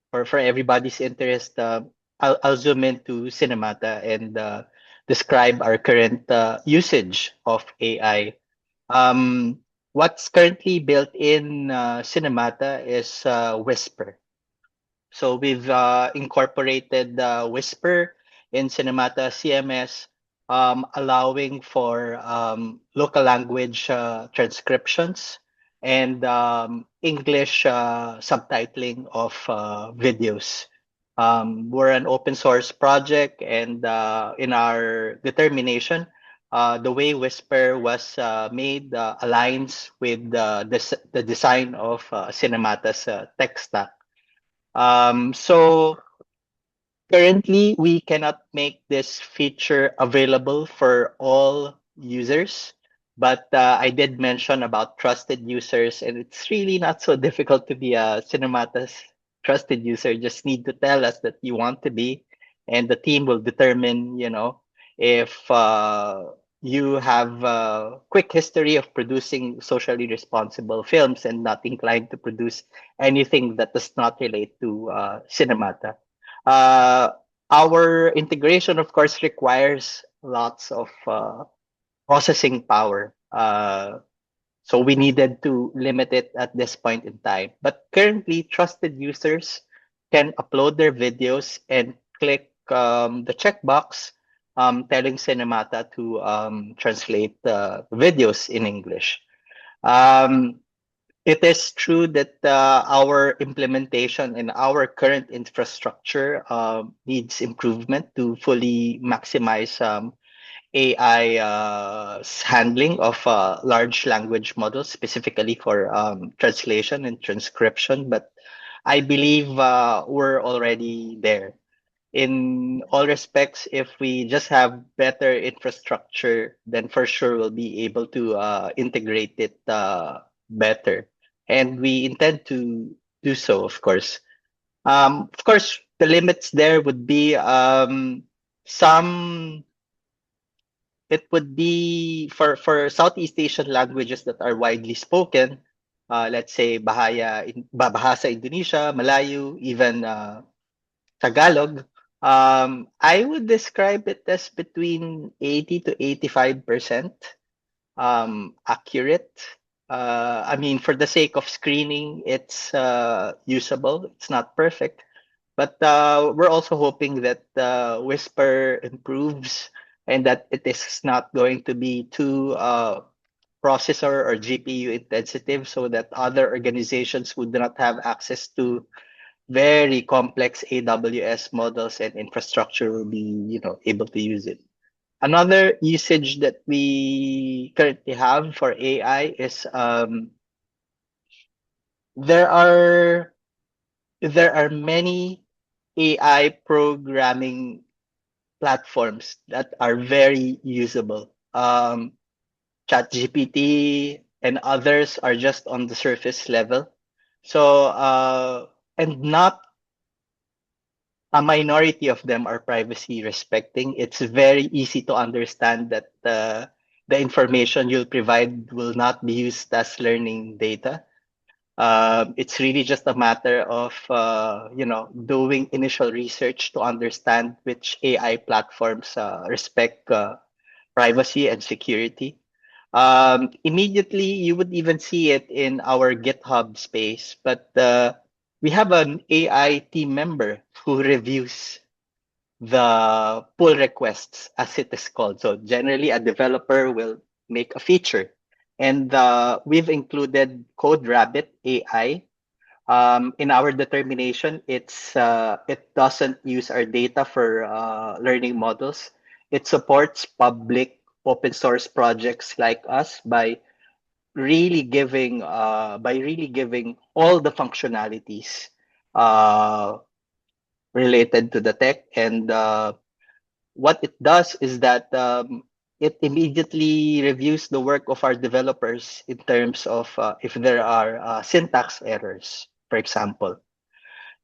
for everybody's interest, I'll zoom into Cinemata and describe our current usage of AI. Um, what's currently built in Cinemata is Whisper. So we've incorporated Whisper in Cinemata CMS, allowing for local language transcriptions and English subtitling of videos. We're an open source project, and in our determination, the way Whisper was made aligns with the design of Cinemata's tech stack. So currently, we cannot make this feature available for all users, but I did mention about trusted users, and it's really not so difficult to be a Cinematas trusted user. Just need to tell us that you want to be, and the team will determine, if you have a quick history of producing socially responsible films and not inclined to produce anything that does not relate to Cinemata. Uh, our integration, of course, requires lots of processing power. So we needed to limit it at this point in time. But currently, trusted users can upload their videos and click the checkbox telling Cinemata to translate the videos in English. Um, It is true that our implementation and our current infrastructure needs improvement to fully maximize AI handling of large language models, specifically for translation and transcription. But I believe we're already there. In all respects, if we just have better infrastructure, then for sure we'll be able to integrate it better. And we intend to do so, of course. Of course, the limits there would be some. It would be for Southeast Asian languages that are widely spoken. Let's say Bahasa Indonesia, Malayu, even Tagalog. I would describe it as between 80 to 85% accurate. I mean, for the sake of screening, it's usable. It's not perfect, but we're also hoping that Whisper improves and that it is not going to be too processor or GPU intensive, so that other organizations would not have access to very complex AWS models and infrastructure will be, able to use it. Another usage that we currently have for AI is there are there are many AI programming platforms that are very usable. ChatGPT and others are just on the surface level. So and not a minority of them are privacy respecting. It's very easy to understand that the information you'll provide will not be used as learning data. It's really just a matter of doing initial research to understand which AI platforms respect privacy and security. Immediately, you would even see it in our GitHub space, but we have an AI team member who reviews the pull requests, as it is called. So generally, a developer will make a feature, and we've included CodeRabbit AI. In our determination, it doesn't use our data for learning models. It supports public open source projects like us by really giving all the functionalities uh, related to the tech. And what it does is that it immediately reviews the work of our developers in terms of if there are syntax errors, for example.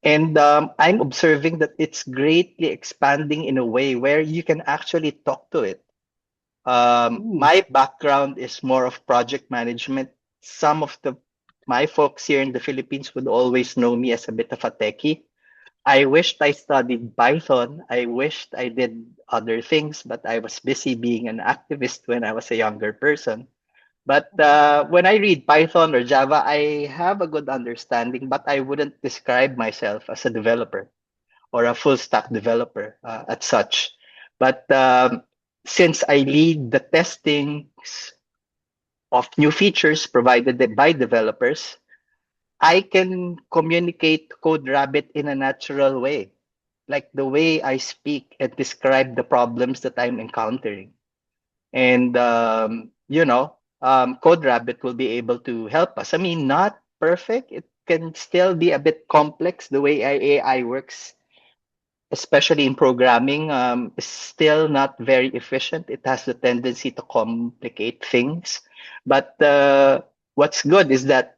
And I'm observing that it's greatly expanding in a way where you can actually talk to it. My background is more of project management. Some of the my folks here in the Philippines would always know me as a bit of a techie. I wished I studied Python. I wished I did other things, but I was busy being an activist when I was a younger person. But when I read Python or Java, I have a good understanding, but I wouldn't describe myself as a developer or a full stack developer at such. But since I lead the testing of new features provided by developers, I can communicate CodeRabbit in a natural way, like the way I speak and describe the problems that I'm encountering. And, CodeRabbit will be able to help us. I mean, not perfect. It can still be a bit complex the way AI works, especially in programming, is still not very efficient. It has the tendency to complicate things. But what's good is that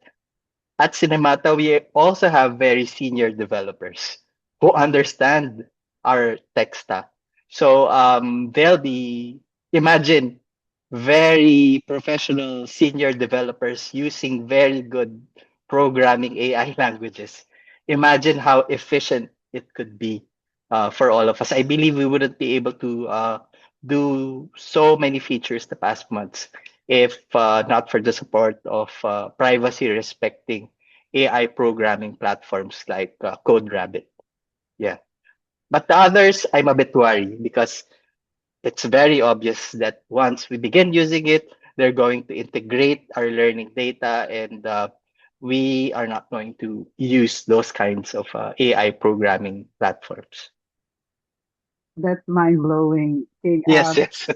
at Cinemata, we also have very senior developers who understand our tech stack. So they'll be, imagine, very professional senior developers using very good programming AI languages. Imagine how efficient it could be for all of us. I believe we wouldn't be able to do so many features the past months if not for the support of privacy respecting AI programming platforms like CodeRabbit. Yeah. But the others, I'm a bit worried because it's very obvious that once we begin using it, they're going to integrate our learning data and we are not going to use those kinds of AI programming platforms. That's mind blowing. Yes, yes.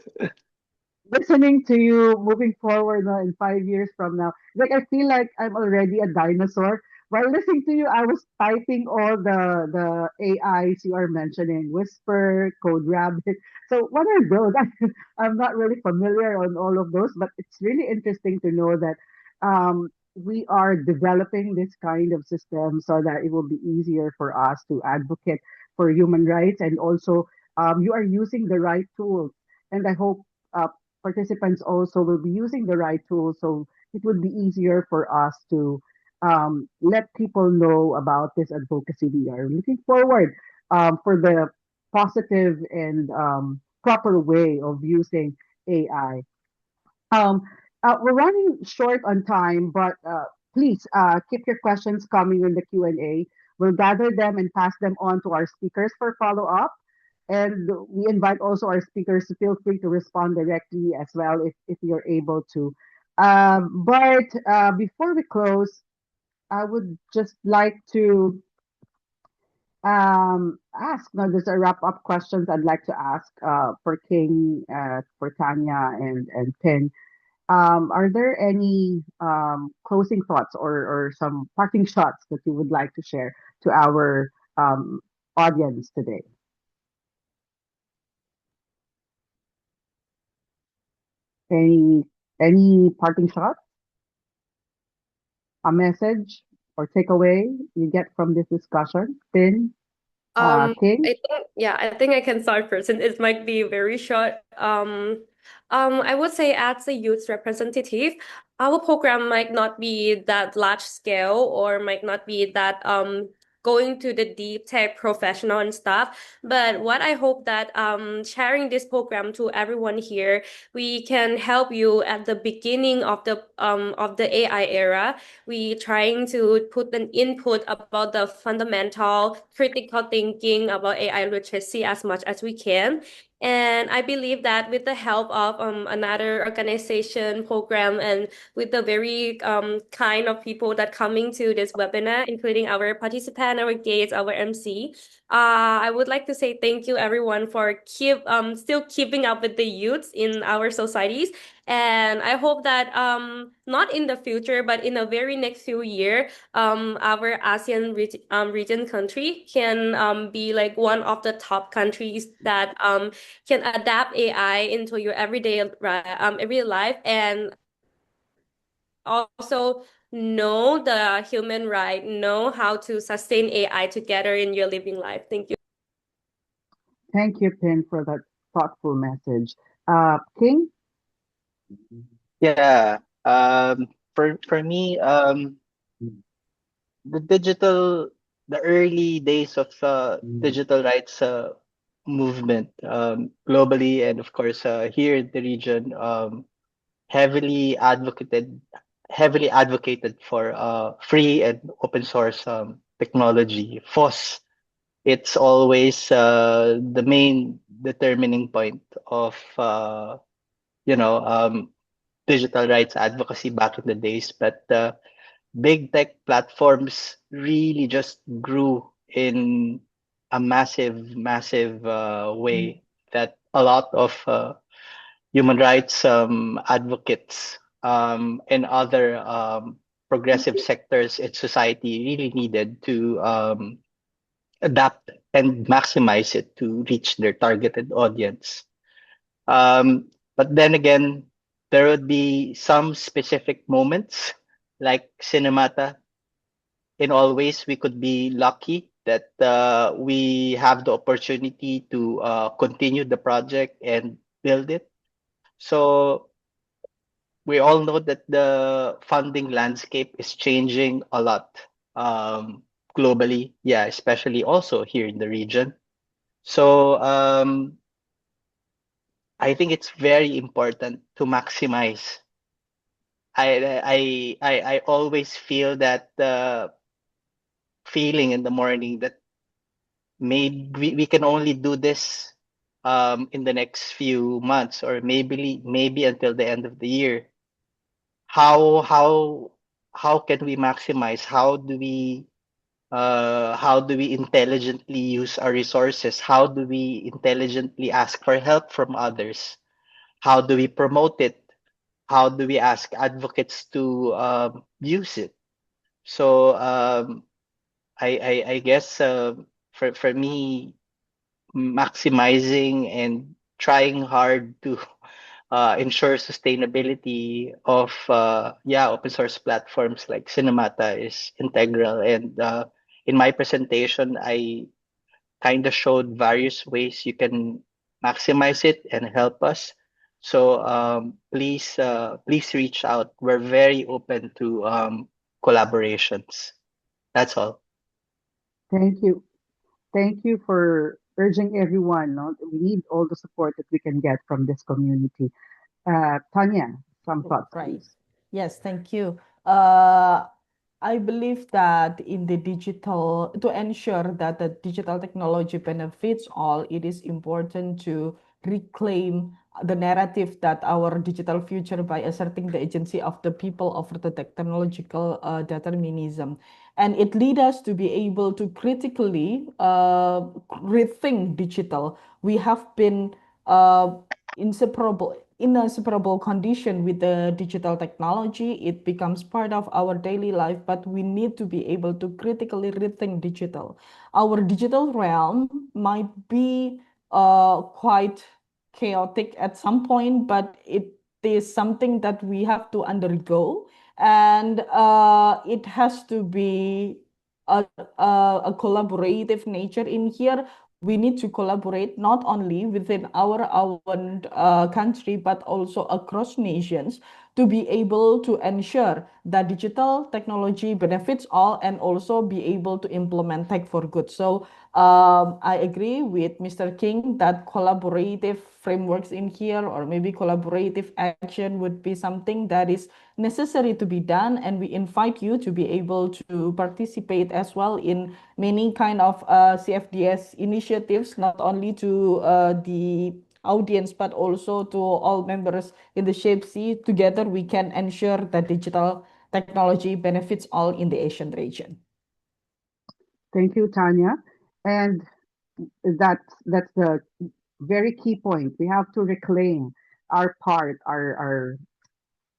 Listening to you moving forward in 5 years from now, like I feel like I'm already a dinosaur. While listening to you, I was typing all the AIs you are mentioning, Whisper, Code Rabbit. So what are those? I'm not really familiar on all of those, but it's really interesting to know that we are developing this kind of system so that it will be easier for us to advocate for human rights, and also you are using the right tools. And I hope uh, participants also will be using the right tools, so it would be easier for us to let people know about this advocacy. We are looking forward for the positive and proper way of using AI. Um, we're running short on time, but please keep your questions coming in the Q&A. We'll gather them and pass them on to our speakers for follow-up. And we invite also our speakers to feel free to respond directly as well if you're able to. But before we close, I would just like to ask, now there's a wrap-up questions I'd like to ask for King, for Tanya and Pin. Are there any closing thoughts or some parting shots that you would like to share to our audience today? Any any parting shot, a message or takeaway you get from this discussion? Pin, King? I think I can start first, and it might be very short. I would say as a youth representative, our program might not be that large scale or might not be that going to the deep tech professional and stuff. But what I hope that sharing this program to everyone here, we can help you at the beginning of the AI era. We trying to put an input about the fundamental critical thinking about AI literacy as much as we can. And I believe that with the help of another organization program and with the very kind of people that coming to this webinar, including our participant, our guests, our MC, I would like to say thank you everyone for still keeping up with the youths in our societies. And I hope that not in the future, but in the very next few years, our region country can be like one of the top countries that can adapt AI into your everyday life, and also know the human right, know how to sustain AI together in your living life. Thank you. Thank you, Pin, for that thoughtful message. King? Yeah. For me, the digital, the early days of digital rights movement globally, and of course here in the region, heavily advocated heavily advocated for free and open source technology. FOSS, it's always the main determining point of digital rights advocacy back in the days. But big tech platforms really just grew in a massive way that a lot of human rights advocates and other progressive sectors in society really needed to adapt and maximize it to reach their targeted audience. But then again, there would be some specific moments like Cinemata. In all ways, we could be lucky that we have the opportunity to continue the project and build it. So we all know that the funding landscape is changing a lot globally, yeah, especially also here in the region. So I think it's very important to maximize. I always feel that feeling in the morning that maybe we can only do this in the next few months or maybe until the end of the year. How how can we maximize? How do we intelligently use our resources? How do we intelligently ask for help from others? How do we promote it? How do we ask advocates to use it? So I guess for me, maximizing and trying hard to ensure sustainability of open source platforms like Cinemata is integral. And in my presentation, I kind of showed various ways you can maximize it and help us. So please reach out. We're very open to collaborations. That's all. Thank you. Thank you for urging everyone. No? We need all the support that we can get from this community. Tanya, some thoughts, Right. please. Yes, thank you. I believe that in the digital, to ensure that the digital technology benefits all, it is important to reclaim the narrative that our digital future by asserting the agency of the people over the technological determinism. And it leads us to be able to critically rethink digital. We have been inseparable condition with the digital technology. It becomes part of our daily life, but we need to be able to critically rethink digital. Our digital realm might be quite chaotic at some point, but it is something that we have to undergo, and it has to be a collaborative nature in here. We need to collaborate not only within our own country, but also across nations to be able to ensure that digital technology benefits all and also be able to implement tech for good. So I agree with Mr. King that collaborative frameworks in here, or maybe collaborative action, would be something that is necessary to be done. And we invite you to be able to participate as well in many kind of CFDS initiatives, not only to the audience, but also to all members in the Shape C. Together, we can ensure that digital technology benefits all in the Asian region. Thank you, Tanya. And that's the very key point. We have to reclaim our part, our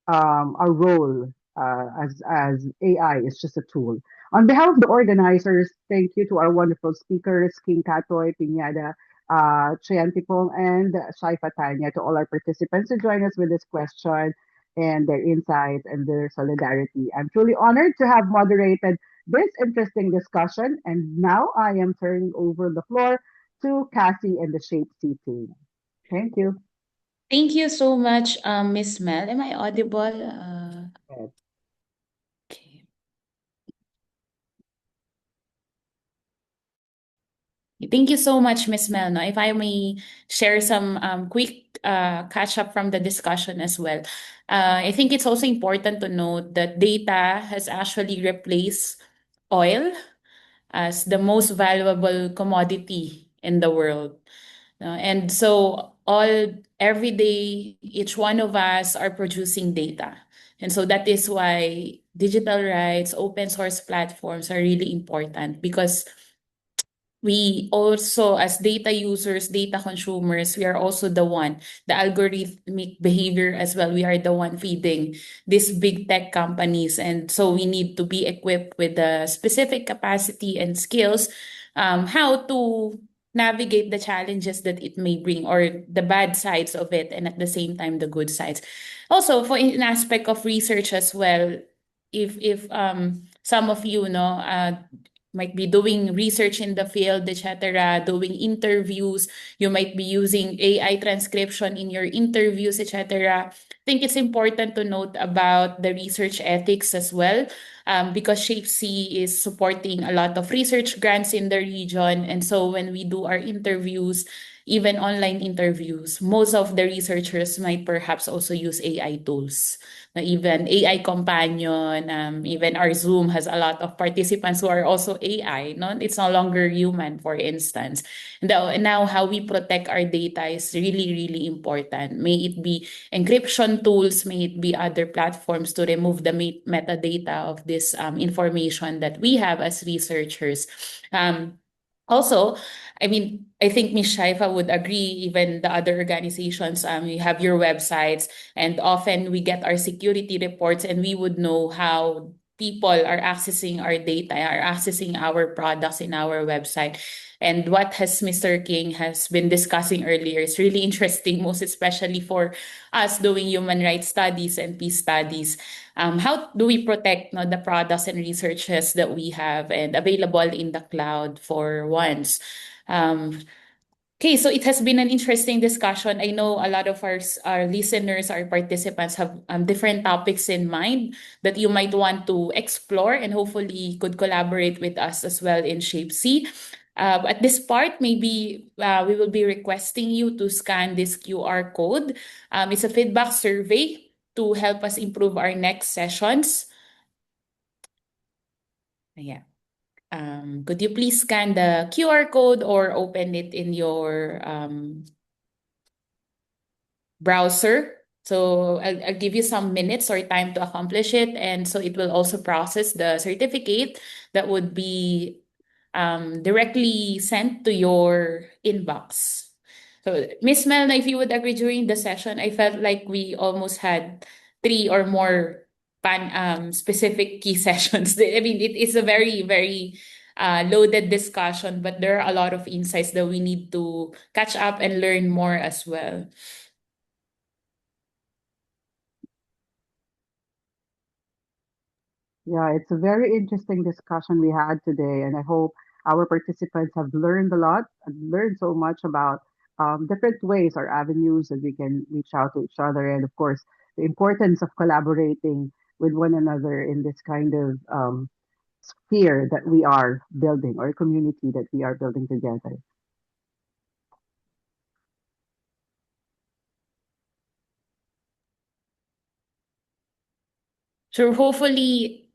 role as AI is just a tool. On behalf of the organizers, thank you to our wonderful speakers, King Katoy, Piñada, Triantipong, and Shaifa Tanya, to all our participants who join us with this question and their insights and their solidarity. I'm truly honored to have moderated this interesting discussion, and now I am turning over the floor to Cassie and the Shape C team. Thank you. Thank you so much, Miss Mel. Am I audible? Okay. Thank you so much, Miss Mel. No, if I may share some quick catch up from the discussion as well. I think it's also important to note that data has actually replaced oil as the most valuable commodity in the world. And so every day, each one of us are producing data. And so that is why digital rights, open source platforms are really important, because we also, as data users, data consumers, we are also the algorithmic behavior as well. We are the one feeding these big tech companies. And so we need to be equipped with the specific capacity and skills, how to navigate the challenges that it may bring, or the bad sides of it, and at the same time, the good sides. Also, for an aspect of research as well, if some of you know might be doing research in the field, etc., doing interviews. You might be using AI transcription in your interviews, etc. I think it's important to note about the research ethics as well, because ShapeC is supporting a lot of research grants in the region. And so when we do our interviews, even online interviews, most of the researchers might perhaps also use AI tools. Na even AI companion, even our Zoom has a lot of participants who are also AI. No, it's no longer human, for instance. And now, how we protect our data is really, really important. May it be encryption tools, may it be other platforms to remove the metadata of this information that we have as researchers. Also, I mean, I think Ms. Shaifa would agree, even the other organizations, you have your websites, and often we get our security reports and we would know how people are accessing our data, are accessing our products in our website. And what has Mr. King has been discussing earlier is really interesting, most especially for us doing human rights studies and peace studies. How do we protect, no, the products and researches that we have and available in the cloud for once? Um, Okay, so it has been an interesting discussion. I know a lot of our listeners, our participants have different topics in mind that you might want to explore and hopefully could collaborate with us as well in Shape C. At this part, maybe we will be requesting you to scan this QR code. It's a feedback survey to help us improve our next sessions. Yeah. Could you please scan the QR code or open it in your browser? So I'll give you some minutes or time to accomplish it. And so it will also process the certificate that would be directly sent to your inbox. So, Miss Melna, if you would agree, during the session, I felt like we almost had three or more specific key sessions. I mean, it is a very, very loaded discussion, but there are a lot of insights that we need to catch up and learn more as well. Yeah, it's a very interesting discussion we had today, and I hope our participants have learned a lot, learned so much about different ways or avenues that we can reach out to each other, and of course, the importance of collaborating with one another in this kind of sphere that we are building or community that we are building together. So hopefully,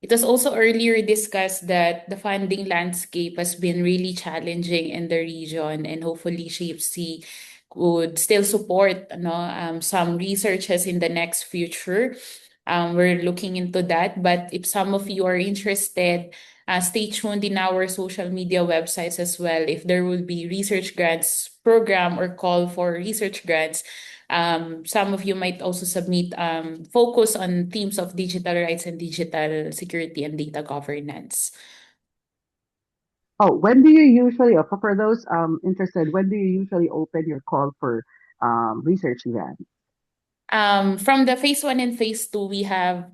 it was also earlier discussed that the funding landscape has been really challenging in the region, and hopefully ShapeC would still support, some researches in the next future. We're looking into that. But if some of you are interested, stay tuned in our social media websites as well. If there will be research grants program or call for research grants, some of you might also submit focus on themes of digital rights and digital security and data governance. Oh, when do you usually, for those interested, when do you usually open your call for research events? From the phase one and phase two, we have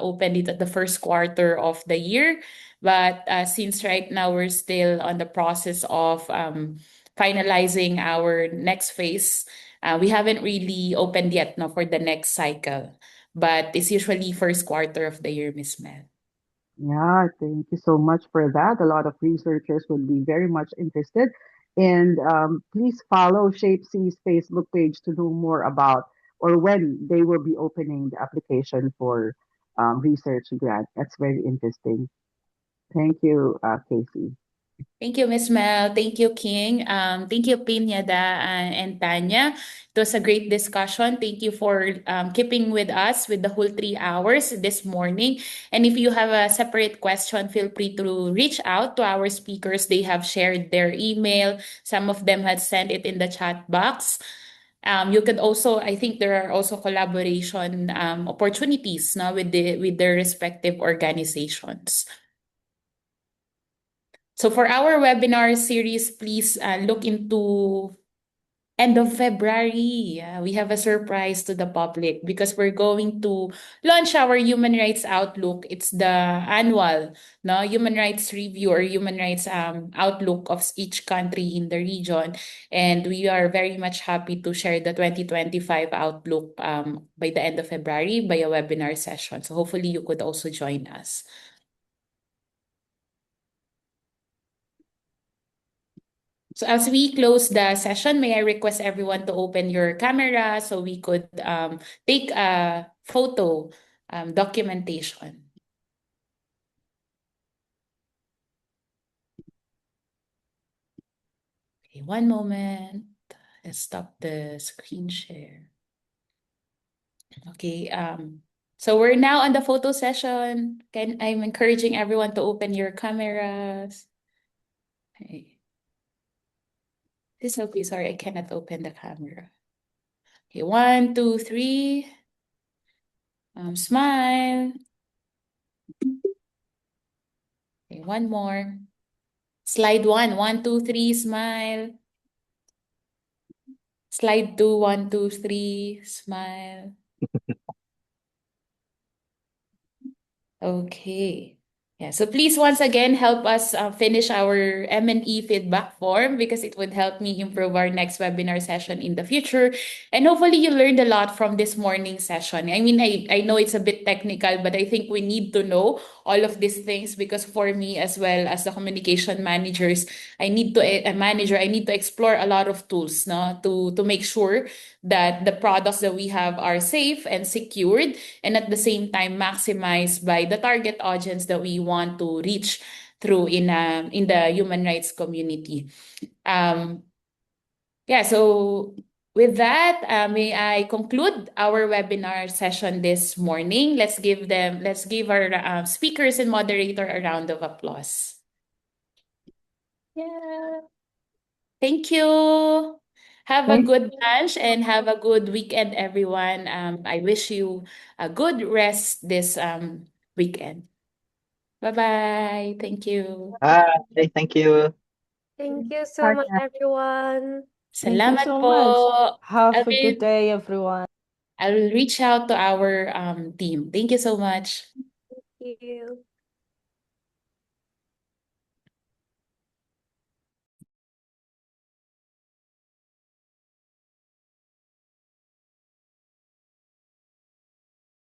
opened it at the first quarter of the year. But since right now we're still on the process of finalizing our next phase, we haven't really opened yet, no, for the next cycle. But it's usually first quarter of the year, Miss Mel. Yeah, thank you so much for that. A lot of researchers would be very much interested. And please follow ShapeC's Facebook page to know more about or when they will be opening the application for research grant. That's very interesting. Thank you, Casey. Thank you, Miss Mel. Thank you, King. Thank you, Pineda and Tanya. It was a great discussion. Thank you for keeping with us with the whole 3 hours this morning. And if you have a separate question, feel free to reach out to our speakers. They have shared their email. Some of them had sent it in the chat box. You could also, I think there are also collaboration opportunities now with their respective organizations. So for our webinar series, please look into end of February. We have a surprise to the public because we're going to launch our Human Rights Outlook. It's the annual, no, Human Rights Review or Human Rights Outlook of each country in the region. And we are very much happy to share the 2025 Outlook by the end of February by a webinar session. So hopefully you could also join us. So as we close the session, may I request everyone to open your camera so we could take a photo documentation. Okay, one moment. Let's stop the screen share. Okay, so we're now on the photo session. I'm encouraging everyone to open your cameras. Okay. This okay, sorry, I cannot open the camera. Okay, 1, 2, 3. Smile. Okay, one more. Slide 1, 1, 2, 3, smile. Slide 2, 1, 2, 3, smile. Okay. Yeah, so please once again help us finish our M&E feedback form because it would help me improve our next webinar session in the future. And hopefully you learned a lot from this morning session. I mean, I know it's a bit technical, but I think we need to know all of these things because for me as well as the communication managers, I need to a manager, I need to explore a lot of tools no, to make sure that the products that we have are safe and secured and at the same time maximized by the target audience that we want to reach through in the human rights community. Um, yeah, so with that, may I conclude our webinar session this morning. Let's give our speakers and moderator a round of applause. Yeah. Thank you. Have a Thank good lunch and have a good weekend, everyone. I wish you a good rest this weekend. Bye-bye. Thank you. Hi, thank you. Thank you so much, Bye. everyone. Thank you Salamat so po. much. I Have a good will, day, everyone. I will reach out to our team. Thank you so much. Thank you.